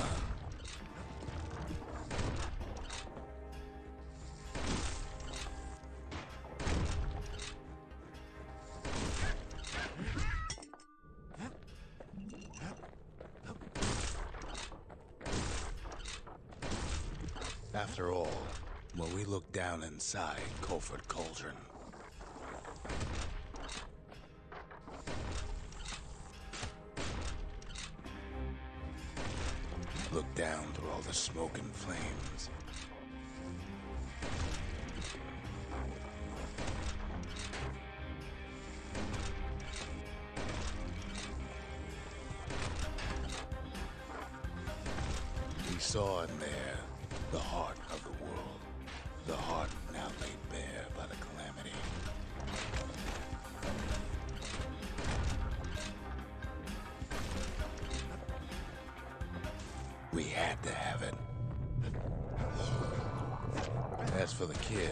After all, when we look down inside Colford Cauldron, look down through all the smoke and flames, we saw in there the heart of the world, the heart now laid bare by the calamity. We had to have it. As for the kid,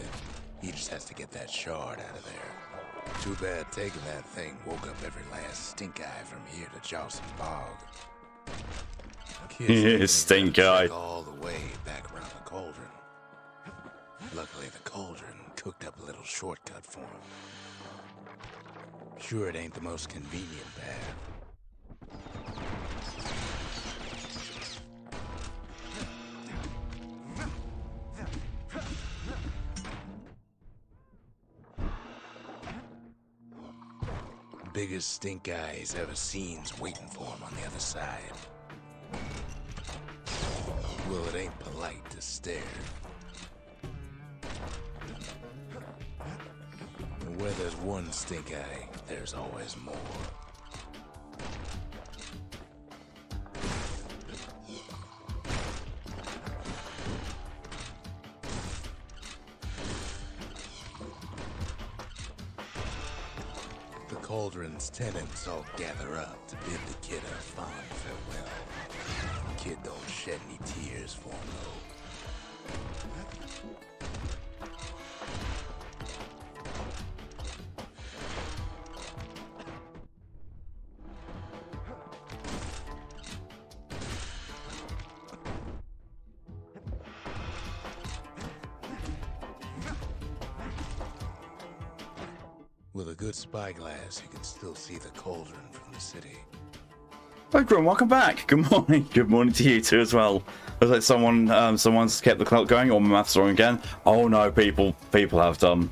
he just has to get that shard out of there. Too bad taking that thing woke up every last stink eye from here to Charleston Bog. Stink eye. All the way back around the cauldron. Luckily, the cauldron cooked up a little shortcut for him. Sure, it ain't the most convenient path. Biggest stink eye he's ever seen's waiting for him on the other side. Well, it ain't polite to stare. And Where there's one stink eye, there's always more. The cauldron's tenants all gather up to bid the kid a fond farewell. The kid don't shed any tears for him, though. With a good spyglass, you can still see the cauldron from the city. Hi, Grum, welcome back. Good morning. Good morning to you too as well. Looks like someone's kept the clock going, or my math's wrong again. Oh no, people have done.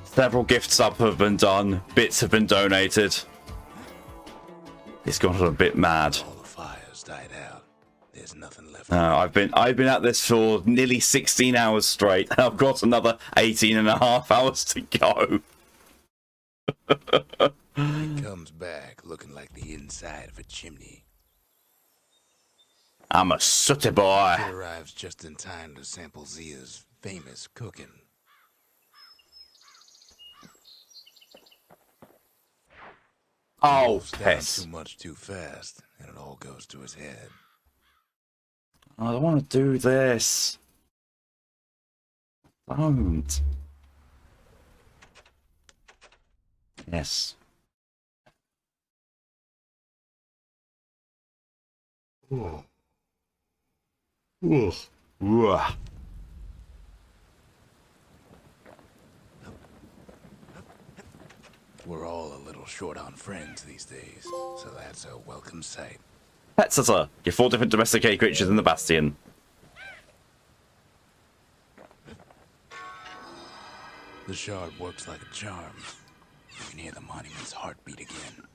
Several gifts up have been done. Bits have been donated. It's gone a bit mad. All the fires died out. There's nothing left. I've been at this for nearly 16 hours straight, and I've got another 18 and a half hours to go. He comes back looking like the inside of a chimney. I'm a sooty boy. He arrives just in time to sample Zia's famous cooking. Oh, Wolf's down piss. too much too fast, and it all goes to his head. I don't want to do this. Don't. Yes. Ugh. Ugh. Ugh. We're all a little short on friends these days, so that's a welcome sight. Pet sitter. You're 4 different domesticated creatures in the Bastion. The shard works like a charm. You can hear the monument's heartbeat again.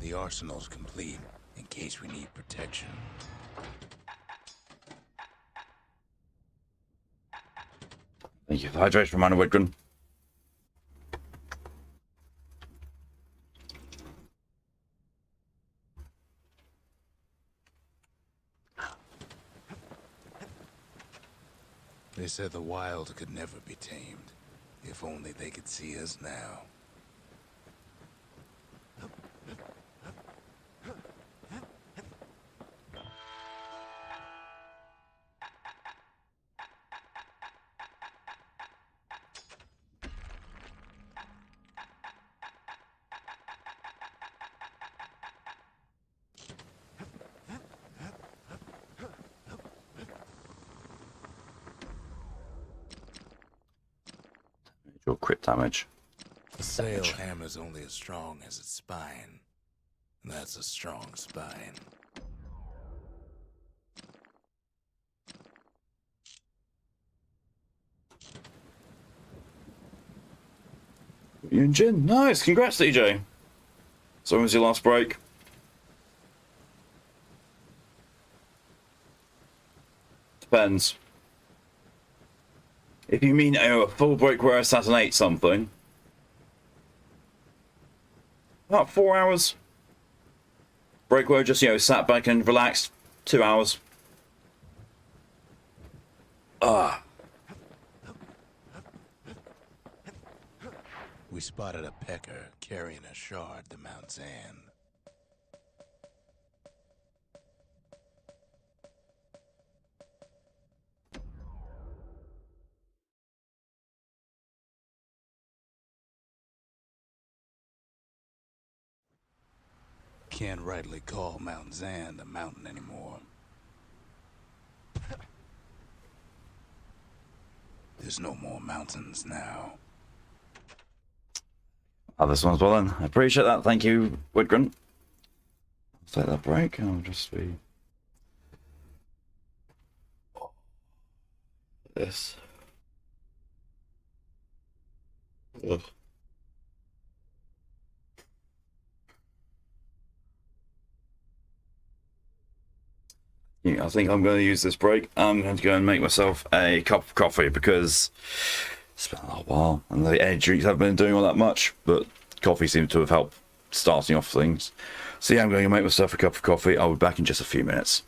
The arsenal's complete, in case we need protection. Thank you for the hydration reminder, Widgren. They said the wild could never be tamed. If only they could see us now. Your crit damage. The sail hammer's only as strong as its spine. And that's a strong spine. Yunjin, nice. Congrats, DJ. So when was your last break? Depends. If you mean a full break where I sat and ate something, about 4 hours. Break where I just, sat back and relaxed, 2 hours. We spotted a pecker carrying a shard to Mount Zan. Can't rightly call Mount Zan a mountain anymore. There's no more mountains now. Oh, this one's well then. I appreciate that. Thank you, Widgren. I'll take that break. I'll just be... This. Ugh. Yeah, I think I'm going to use this break. I'm going to go and make myself a cup of coffee because it's been a little while and the energy drinks haven't been doing all that much, but coffee seems to have helped starting off things. So yeah, I'm going to make myself a cup of coffee. I'll be back in just a few minutes.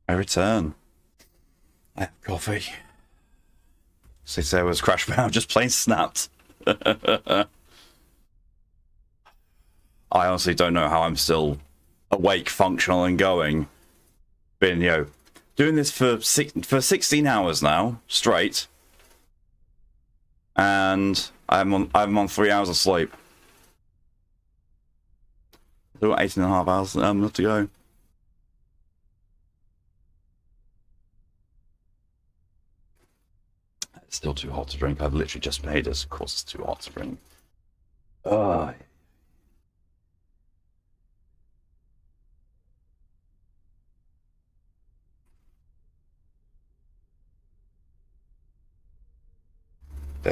I return. I have coffee. Since I was crashed out, just plain snapped. I honestly don't know how I'm still awake, functional, and going. Been, doing this for 16 hours now, straight. And I'm on 3 hours of sleep. Still got 18.5 hours left to go. It's still too hot to drink. I've literally just made this. Of course, it's too hot to drink. Ugh.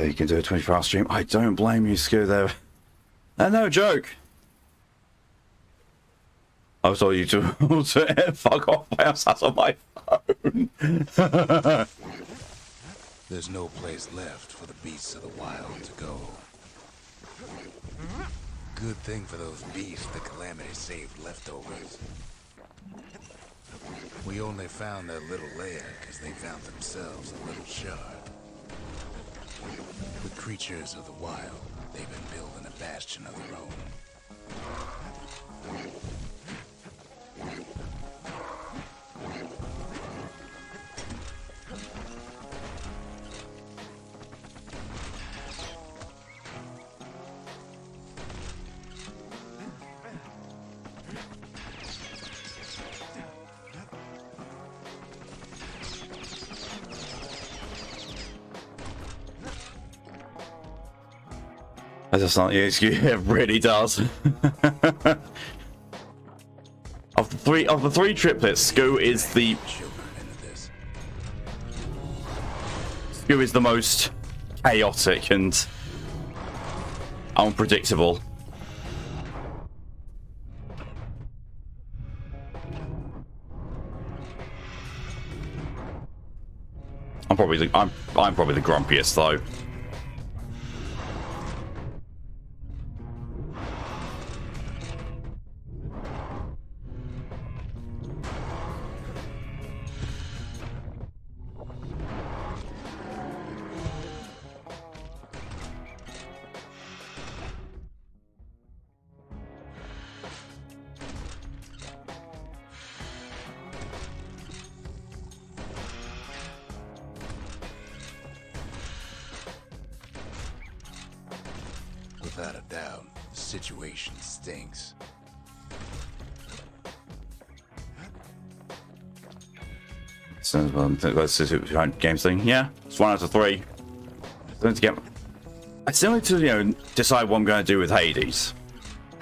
You can do a 24-hour stream. I don't blame you, Sku, there. No joke. I was told you to fuck off. I am sat on my phone. There's no place left for the beasts of the wild to go. Good thing for those beasts the Calamity saved leftovers. We only found their little lair because they found themselves a little shard. With creatures of the wild, they've been building a bastion of their own. That's just not the excuse. It really does. Of the three triplets, Sku is the most chaotic and unpredictable. I'm probably the grumpiest though. Without a doubt, the situation stinks. So, that's the Supergiant Games thing. Yeah, it's 1 out of 3. I still need to, decide what I'm going to do with Hades.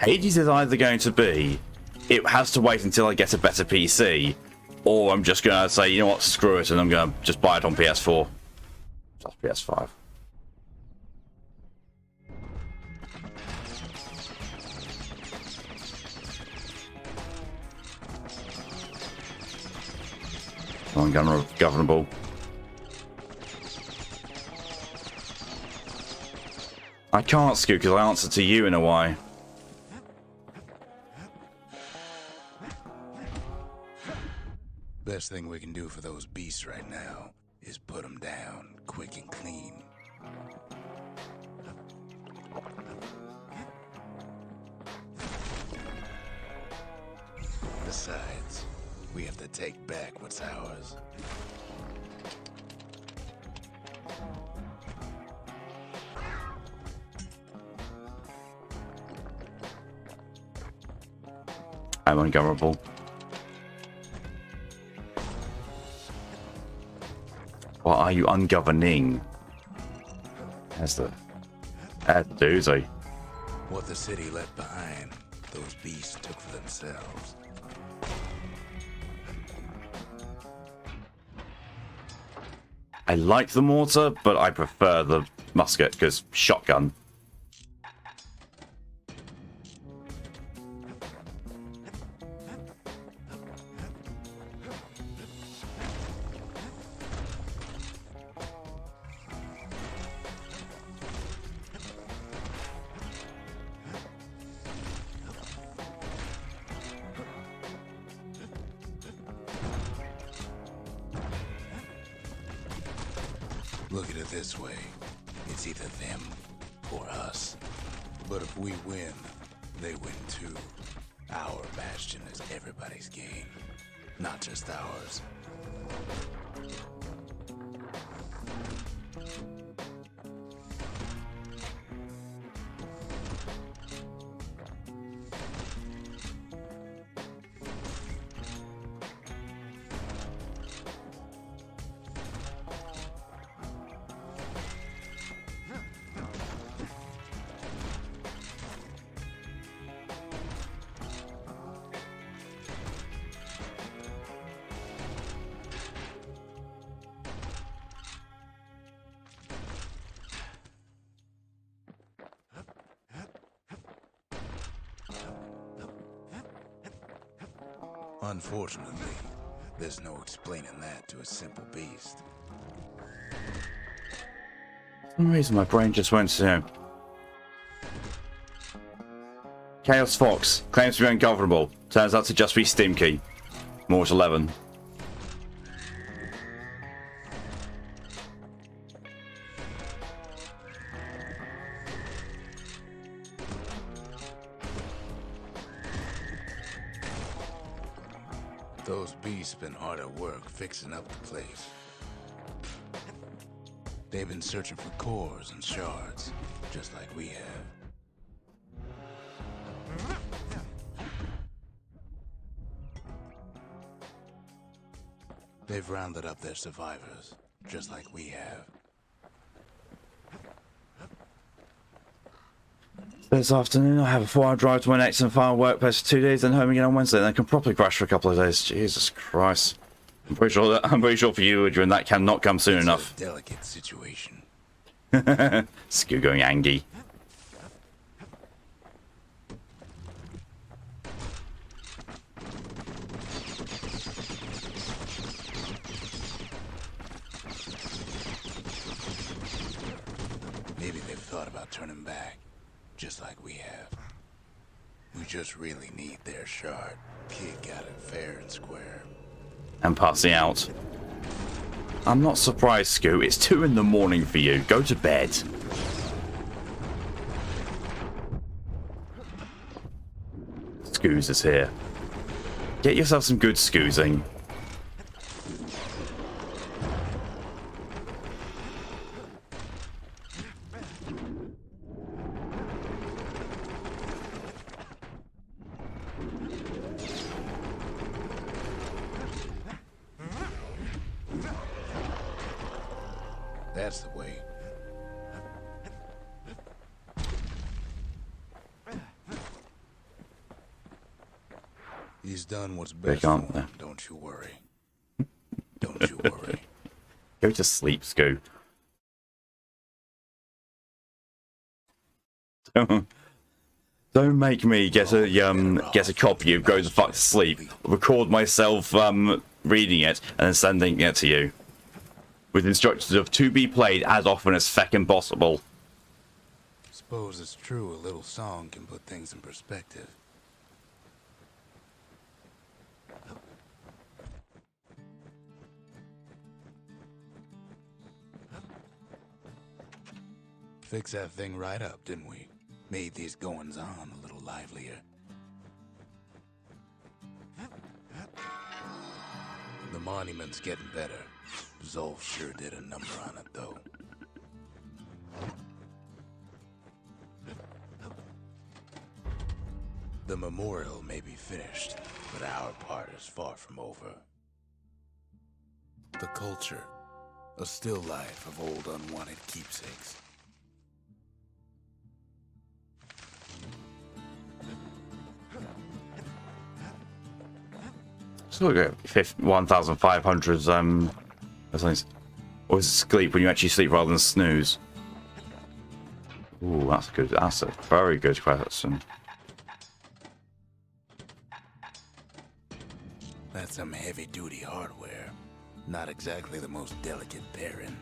Hades is either going to be, it has to wait until I get a better PC, or I'm just going to say, you know what, screw it, and I'm going to just buy it on PS4. Just PS5. Ungovernable. I can't, Scoot, because I answered to you in a way. Best thing we can do for those beasts right now is put them down quick and clean. Besides, we have to take back what's ours. I'm ungovernable. What are you ungoverning? That's the doozy. What the city left behind, those beasts took for themselves. I like the mortar, but I prefer the musket because shotgun. Look at it this way. It's either them or us. But if we win, they win too. Our Bastion is everybody's game, not just ours. Unfortunately, there's no explaining that to a simple beast. For some reason, my brain just went to... Chaos Fox claims to be ungovernable. Turns out to just be Steam Key. More 11. Those beasts been hard at work fixing up the place. They've been searching for cores and shards, just like we have. They've rounded up their survivors, just like we have. This afternoon, I have a 4-hour drive to my next and final workplace for 2 days, then home again on Wednesday, then I can properly crash for a couple of days. Jesus Christ. I'm pretty sure for you, Adrian, that cannot come soon enough. A delicate situation. Scoot going angry. Maybe they've thought about turning back, just like we have. We just really need their shard. Kid got it fair and square. And passing out. I'm not surprised, Scoot. It's 2 in the morning for you. Go to bed. Scoos is here. Get yourself some good scoozing. That's the way. He's done what's best for him, don't you worry. Don't you worry. Go to sleep, Scoot. Don't make me get a copy of Go the Fuck to Sleep, record myself reading it, and then sending it to you. With instructions of to be played as often as feckin' possible. Suppose it's true a little song can put things in perspective. Fix that thing right up, didn't we? Made these goings-on a little livelier. The monument's getting better. Zolf sure did a number on it, though. The memorial may be finished, but our part is far from over. The culture, a still life of old unwanted keepsakes. So we'll get 1,500 or is it sleep when you actually sleep rather than snooze? Ooh, that's good. That's a very good question. That's some heavy-duty hardware. Not exactly the most delicate pairing.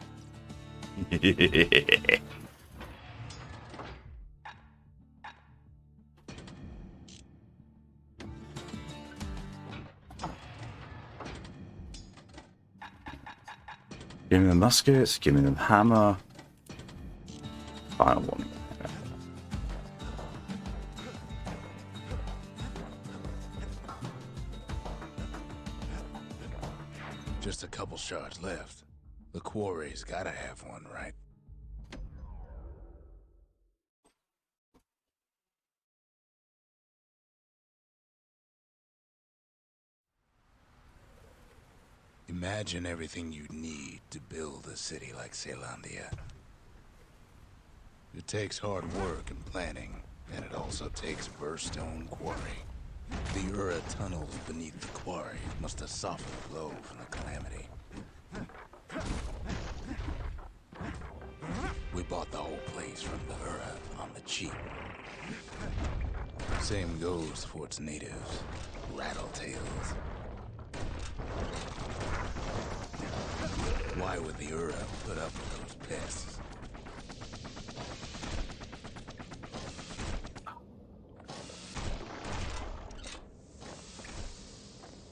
Give me the muskets, give me the hammer. Final one. Just a couple shards left. The quarry's gotta have one, right? Imagine everything you'd need to build a city like Caelondia. It takes hard work and planning, and it also takes burstone quarry. The Ura tunnels beneath the quarry must have softened the blow from the calamity. We bought the whole place from the Ura on the cheap. Same goes for its natives, rattletails. why would the Ura put up with those pests?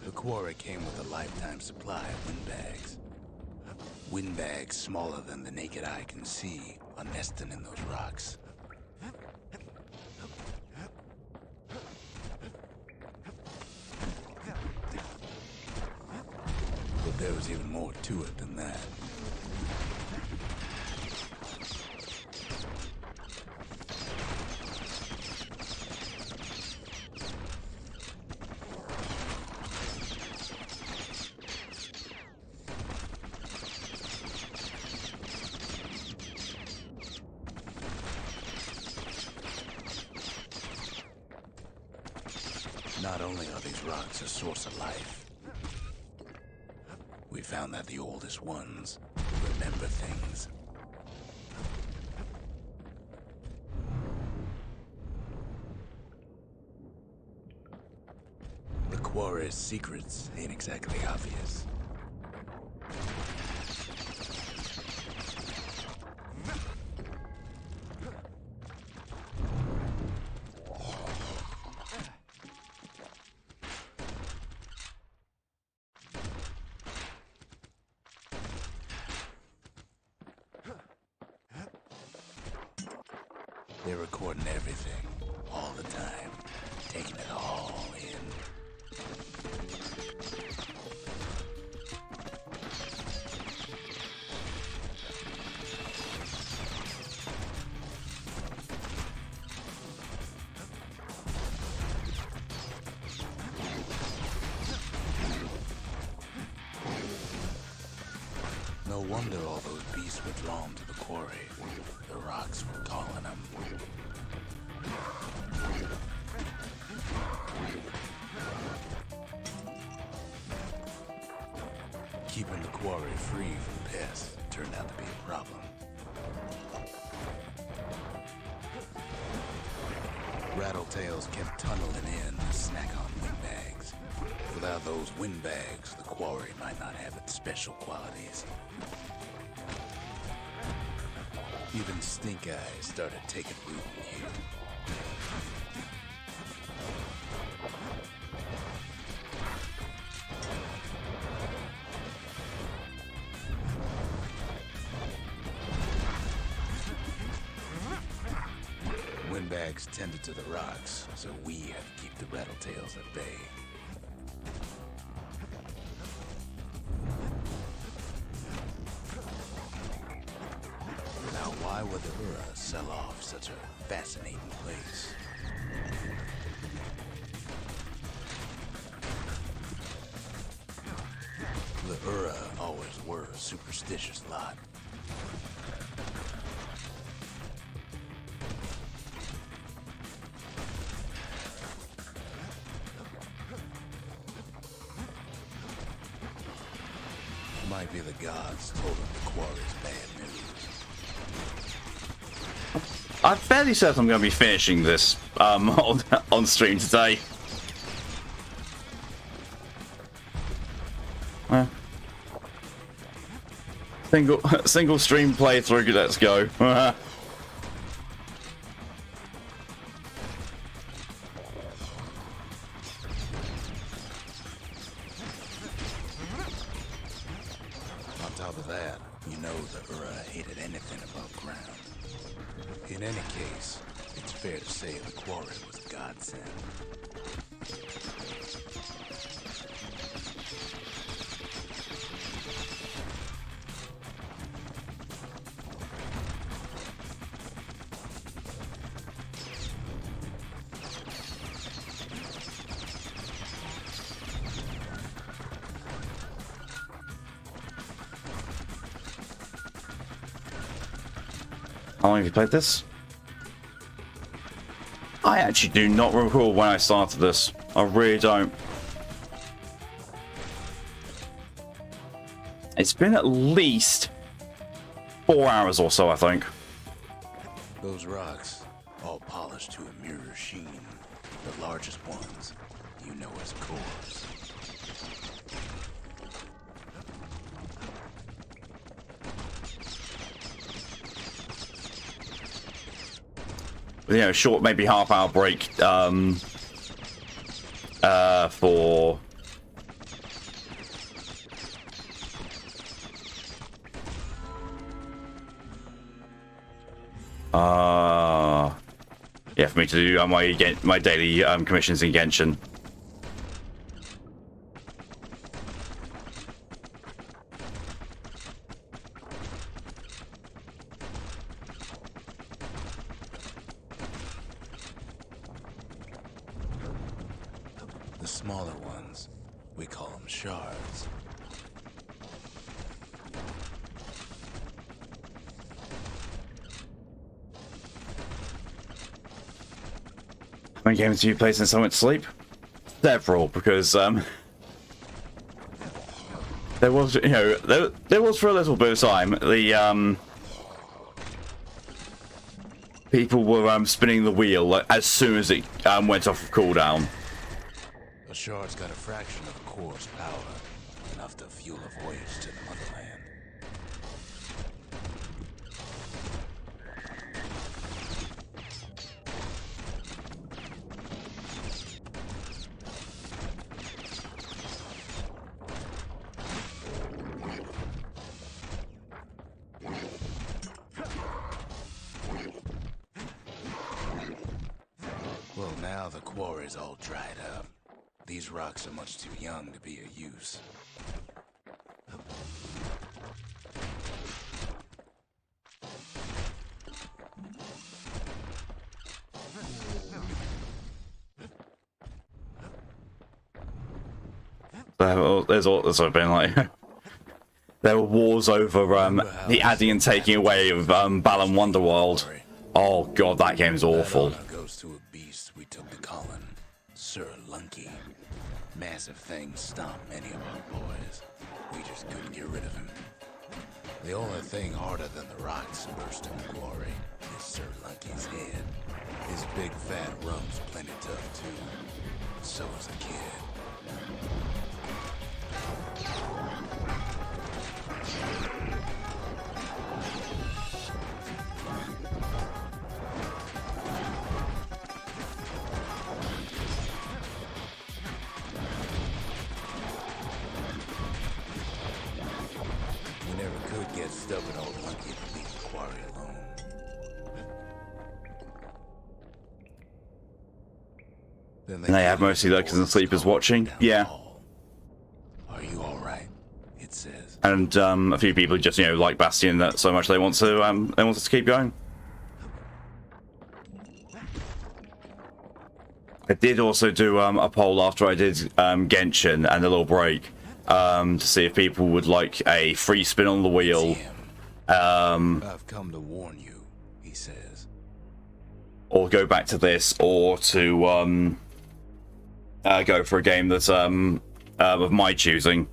The quarry came with a lifetime supply of windbags. Windbags smaller than the naked eye can see are nesting in those rocks. But there was even more to it than that. Not only are these rocks a source of life, we found that the oldest ones remember things. The quarry's secrets ain't exactly obvious. They're recording everything, all the time, taking it all in. No wonder all those beasts were drawn to the quarry. The rocks were calling them. Keeping the quarry free from pests turned out to be a problem. Rattletails kept tunneling in to snack on windbags. Without those windbags, the quarry might not have its special qualities. Even stink eyes started taking root in here. Windbags tended to the rocks, so we had to keep the rattletails at bay. Now, why would the Ura sell off such a fascinating place? The Ura always were a superstitious lot. Might be the gods told them the quarry's bad news. I'm fairly certain I'm going to be finishing this on stream today. Single stream playthrough. Let's go. On top of that, you know the Ura hated anything above ground. In any case, it's fair to say the quarry was a godsend. How long have you played this? I actually do not recall when I started this. I really don't. It's been at least 4 hours or so, I think. Those rocks, all polished to a mirror sheen. The largest ones, you know as cores. you know, short maybe half-hour break for yeah, for me to do my daily commissions in Genshin. The smaller ones, we call them shards. How many games do you play since I went to sleep? Several, because there was, you know, there was for a little bit of time the people were spinning the wheel like, as soon as it went off of cooldown. A shard's got a fraction of a core's power, enough to fuel a voyage to the motherland. Well, now the quarry's all dried up. These rocks are much too young to be of use. There's also been like there were wars over the adding and taking away of Balan Wonderworld. Oh god, that game's awful. That honor goes to a beast we took to Colin, Sir Lunky. Massive thing stomped many of our boys. We just couldn't get rid of him. The only thing harder than the rocks bursting the quarry is Sir Lunky's head. His big fat rump's plenty tough too. So is a kid. We never could get stubborn old Lunky to leave the quarry alone. Then And they have mostly lurkers and sleepers watching. Yeah. Are you all right? It says. And a few people just, you know, like Bastion that so much they want us to keep going. I did also do a poll after I did Genshin and a little break to see if people would like a free spin on the wheel. I've come to warn you, he says. Or go back to this, or to go for a game that's of my choosing.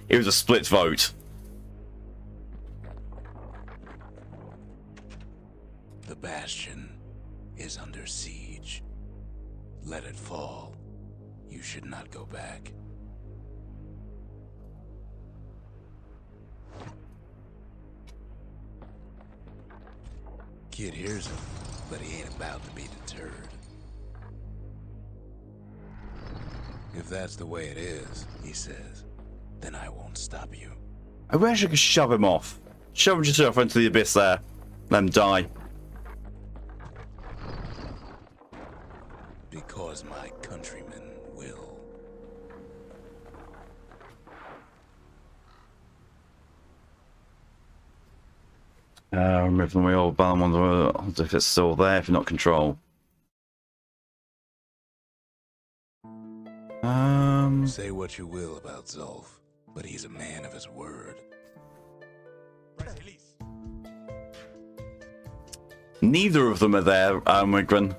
It was a split vote. The Bastion is under siege. Let it fall. You should not go back. Kid hears him, but he ain't about to be deterred. If that's the way it is, he says, then I won't stop you. I wish I could shove him off. Shove him just off into the abyss there. Let him die. Because my countrymen will. Remove the wheel, Balan on the wheel, if it's still there, if not control. Say what you will about Zulf, but he's a man of his word. Neither of them are there, Wigren.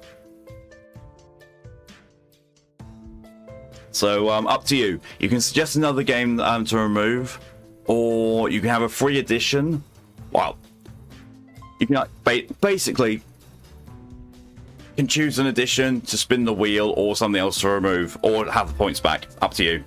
So, up to you. You can suggest another game to remove, or you can have a free edition. Well, you can basically can choose an edition to spin the wheel, or something else to remove, or have the points back. Up to you.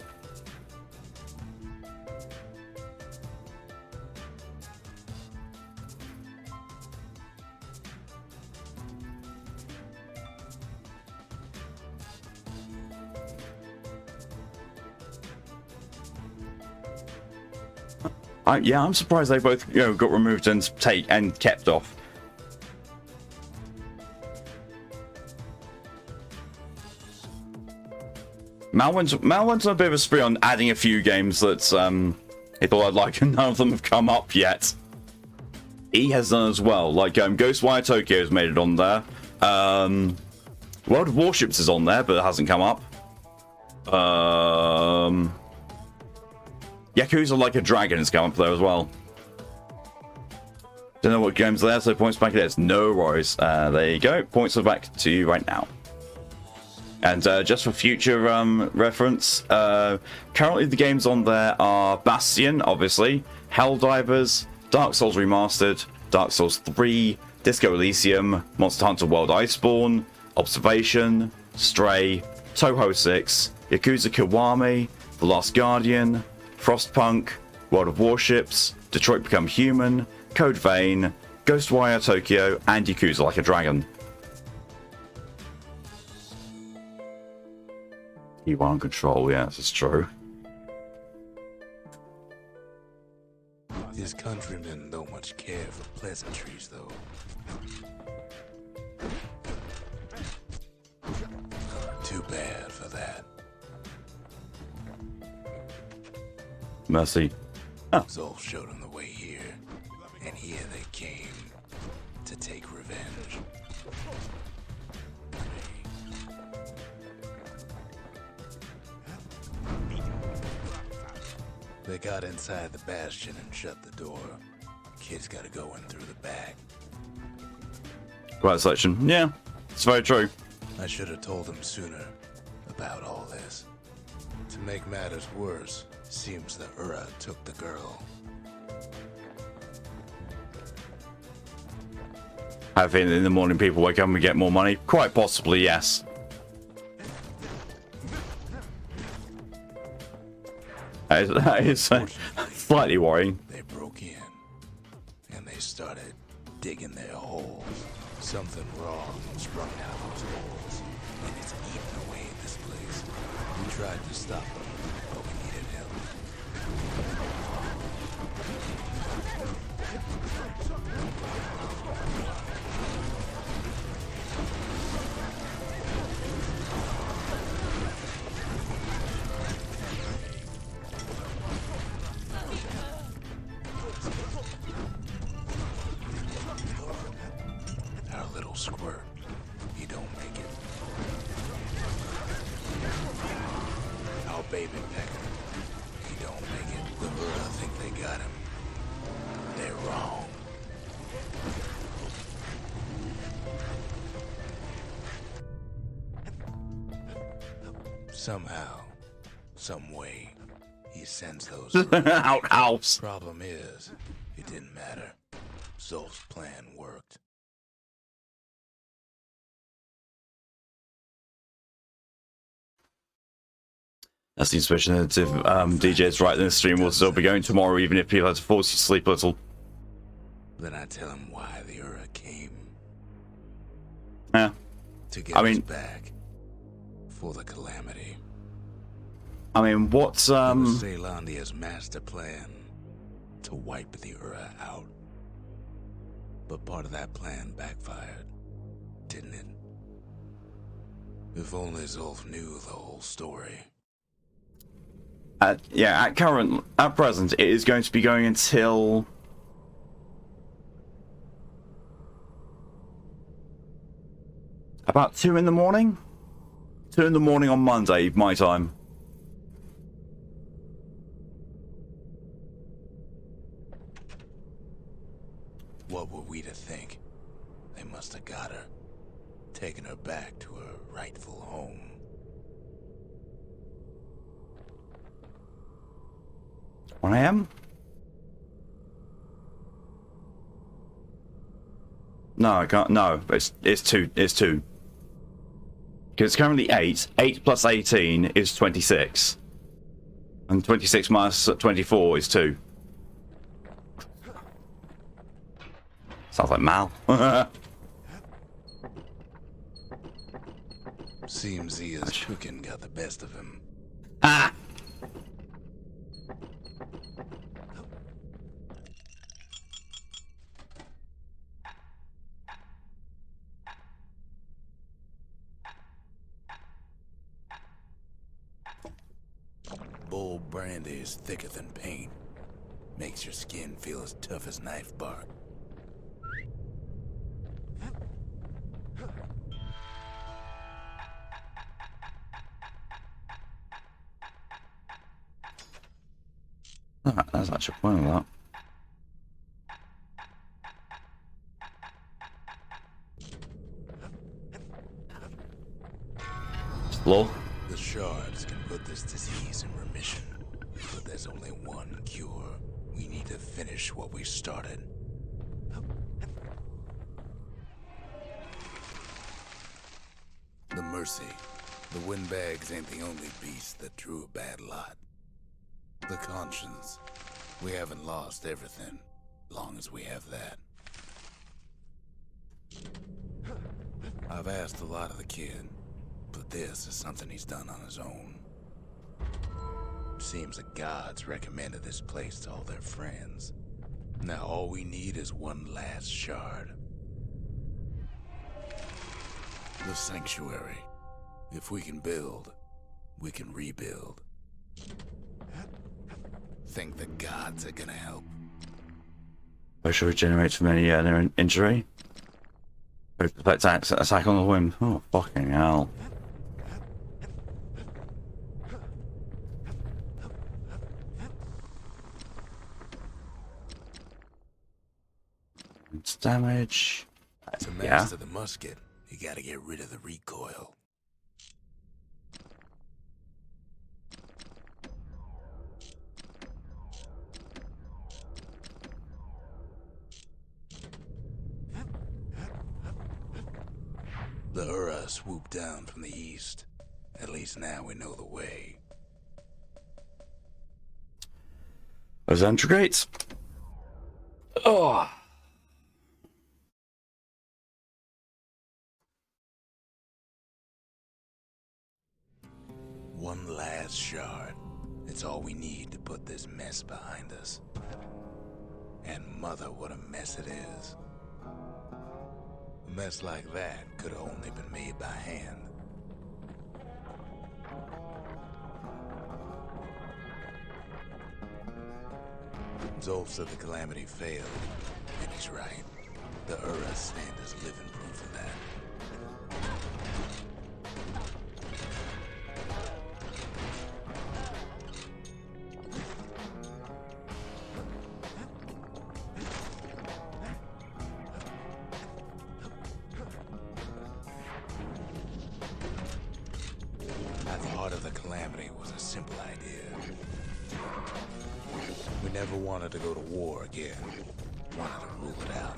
Yeah, I'm surprised they both, got removed and kept off. Mal went on a bit of a spree on adding a few games that he thought I'd like, and none of them have come up yet. E has done as well, like Ghostwire Tokyo's made it on there. World of Warships is on there, but it hasn't come up. Yakuza Like a Dragon has come up there as well. Don't know what games are there, so points back there. No worries. There you go. Points are back to you right now. And just for future reference, currently the games on there are Bastion, obviously, Helldivers, Dark Souls Remastered, Dark Souls 3, Disco Elysium, Monster Hunter World Iceborne, Observation, Stray, Touhou 6, Yakuza Kiwami, The Last Guardian, Frostpunk, World of Warships, Detroit Become Human, Code Vein, Ghostwire Tokyo, and Yakuza Like a Dragon. E1 on control, yes, it's true. His countrymen don't much care for pleasantries, though. Too bad for that. Mercy. Oh. Zolf showed him the way here, and here they came to take revenge. They got inside the Bastion and shut the door. Kid's gotta go in through the back. Right section. Yeah, it's very true. I should have told him sooner about all this. To make matters worse, seems the Ura took the girl. I think in the morning people wake up and get more money. Quite possibly, yes. That is slightly worrying. They broke in, and they started digging their holes. Something wrong sprung out of those holes, and it's eating away at this place. We tried to stop them, but we needed help. Our little squirt, he don't make it. Our baby pecker, he don't make it. The Ura think they got him. They're wrong. Somehow, some way, he sends those Outhouse. Problem is, it didn't matter. Zolf's plan worked. That's the inspiration that if DJ's right, then the stream will still be going tomorrow, even if people had to force you to sleep a little. Then I tell him why the Ura came. Yeah. To get I us mean- back. For the calamity. I mean, what's It was Zealandia's master plan to wipe the Ura out. But part of that plan backfired, didn't it? If only Zolf knew the whole story. at present, it is going to be going until about 2 in the morning. 2 in the morning on Monday, my time. What were we to think? They must have got her, taken her back to her rightful home. 1 a.m. No, I can't. No, it's 2. It's 2. Because it's currently 8. 8 plus 18 is 26. And 26 minus 24 is 2. Sounds like Mal. Seems Zia's cooking got the best of him. Ah! bold brandy is thicker than paint. Makes your skin feel as tough as knife bark. That's actually a point of that. Lol. The shards can put this disease in remission, but there's only one cure. We need to finish what we started. The Mercy. The windbags ain't the only beast that drew a bad lot. The conscience. We haven't lost everything, long as we have that. I've asked a lot of the kid, but this is something he's done on his own. Seems the gods recommended this place to all their friends. Now all we need is one last shard. The sanctuary. If we can build, we can rebuild. Think the gods are gonna help? Potion regenerates from any injury. Attack on the whim. Oh, fucking hell. It's damage. To master the musket, you gotta get rid of the recoil. The Ura swooped down from the east. At least now we know the way. Those entry gates. Oh. One last shard. It's all we need to put this mess behind us. And mother, what a mess it is. A mess like that could have only been made by hand. Zolf said the calamity failed, and he's right. The Ura stand as living proof of that. At the heart of the calamity was a simple idea. We never wanted to go to war again. Wanted to rule it out.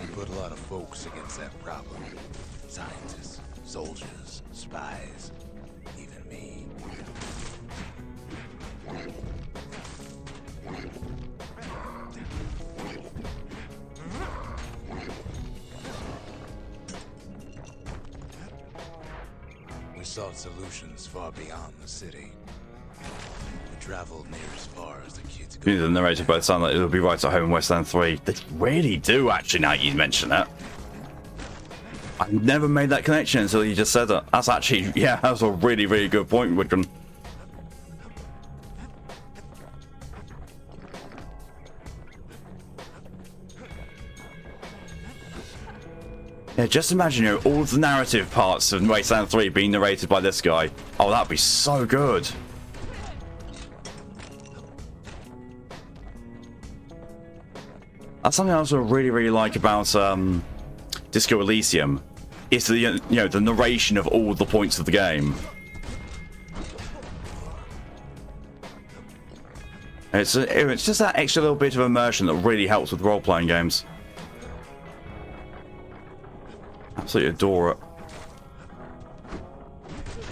We put a lot of folks against that problem. Scientists, soldiers, spies, even me. We sought solutions far beyond the city. We traveled near as far as the kids could. The narrator both sound like it'll be right at home in Westland 3. They really do, actually, now you mention that. I never made that connection until you just said it. That's actually, yeah, that's a really, really good point, Wickham. Yeah, just imagine, you know, all the narrative parts of Wasteland 3 being narrated by this guy. Oh, that'd be so good. That's something else I really, really like about Disco Elysium. It's the, you know, the narration of all the points of the game. It's just that extra little bit of immersion that really helps with role-playing games. Absolutely adore it.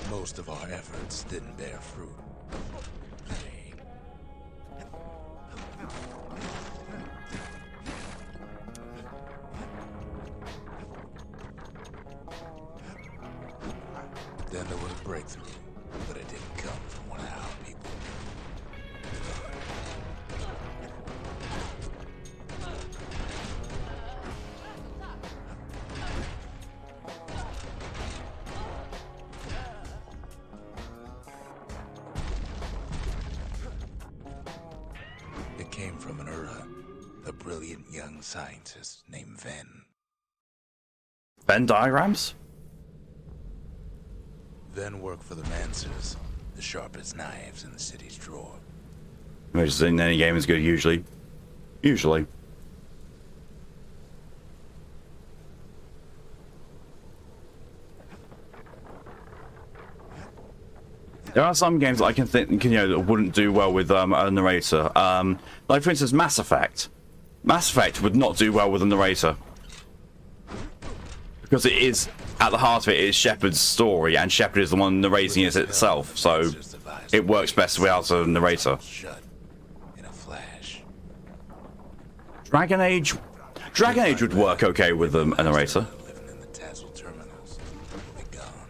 Most of our efforts didn't bear fruit. Then there was a breakthrough, but it didn't come from one of our people. came from an Ura, a brilliant young scientist named Venn. Venn diagrams? Venn worked for the Mancers, the sharpest knives in the city's drawer. Which is in any game is good, usually. Usually. There are some games that I can think, that wouldn't do well with a narrator. Like, for instance, Mass Effect. Mass Effect would not do well with a narrator. Because it is, at the heart of it, is Shepard's story, and Shepard is the one narrating it itself, so it works best without a narrator. Shut in a flash. Dragon Age would work okay with a narrator. Living in the Tassel terminals will be gone.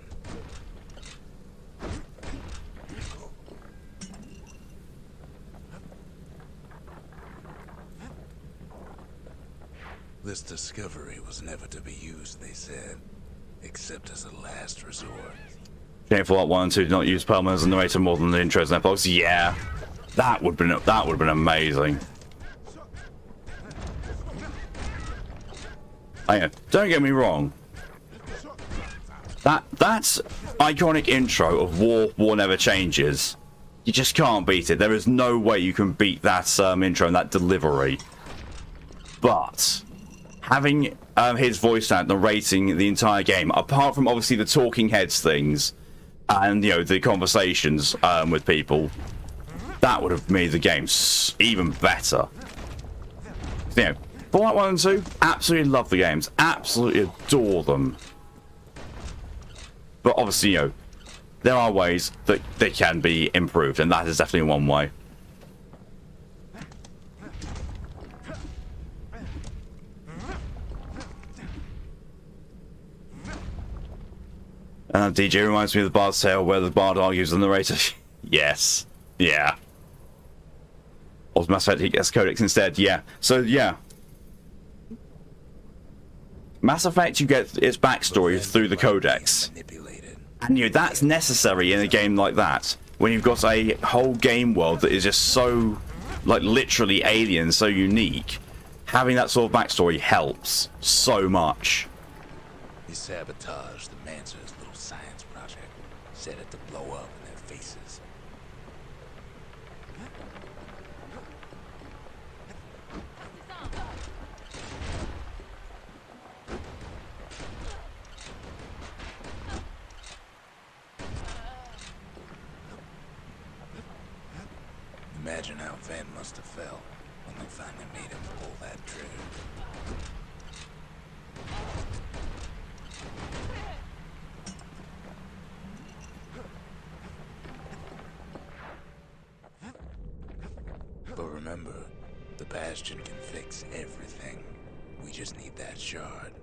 This discovery was never to be used, they said, except as a last resort. Shameful Fallout 1 and 2 did not use Perlman as a narrator more than the intros and epilogues. Yeah, that would have been amazing. Don't get me wrong. That's iconic intro of War Never Changes. You just can't beat it. There is no way you can beat that intro and that delivery. But having his voice out narrating the entire game, apart from obviously the talking heads things and the conversations with people, that would have made the game even better. Fallout 1 and 2, absolutely love the games, absolutely adore them. But obviously, there are ways that they can be improved, and that is definitely one way. DJ reminds me of the Bard's Tale where the Bard argues with the narrator. Yes. Yeah. Or Mass Effect, he gets Codex instead. Yeah. So, yeah. Mass Effect, you get its backstory through the Codex. And, that's necessary in a game like that. When you've got a whole game world that is just so, like, literally alien, so unique. Having that sort of backstory helps so much. He sabotaged the Mancer's little science project, set it to blow up in their faces. Imagine how Venn must have felt when they finally made him pull that trigger. But remember, the Bastion can fix everything. We just need that shard.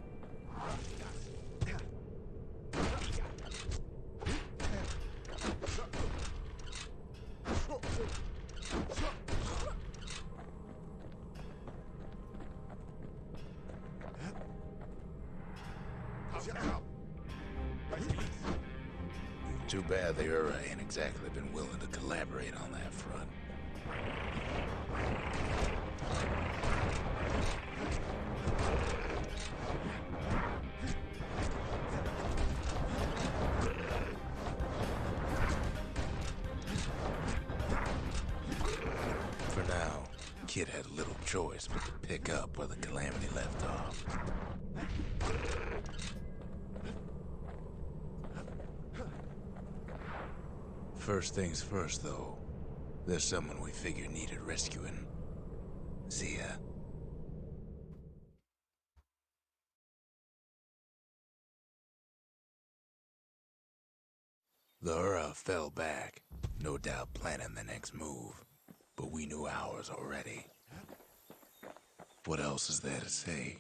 Too bad the Ura ain't exactly been willing to collaborate on that front. For now, Kid had little choice but to pick up where the Calamity left off. First things first, though. There's someone we figured needed rescuing. Zia. The Ura fell back, no doubt planning the next move. But we knew ours already. What else is there to say?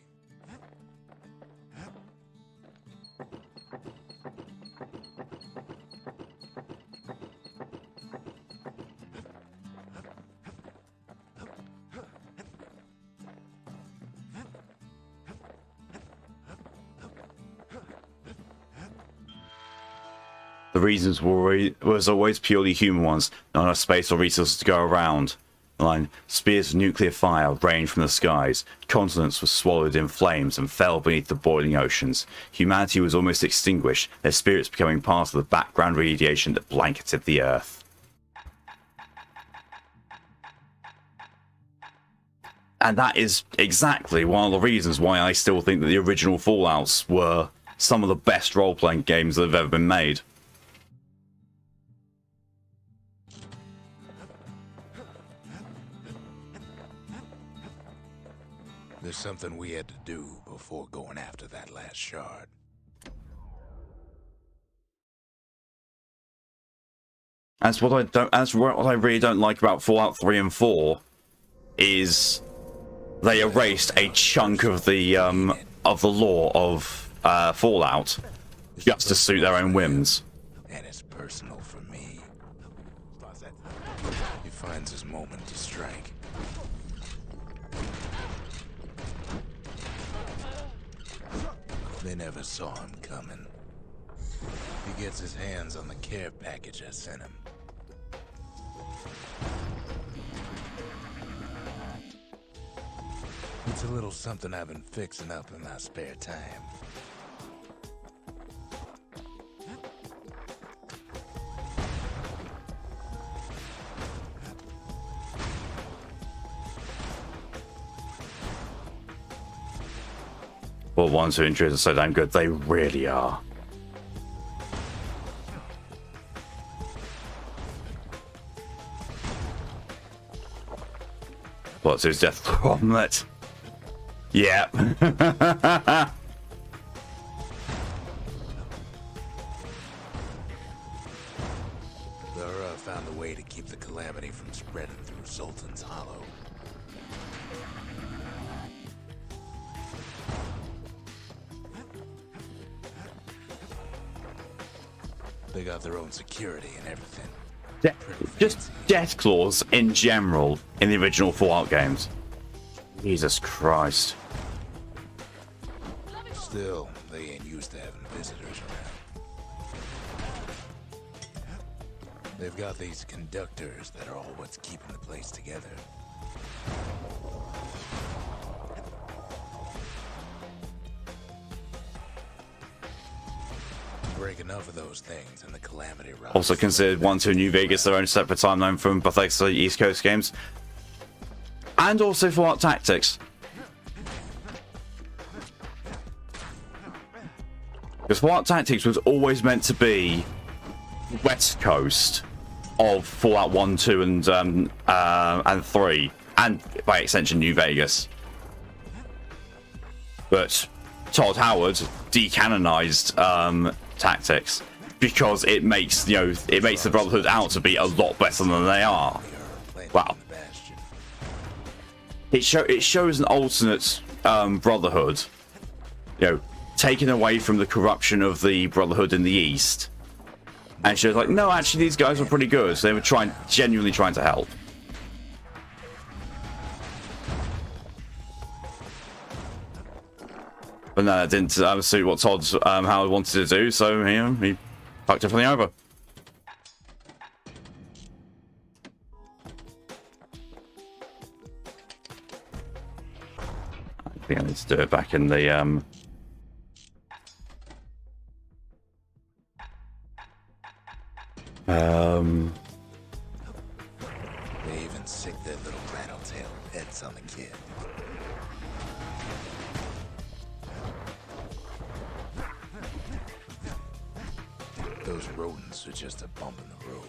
The reasons was always purely human ones, not enough space or resources to go around. line, spears of nuclear fire rained from the skies. Continents were swallowed in flames and fell beneath the boiling oceans. Humanity was almost extinguished, their spirits becoming part of the background radiation that blanketed the Earth. And that is exactly one of the reasons why I still think that the original Fallouts were some of the best role-playing games that have ever been made. There's something we had to do before going after that last shard. That's what I really don't like about Fallout 3 and 4 is they erased a chunk of the lore of Fallout just to suit their own whims. And it's personal for me. He finds his moment to strike. They never saw him coming. He gets his hands on the care package I sent him. It's a little something I've been fixing up in my spare time. Well, ones who are interested so damn good, they really are. What's his death from it? Yeah. Laura found a way to keep the calamity from spreading through Sultan's Hollow. They got their own security and everything. Just death claws in general in the original Fallout games. Jesus Christ. Still, they ain't used to having visitors around. They've got these conductors that are all what's keeping the place together. Break enough of those things and the calamity rocks. Also considered 1, 2 New Vegas their own separate timeline from Bethesda East Coast games. And also Fallout Tactics. Because Fallout Tactics was always meant to be West Coast of Fallout 1, 2 and 3. And by extension New Vegas. But Todd Howard decanonized Tactics because it makes the Brotherhood out to be a lot better than they are. Wow. It shows an alternate Brotherhood, taken away from the corruption of the Brotherhood in the East, and shows like, no, actually these guys were pretty good. So they were genuinely trying to help. But no, that didn't suit what Todd Howard wanted to do, so he fucked everything over. I think I need to do it back in the They even sick their little rattletail pets on the kid. Those rodents are just a bump in the road.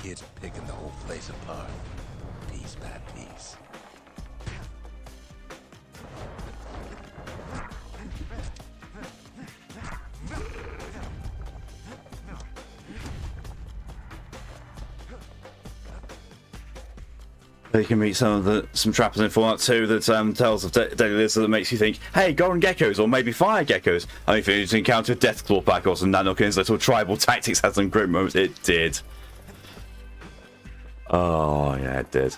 Kids picking the whole place apart, piece by piece. You can meet some trappers in Fallout 2 that tells of daily lizard that makes you think, hey, golden geckos or maybe fire geckos. I think if you encounter a Deathclaw pack or some Nanokin's little tribal tactics had some great moments. It did. Oh yeah, it did.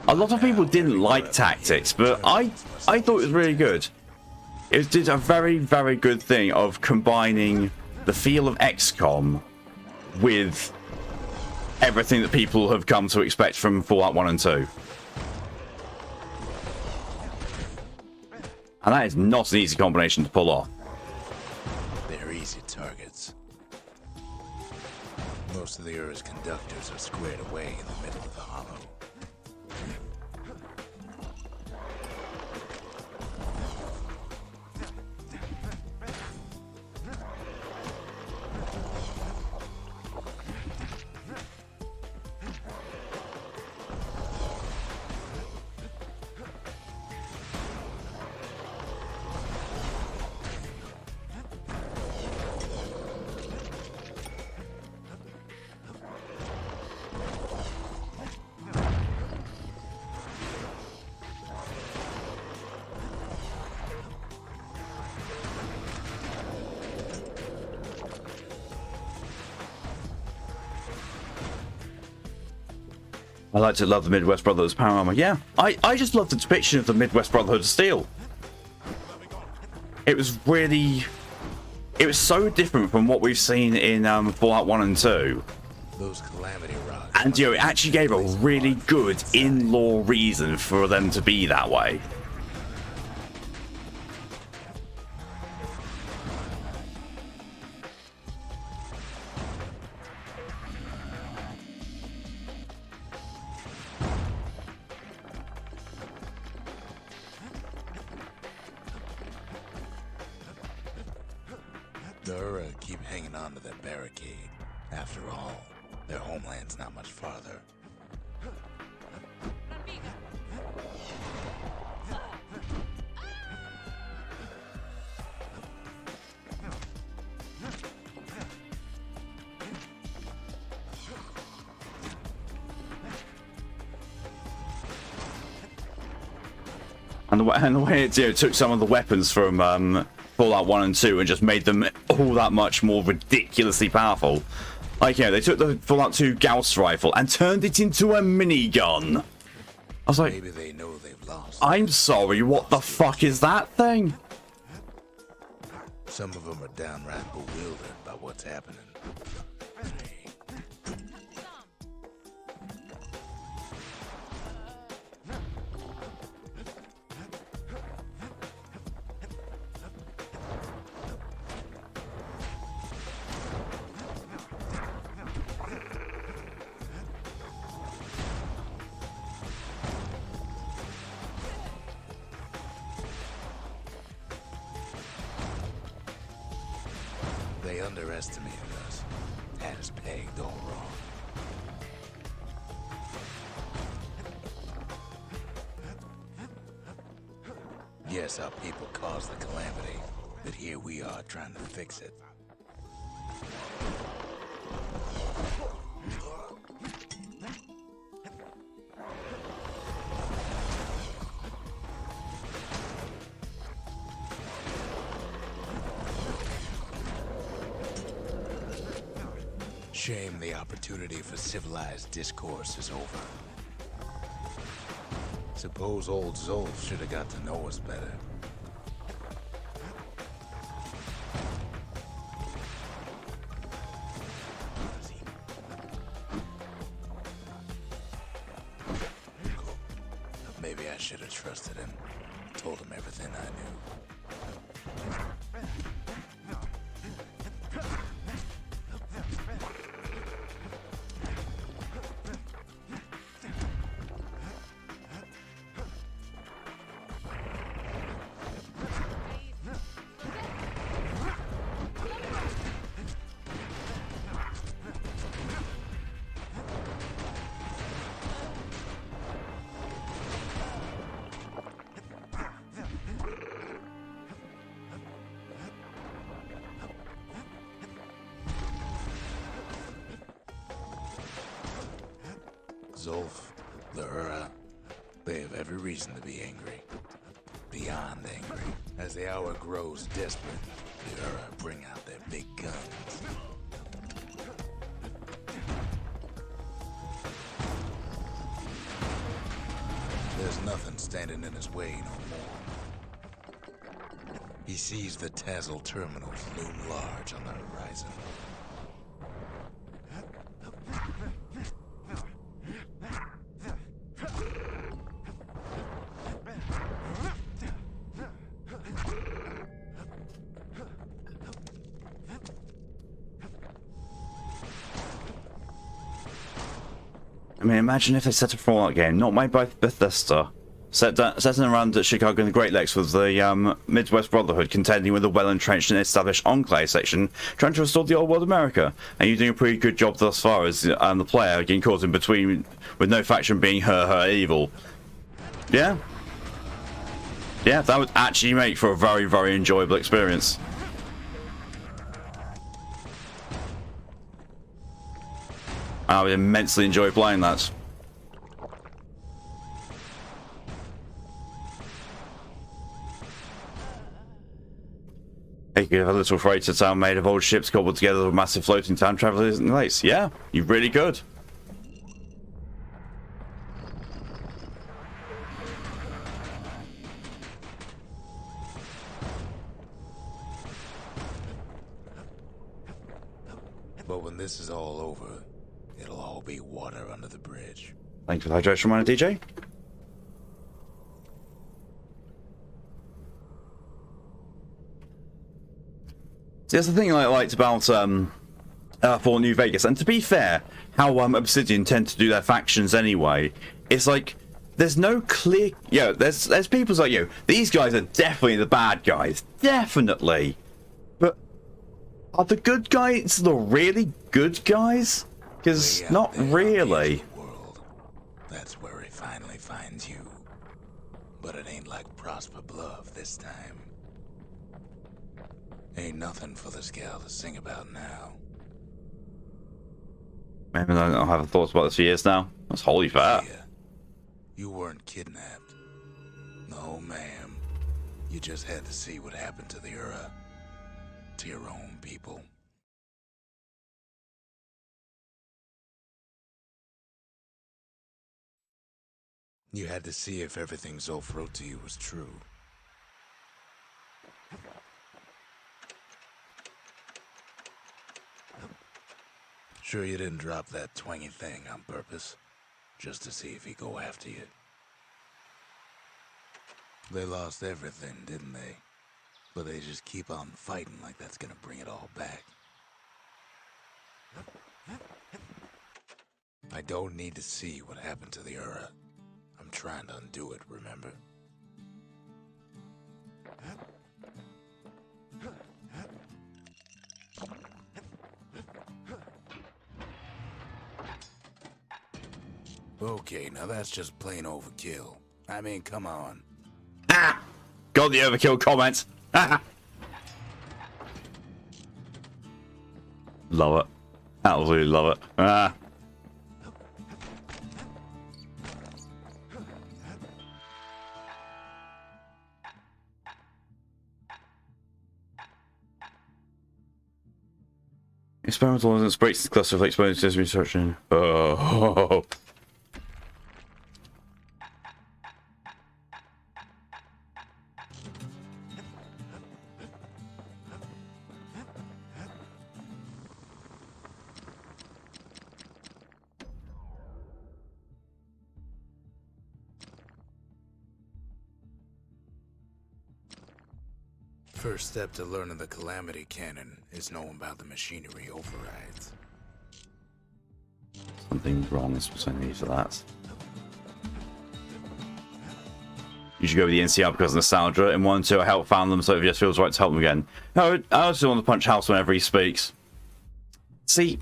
A lot of people didn't like tactics, but I thought it was really good. It did a very, very good thing of combining the feel of XCOM with everything that people have come to expect from Fallout 1 and 2. And that is not an easy combination to pull off. They're easy targets. Most of the Ura's conductors are squared away in the middle of the hollow. I like to love the Midwest Brotherhood's power armor. Yeah, I just love the depiction of the Midwest Brotherhood of Steel. It was really... It was so different from what we've seen in Fallout 1 and 2. Those calamity rods. And, you know, it actually gave a really good in-law reason for them to be that way. The Ura keep hanging on to that barricade. After all, their homeland's not much farther. And the way it, you know, took some of the weapons from Fallout 1 and 2 and just made them all that much more ridiculously powerful. Like, you know, they took the Fallout 2 Gauss rifle and turned it into a minigun. I was like, Maybe they know they've lost. I'm sorry, what the fuck is that thing? Some of them are downright bewildered by what's happening. They underestimated us. Had us pegged all wrong. Yes, our people caused the calamity, but here we are trying to fix it. Shame the opportunity for civilized discourse is over. Suppose old Zolf should have got to know us better. Maybe I should have trusted him. Told him everything I knew. Zolf, the Ura, They have every reason to be angry. Beyond angry. As the hour grows desperate, the Ura bring out their big guns. There's nothing standing in his way no more. He sees the Tazzle terminals loom large on the horizon. I mean, imagine if they set a Fallout game, not made by Bethesda, set around at Chicago and the Great Lakes with the Midwest Brotherhood contending with the well-entrenched and established Enclave section, trying to restore the old world America. And you're doing a pretty good job thus far as the player getting caught in between with no faction being her evil. Yeah? Yeah, that would actually make for a very, very enjoyable experience. I would immensely enjoy playing that. Hey, you could have a little freighter town made of old ships cobbled together with massive floating time travelers in the lakes. Yeah, you really could. But when this is all over, it'll all be water under the bridge. Thanks for the hydration reminder, DJ. See, that's the thing I liked about for New Vegas, and to be fair, how Obsidian tend to do their factions anyway. It's like there's no clear, there's people like these guys are definitely the bad guys, definitely. But are the good guys the really good guys? Because not really. World. That's where he finally finds you. But it ain't like Prosper Bluff this time. Ain't nothing for this gal to sing about now. Maybe I don't have thoughts about this for years now. That's wholly fair. Yeah. You weren't kidnapped. No, ma'am. You just had to see what happened to the Ura. To your own people. You had to see if everything Zolf wrote to you was true. Sure you didn't drop that twangy thing on purpose? Just to see if he'd go after you? They lost everything, didn't they? But they just keep on fighting like that's gonna bring it all back. I don't need to see what happened to the Ura. I'm trying to undo it, remember? Okay, now that's just plain overkill. I mean, come on. Ah! Got the overkill comment. Love it. Absolutely love it. Ah. Experimental evidence breaks the cluster of exposed system research. Oh. First step to learning the Calamity Cannon is knowing about the machinery overrides. Something wrong is what I need for that. You should go with the NCR because of nostalgia. In 1 and 2, I helped found them, so it just feels right to help them again. No, I also want to punch House whenever he speaks. See,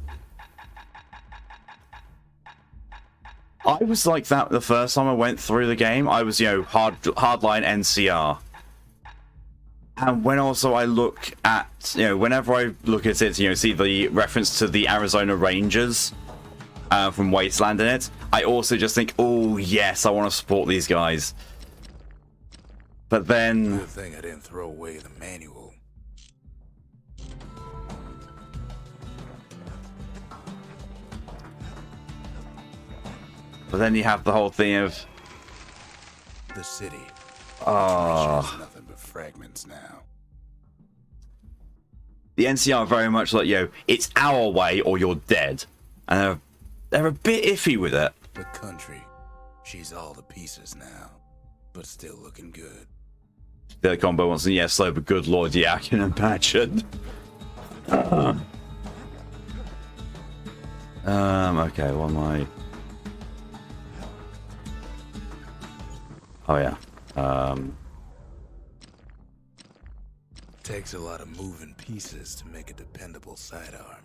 I was like that the first time I went through the game. I was, hardline NCR. And when also I look at, whenever I look at it, see the reference to the Arizona Rangers, from Wasteland in it, I also just think, oh yes, I want to support these guys. But then... Good thing I didn't throw away the manual. But then you have the whole thing of... The city. Oh... Nothing but fragments now. The NCR are very much like, it's our way or you're dead. And they're a bit iffy with it. The country. She's all the pieces now. But still looking good. The combo wants to, slow, but good lord, yeah, I can imagine. Okay, what am I... Oh, yeah. Takes a lot of moving pieces to make a dependable sidearm.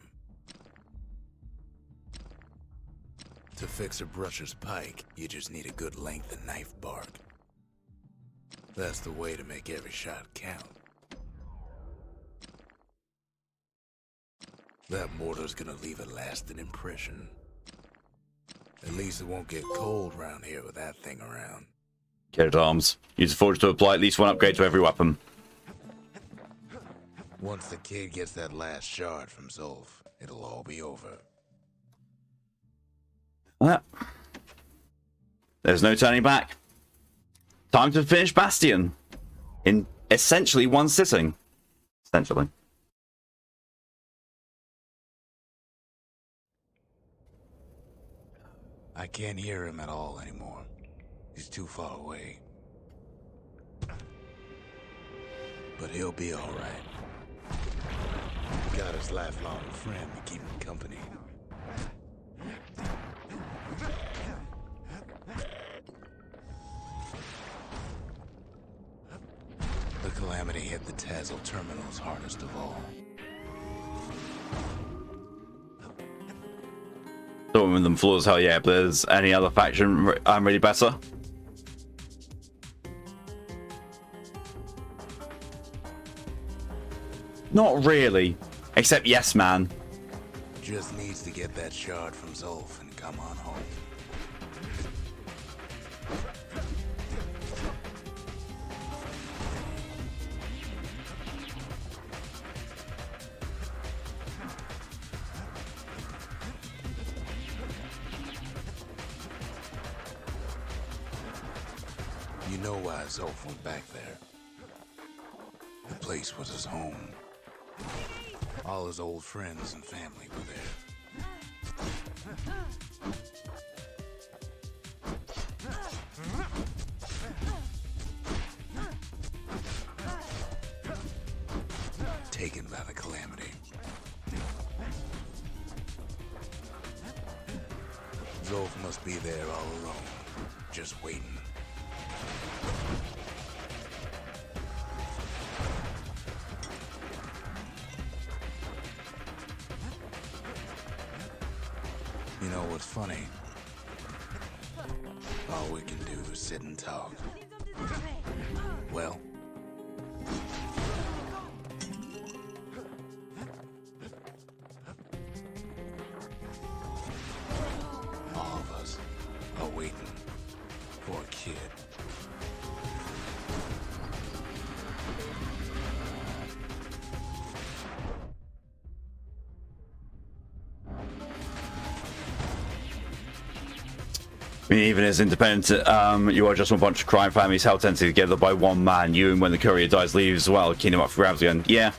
To fix a brusher's pike, you just need a good length of knife bark. That's the way to make every shot count. That mortar's gonna leave a lasting impression. At least it won't get cold around here with that thing around. Get at arms. Use the forge to apply at least one upgrade to every weapon. Once the kid gets that last shard from Zolf, it'll all be over. Well, there's no turning back. Time to finish Bastion. In essentially one sitting. Essentially. I can't hear him at all anymore. He's too far away. But he'll be all right. Got his lifelong friend to keep him company. The Calamity hit the Tazzle terminals hardest of all. Some of them flaws, hell yeah, but there's any other faction I'm really better? Not really. Except yes, man. Just needs to get that shard from Zolf and come on home. You know why Zolf went back there. The place was his home. All his old friends and family were there. Taken by the Calamity. Zolf must be there all alone, just waiting. You know what's funny? All we can do is sit and talk. Well, all of us are waiting for a kid. I mean, even as independent, you are just a bunch of crime families held tightly together by one man. You, and when the courier dies, leaves as well. Kingdom up for grabs again. Yeah.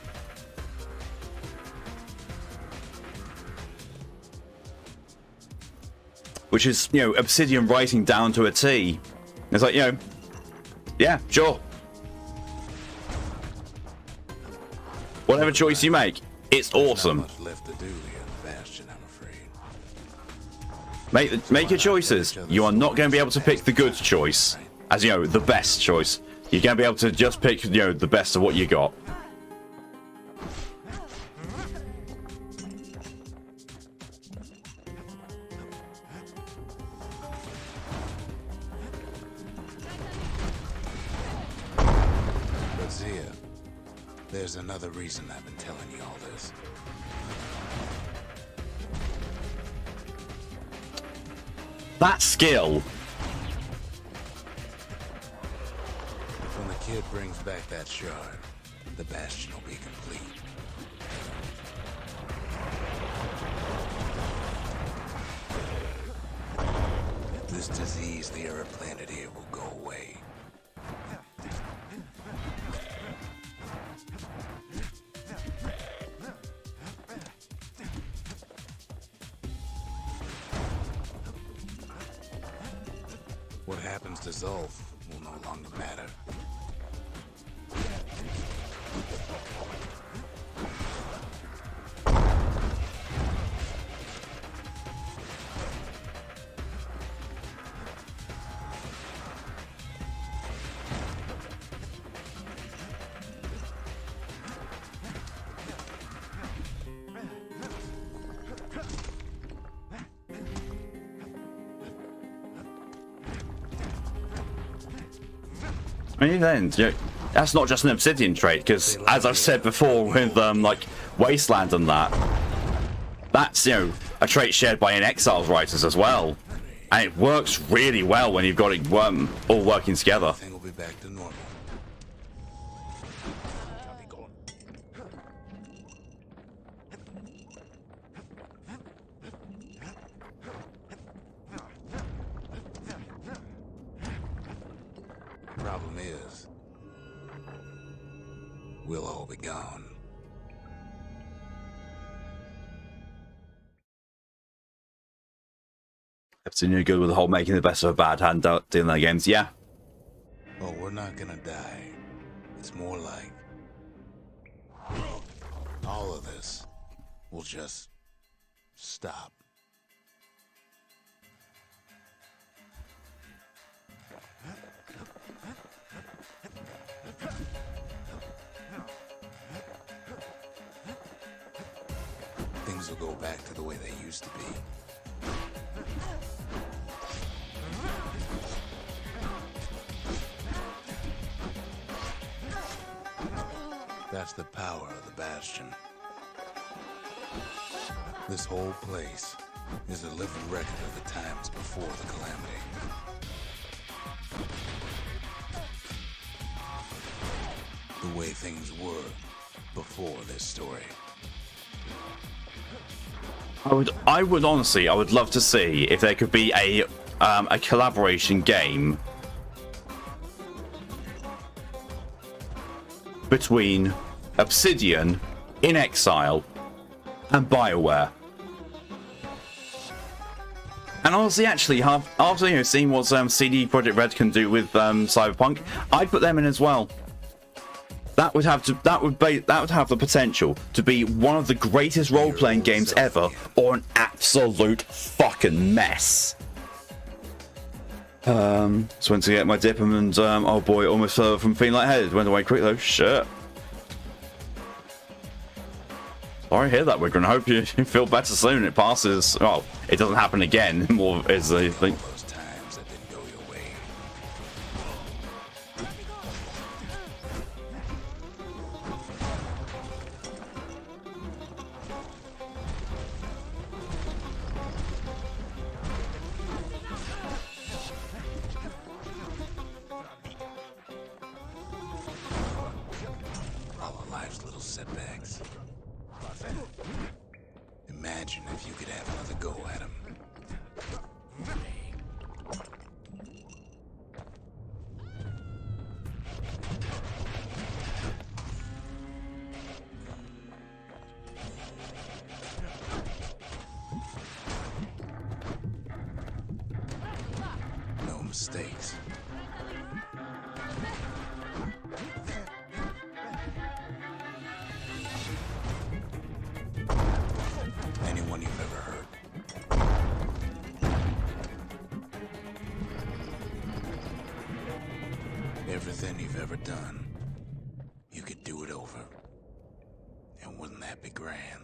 Which is, Obsidian writing down to a T. It's like, yeah, sure. Whatever choice you make, it's awesome. Not much left to do here in Bastion, I'm afraid. Make your choices. You are not going to be able to pick the good choice, as the best choice. You're going to be able to just pick, the best of what you got. But Zia, there's another reason I've been telling you all this. That skill. When the kid brings back that shard, the Bastion will be complete. This disease the Earth planted here will go away. What happens to Zulf will no longer matter. I mean, then, you know, that's not just an Obsidian trait, because as I've said before with like Wasteland and that's, you know, a trait shared by Exile's writers as well, and it works really well when you've got it all working together. Everything will be back to normal. Problem is, we'll all be gone. Obsidian, you're good with the whole making the best of a bad hand out in their games. Yeah. Oh, we're not gonna die. It's more like all of this will just stop. Things will go back to the way they used to be. That's the power of the Bastion. This whole place is a living record of the times before the calamity. The way things were before this story. I would honestly, I would love to see if there could be a collaboration game between Obsidian, In Exile, and BioWare. And honestly, actually, after seeing what CD Projekt Red can do with Cyberpunk, I'd put them in as well. That would have the potential to be one of the greatest role-playing games ever, or an absolute fucking mess. Just went to get my dip and oh boy, almost fell from feeling lightheaded. Went away quick though. Shit. Sorry to hear that, Wigrin. I hope you feel better soon. It passes. Well, it doesn't happen again. More is the thing. Those times that didn't go your way. All of life's little setbacks. Imagine if you could have another go at him. No mistakes. Anyone you've ever heard. Everything you've ever done, you could do it over. And wouldn't that be grand?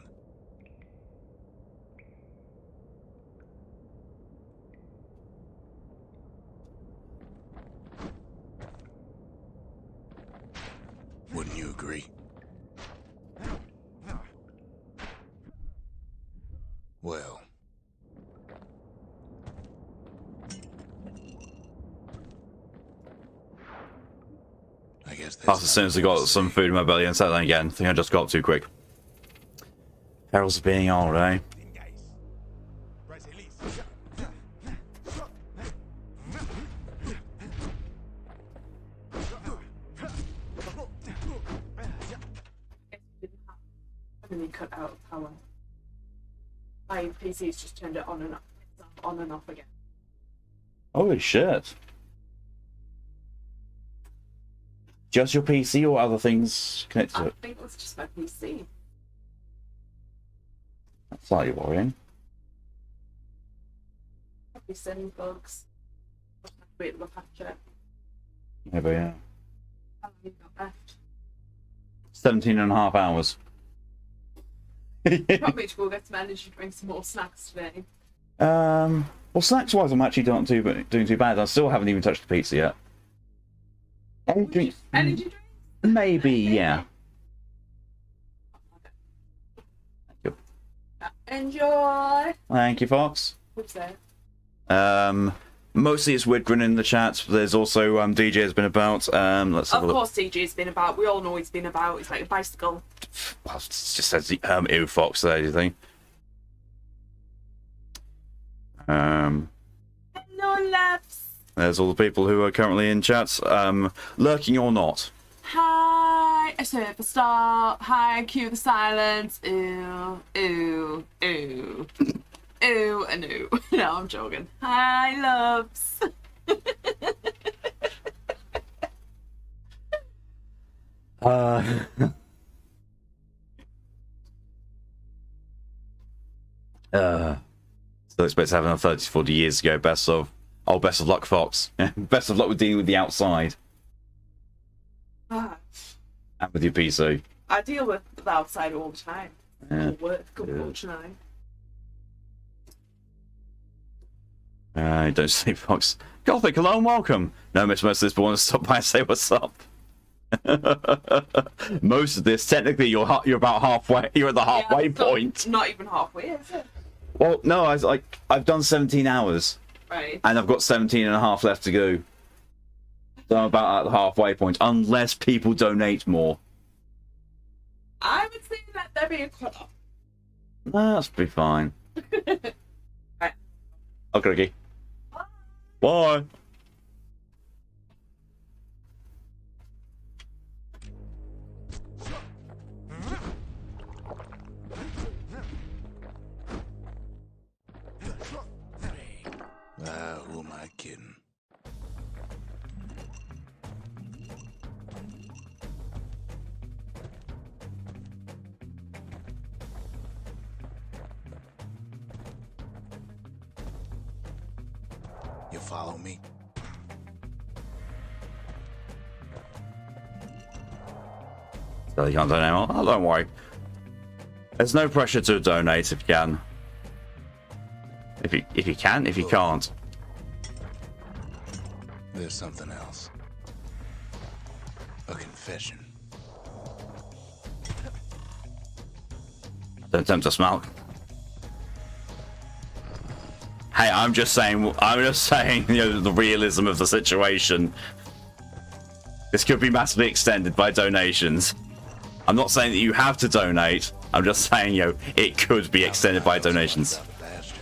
Wouldn't you agree? Well, Plus, as soon as I got some food in my belly and settling again, I think I just got up too quick. Perils of being old, eh? And then cut out power. My PC's just turned it on and off again. Holy shit. Just your PC or other things connected to I it? think it was just my PC. That's slightly worrying. Probably sending bugs. Wait, look after it. Maybe, yeah. How long have you got left? 17.5 hours. Probably to go get some energy drinks, some more snacks today. Well, snacks-wise, I'm actually not doing too bad. I still haven't even touched the pizza yet. Energy drinks? Maybe, yeah. Thank you. Enjoy! Thank you, Fox. What's that? Mostly it's Widgren in the chat. There's also DJ has been about. Let's have a Of look. course DJ's been about. We all know he's been about. He's like a bicycle. Well, it just says ew, Fox there, do you think? No loves. There's all the people who are currently in chats, lurking or not. Hi, a superstar. Hi, cue the silence. Ew, ew, ew. Ew and ew. No, I'm joking. Hi, loves. Still expect to have another 30 to 40 years to go. Best of luck, Fox. Best of luck with dealing with the outside Ah, and with your PC. I deal with the outside all the time. Yeah. Work, unfortunately. Don't sleep, Fox. Gothic, hello and welcome. No, miss most of this, but want to stop by and say what's up. Most of this, technically, you're about halfway. You're at the halfway point. Not even halfway, is it? Well, no, I've done 17 hours, Right. and I've got 17 and a half left to go. So I'm about at the halfway point, unless people donate more. I would say that there be a cut-off. That's be fine. Right. Okay. Bye. Who am I kidding? You follow me? So you can't donate more? Oh, don't worry. There's no pressure to donate if you can. If you can, if you can't. There's something else. A confession. Don't tempt us, Malk. Hey, I'm just saying, you know, the realism of the situation. This could be massively extended by donations. I'm not saying that you have to donate. I'm just saying, you know, it could be extended by donations. Bastion.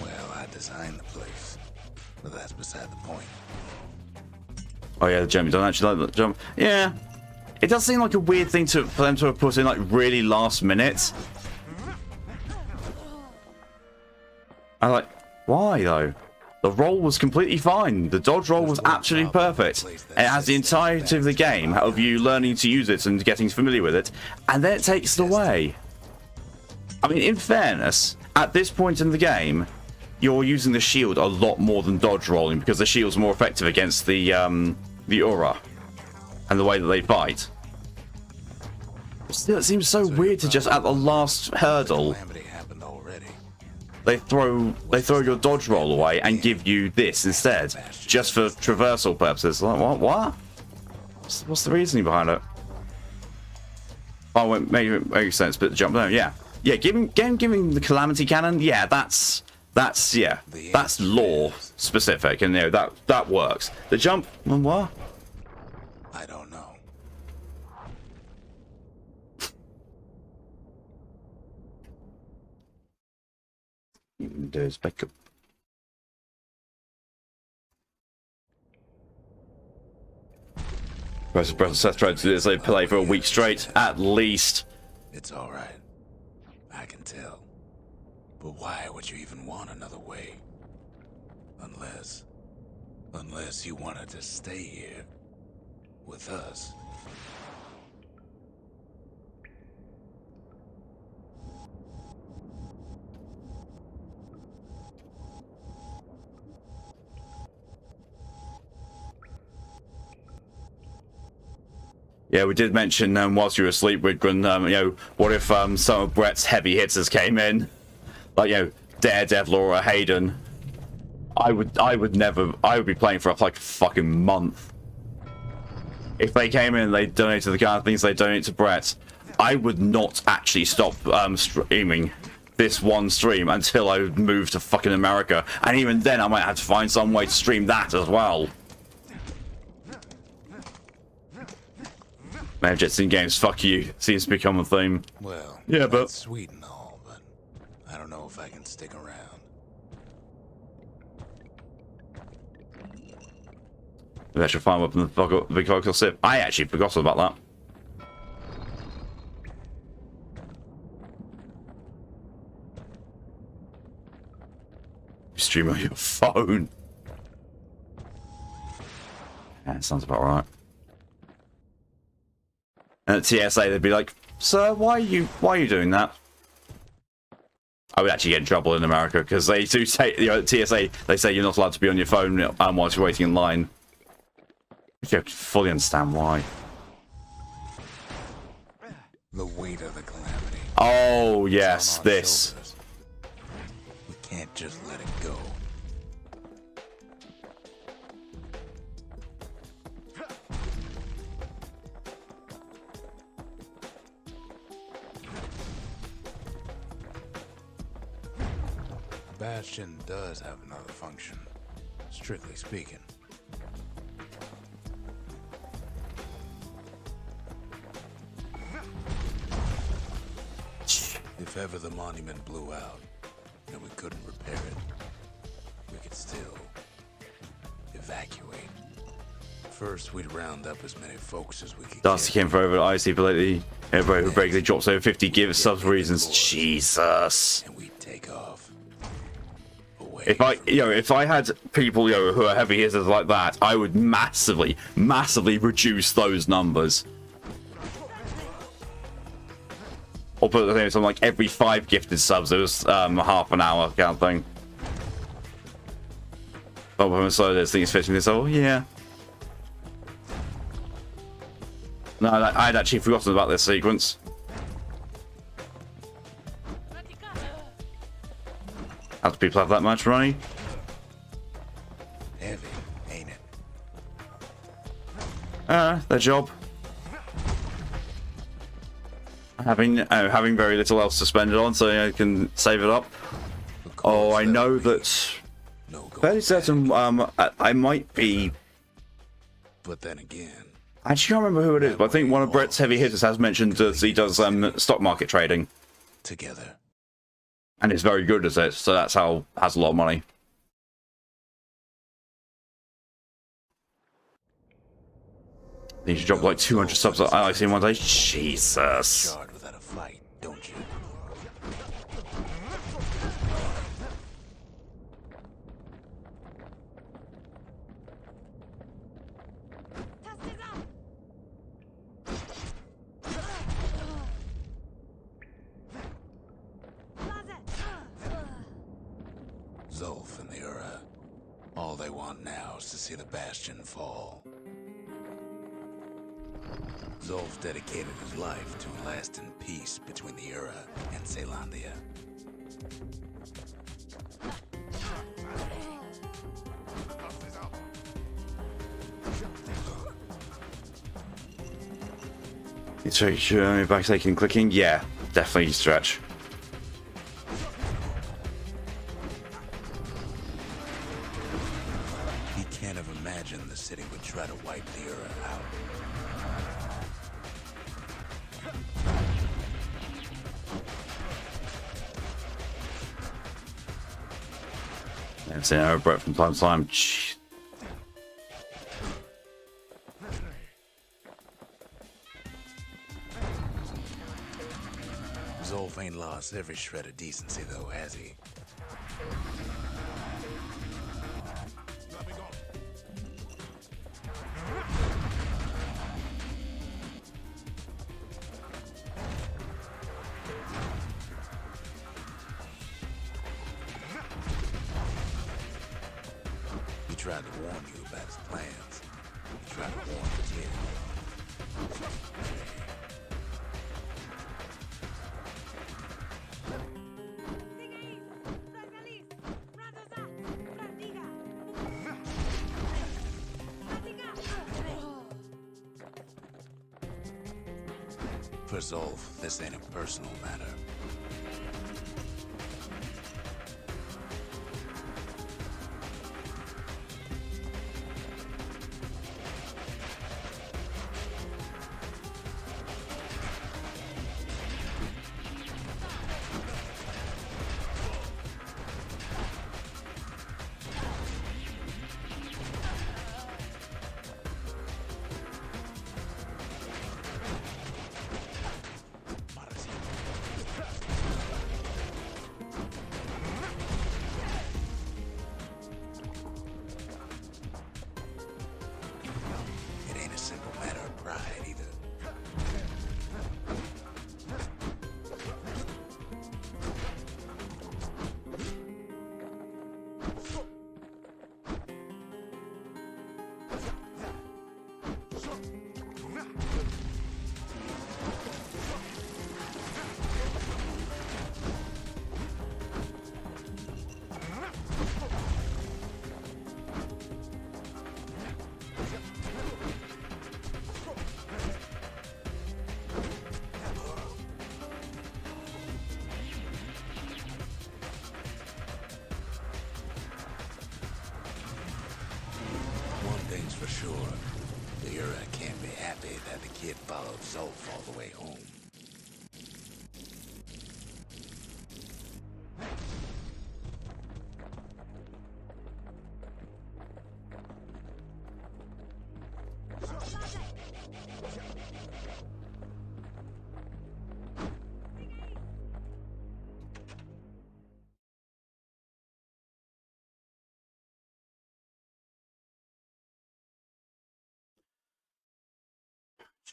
Well, I designed the place, but that's beside the point. Oh yeah, the jump. You don't actually like the jump. Yeah, it does seem like a weird thing for them to have put in like really last minute. I like, why though? The roll was completely fine. The dodge roll was absolutely perfect. It has the entirety of the game of you learning to use it and getting familiar with it, and then it takes it away. I mean, in fairness, at this point in the game, you're using the shield a lot more than dodge rolling because the shield's more effective against the aura and the way that they fight. Still, it seems so weird to just at the last hurdle Calamity happened already. they throw your dodge roll away and give you this instead, just for traversal purposes. Like what? What's the reasoning behind it? Oh, it makes sense, but the jump down, yeah, yeah, giving the Calamity Cannon, yeah, that's lore specific, and you know that works. The jump, what? I don't know. There's backup. Seth tried to do this. They play for a week straight, at least. It's all right. I can tell. But why would you even want another way? Unless you wanted to stay here with us. Yeah, we did mention whilst you were asleep, Widgren, you know, what if some of Brett's heavy hitters came in, like, you know, Daredevil or Hayden? I would be playing for like a fucking month. If they came in and they donated the kind of things they donate to Brett, I would not actually stop streaming this one stream until I move to fucking America, and even then I might have to find some way to stream that as well. Man, Jets in games, fuck you, seems to become a theme. Well, yeah, but that's sweet and all, but I don't know if I can stick around. The actual fire weapon, the big vocal sip. I actually forgot about that. You stream on your phone. Yeah, that sounds about right. And at TSA, they'd be like, "Sir, why are you doing that?" I would actually get in trouble in America because they do say, you know, at TSA, they say you're not allowed to be on your phone whilst you're waiting in line. If you fully understand why. The weight of the calamity. Oh yes, this. Shoulders. We can't just let it go. Bastion does have another function, strictly speaking. If ever the monument blew out and we couldn't repair it, we could still evacuate. First, we'd round up as many folks as we could. Darcy came for over at IC for lately. Everybody who regularly drops over 50 gives subs reasons. Jesus. And we'd take off. If I had people, you know, who are heavy hitters like that, I would massively reduce those numbers. Or put something like every 5 gifted subs, it was half an hour kind of thing. Oh, so there's things fitting this. Oh yeah. No, I'd actually forgotten about this sequence. How do people have that much money? Heavy, ain't it? Their job. Having very little else to spend it on, so I can save it up. Oh, I know that. Fairly certain. I might be. But then again, I actually can't remember who it is, but I think one of Brett's heavy hitters has mentioned that he does stock market trading. Together. And is very good at it, so that's how has a lot of money. He should drop like 200 subs at IC in one day. Jesus. Charged without a fight, don't you? Zolf and the Ura. All they want now is to see the Bastion fall. Zolf dedicated his life to a lasting peace between the Ura and Caelondia. It's very sure back taking clicking. Yeah, definitely stretch. the city would try to wipe the era out. I've seen her breath from time to time. Jeez. Zolf ain't lost every shred of decency, though, has he? He tried to warn you about his plans. He tried to warn the kid. For Zolf, this ain't a personal matter. For sure, the Ura can't be happy that the kid followed Zolf all the way home.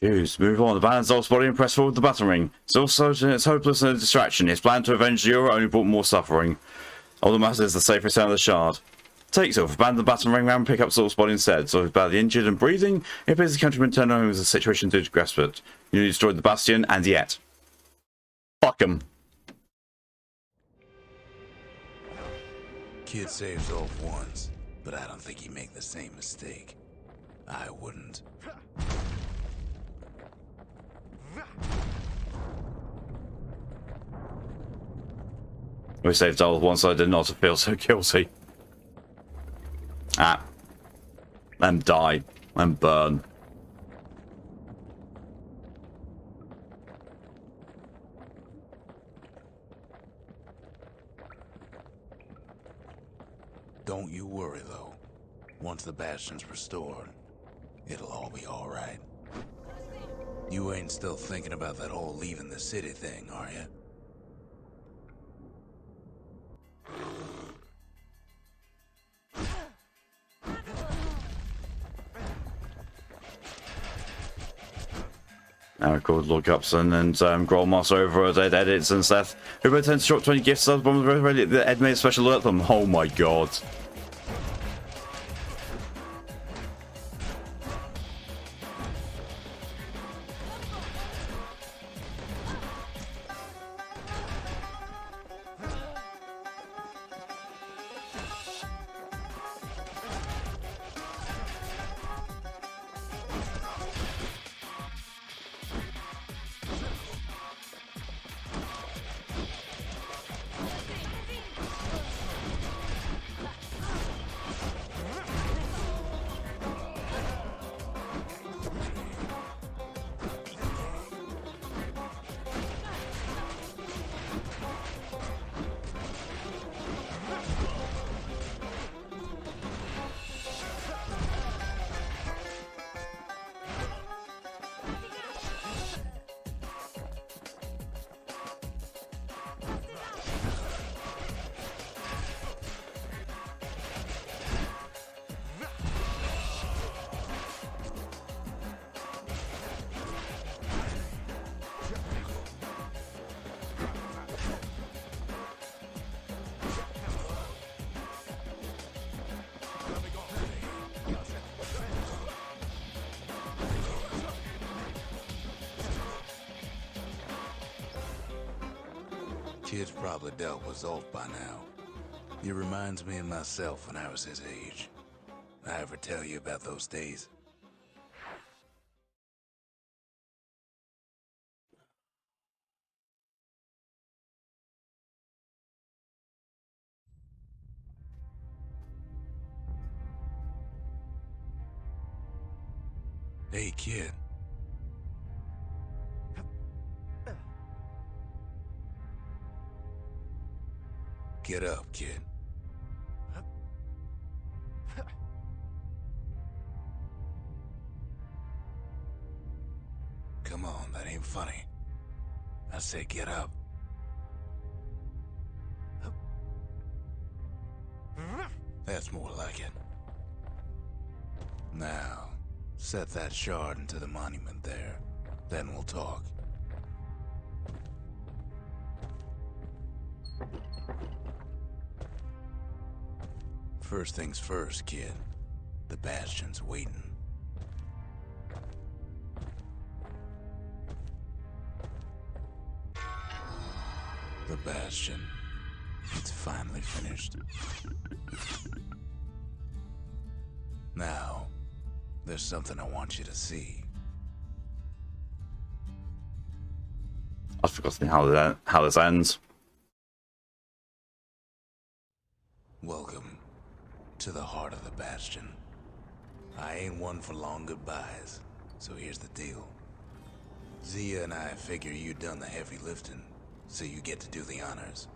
Jeez, move on. The band's Zolf's body and press forward with the battle ring. It's hopeless and a distraction. His plan to avenge the Euro only brought more suffering. All that matters is the safe return of the shard. Take Zolf, abandon the battle ring round and pick up Zolf's body instead. Zolf is badly injured and breathing. It appears the countryman turned on him as the situation too desperate. You need to destroy the Bastion, and yet. Fuck him. Kid saved Zolf once, but I don't think he'd make the same mistake. I wouldn't. We saved Zolf once, I did not feel so guilty. Ah. Let him die. Let him burn. Don't you worry, though. Once the Bastion's restored, it'll all be alright. You ain't still thinking about that whole leaving the city thing, are you? Now record lookups and Grolmoss over at edits and stuff. Who better tend to drop 20 gifts subs bombs ready? Ed made a special alert them. Oh my god. Kid's probably dealt with Zolf by now. He reminds me of myself when I was his age. I ever tell you about those days? Hey, kid. Get up, kid. Come on, that ain't funny. I say get up. That's more like it. Now, set that shard into the monument there. Then we'll talk. First things first, kid. The Bastion's waiting. The Bastion. It's finally finished. Now, there's something I want you to see. I've forgotten how this ends. Welcome to the heart of the Bastion. I ain't one for long goodbyes, so here's the deal. Zia and I figure you done the heavy lifting, so you get to do the honors.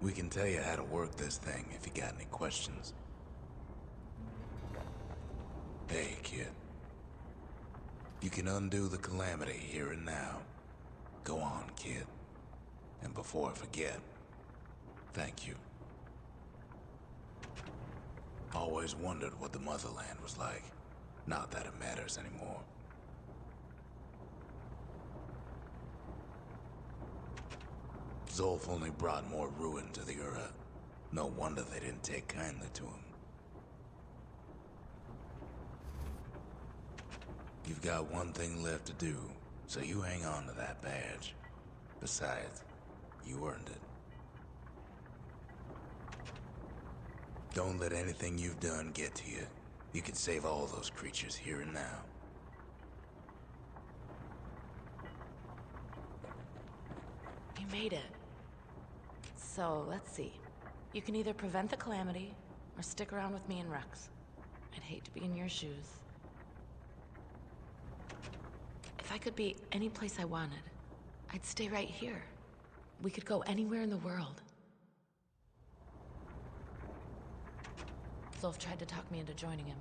We can tell you how to work this thing if you got any questions. Hey, kid. You can undo the calamity here and now. Go on, kid. And before I forget, thank you. Always wondered what the motherland was like. Not that it matters anymore. Zolf only brought more ruin to the Ura. No wonder they didn't take kindly to him. You've got one thing left to do, so you hang on to that badge. Besides, you earned it. Don't let anything you've done get to you. You can save all those creatures here and now. You made it. So, let's see. You can either prevent the calamity, or stick around with me and Rex. I'd hate to be in your shoes. If I could be any place I wanted, I'd stay right here. We could go anywhere in the world. Zolf tried to talk me into joining him.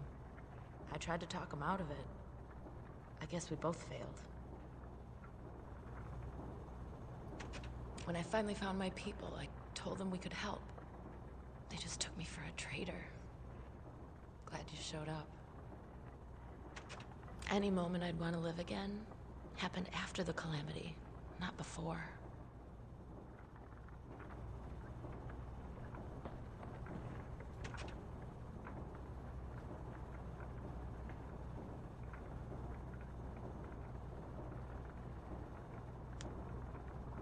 I tried to talk him out of it. I guess we both failed. When I finally found my people, I told them we could help. They just took me for a traitor. Glad you showed up. Any moment I'd want to live again happened after the calamity, not before.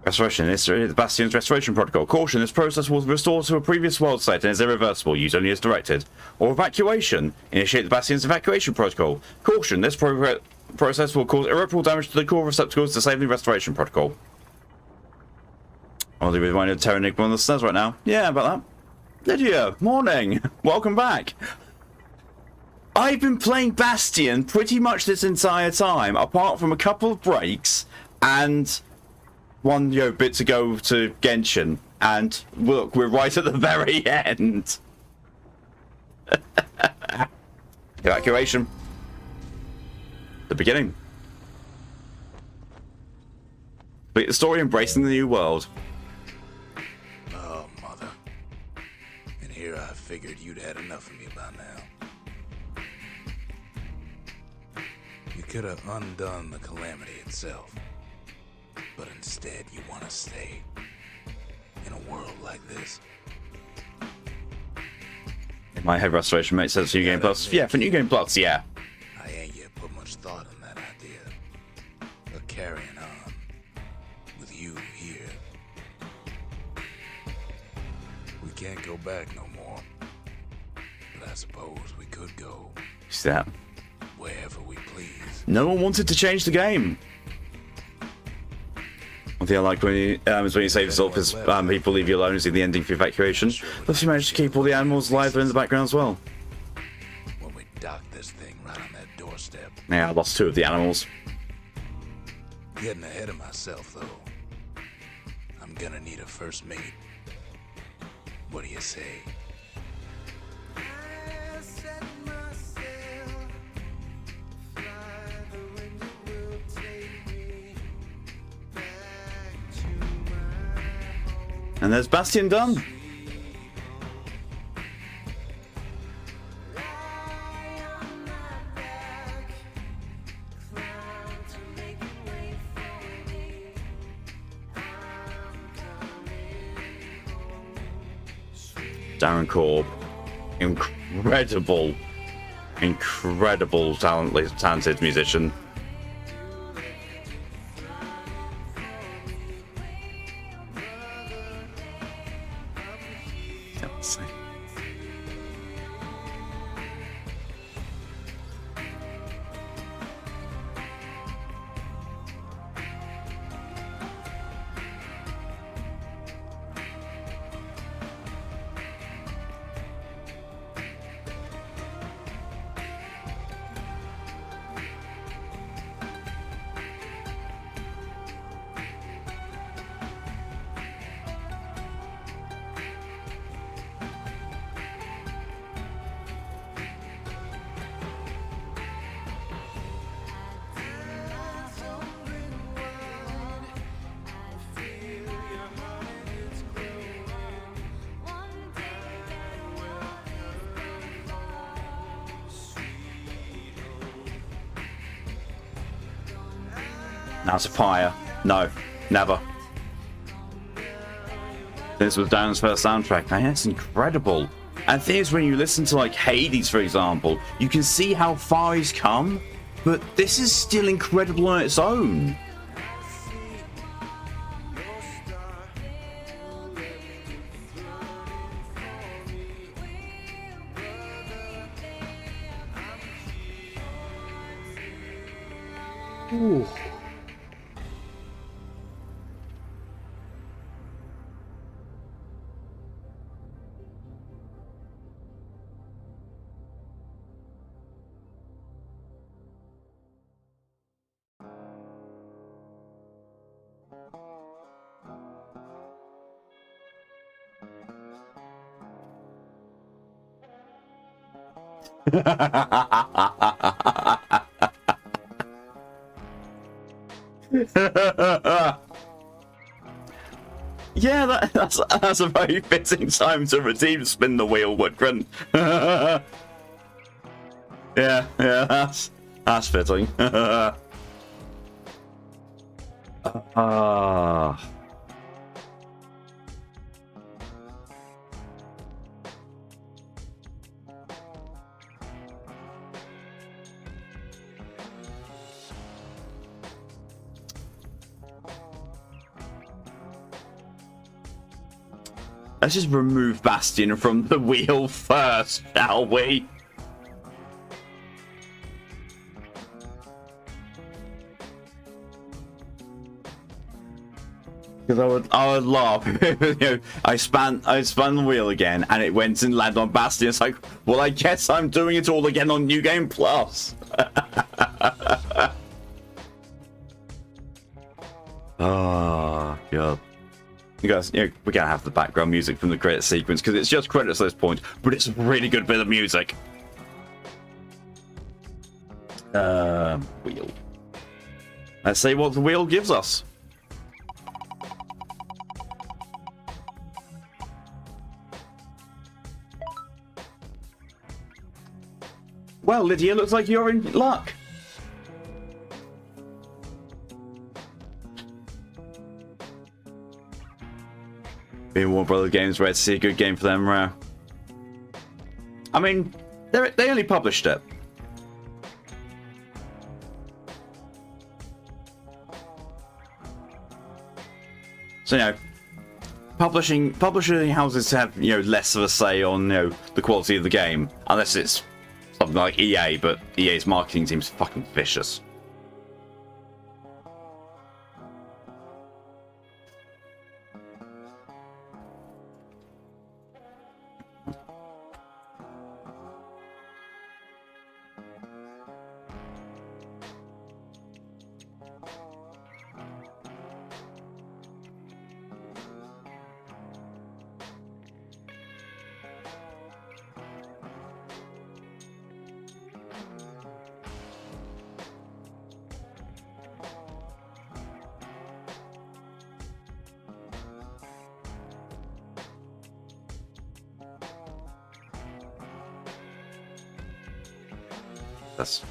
Restoration. This is the Bastion's restoration protocol. Caution, this process will restore to a previous world state and is irreversible. Use only as directed. Or evacuation. Initiate the Bastion's evacuation protocol. Caution, this process will cause irreparable damage to the core receptacles. Disabling the restoration protocol. I'll be reminded of Terra Enigma on the stairs right now. Yeah, about that. Lydia, morning. Welcome back. I've been playing Bastion pretty much this entire time, apart from a couple of breaks and one bit to go to Genshin, and look, we're right at the very end. Evacuation. The beginning. Complete the story, embracing the new world. Oh, mother. And here I figured you'd had enough of me by now. You could have undone the calamity itself. But instead, you want to stay in a world like this. In my head, restoration makes sense for New Game Plus. Yeah, for New Game Plus, yeah. I ain't yet put much thought in that idea. But carrying on with you here, can't go back no more. But I suppose we could go See that? wherever we please. No one wanted to change the game. One thing I like when you, is when you save yourself is people leave you alone and see the ending for evacuation. Plus you managed to keep all the animals alive in the background as well. When we dock this thing right on that doorstep. Yeah, I lost 2 of the animals. Getting ahead of myself, though. I'm gonna need a first mate. What do you say? And there's Bastion done. Darren Korb, incredible talented musician. Yeah, let's see. Now it's a fire. No, never. This was Darren's first soundtrack. Man, that's incredible. And the thing is, when you listen to like Hades, for example, you can see how far he's come, but this is still incredible on its own. Ooh. Yeah, that's a very fitting time to redeem Spin the Wheel, Woodgren. yeah, that's fitting. Let's just remove Bastion from the wheel first, shall we? Because I would laugh. You know, I spun the wheel again, and it went and landed on Bastion. It's like, well, I guess I'm doing it all again on New Game Plus. Oh god. You guys, you know, we're gonna have the background music from the credit sequence because it's just credits at this point, but it's a really good bit of music. Wheel. Let's see what the wheel gives us. Well, Lydia, looks like you're in luck. Being Warner Brothers Games, rare to see a good game for them, rare. I mean, they only published it. So, you know, publishing houses have, you know, less of a say on, you know, the quality of the game, unless it's something like EA, but EA's marketing team's fucking vicious. That's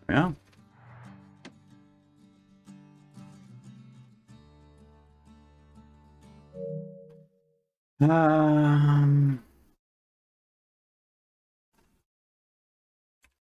yeah.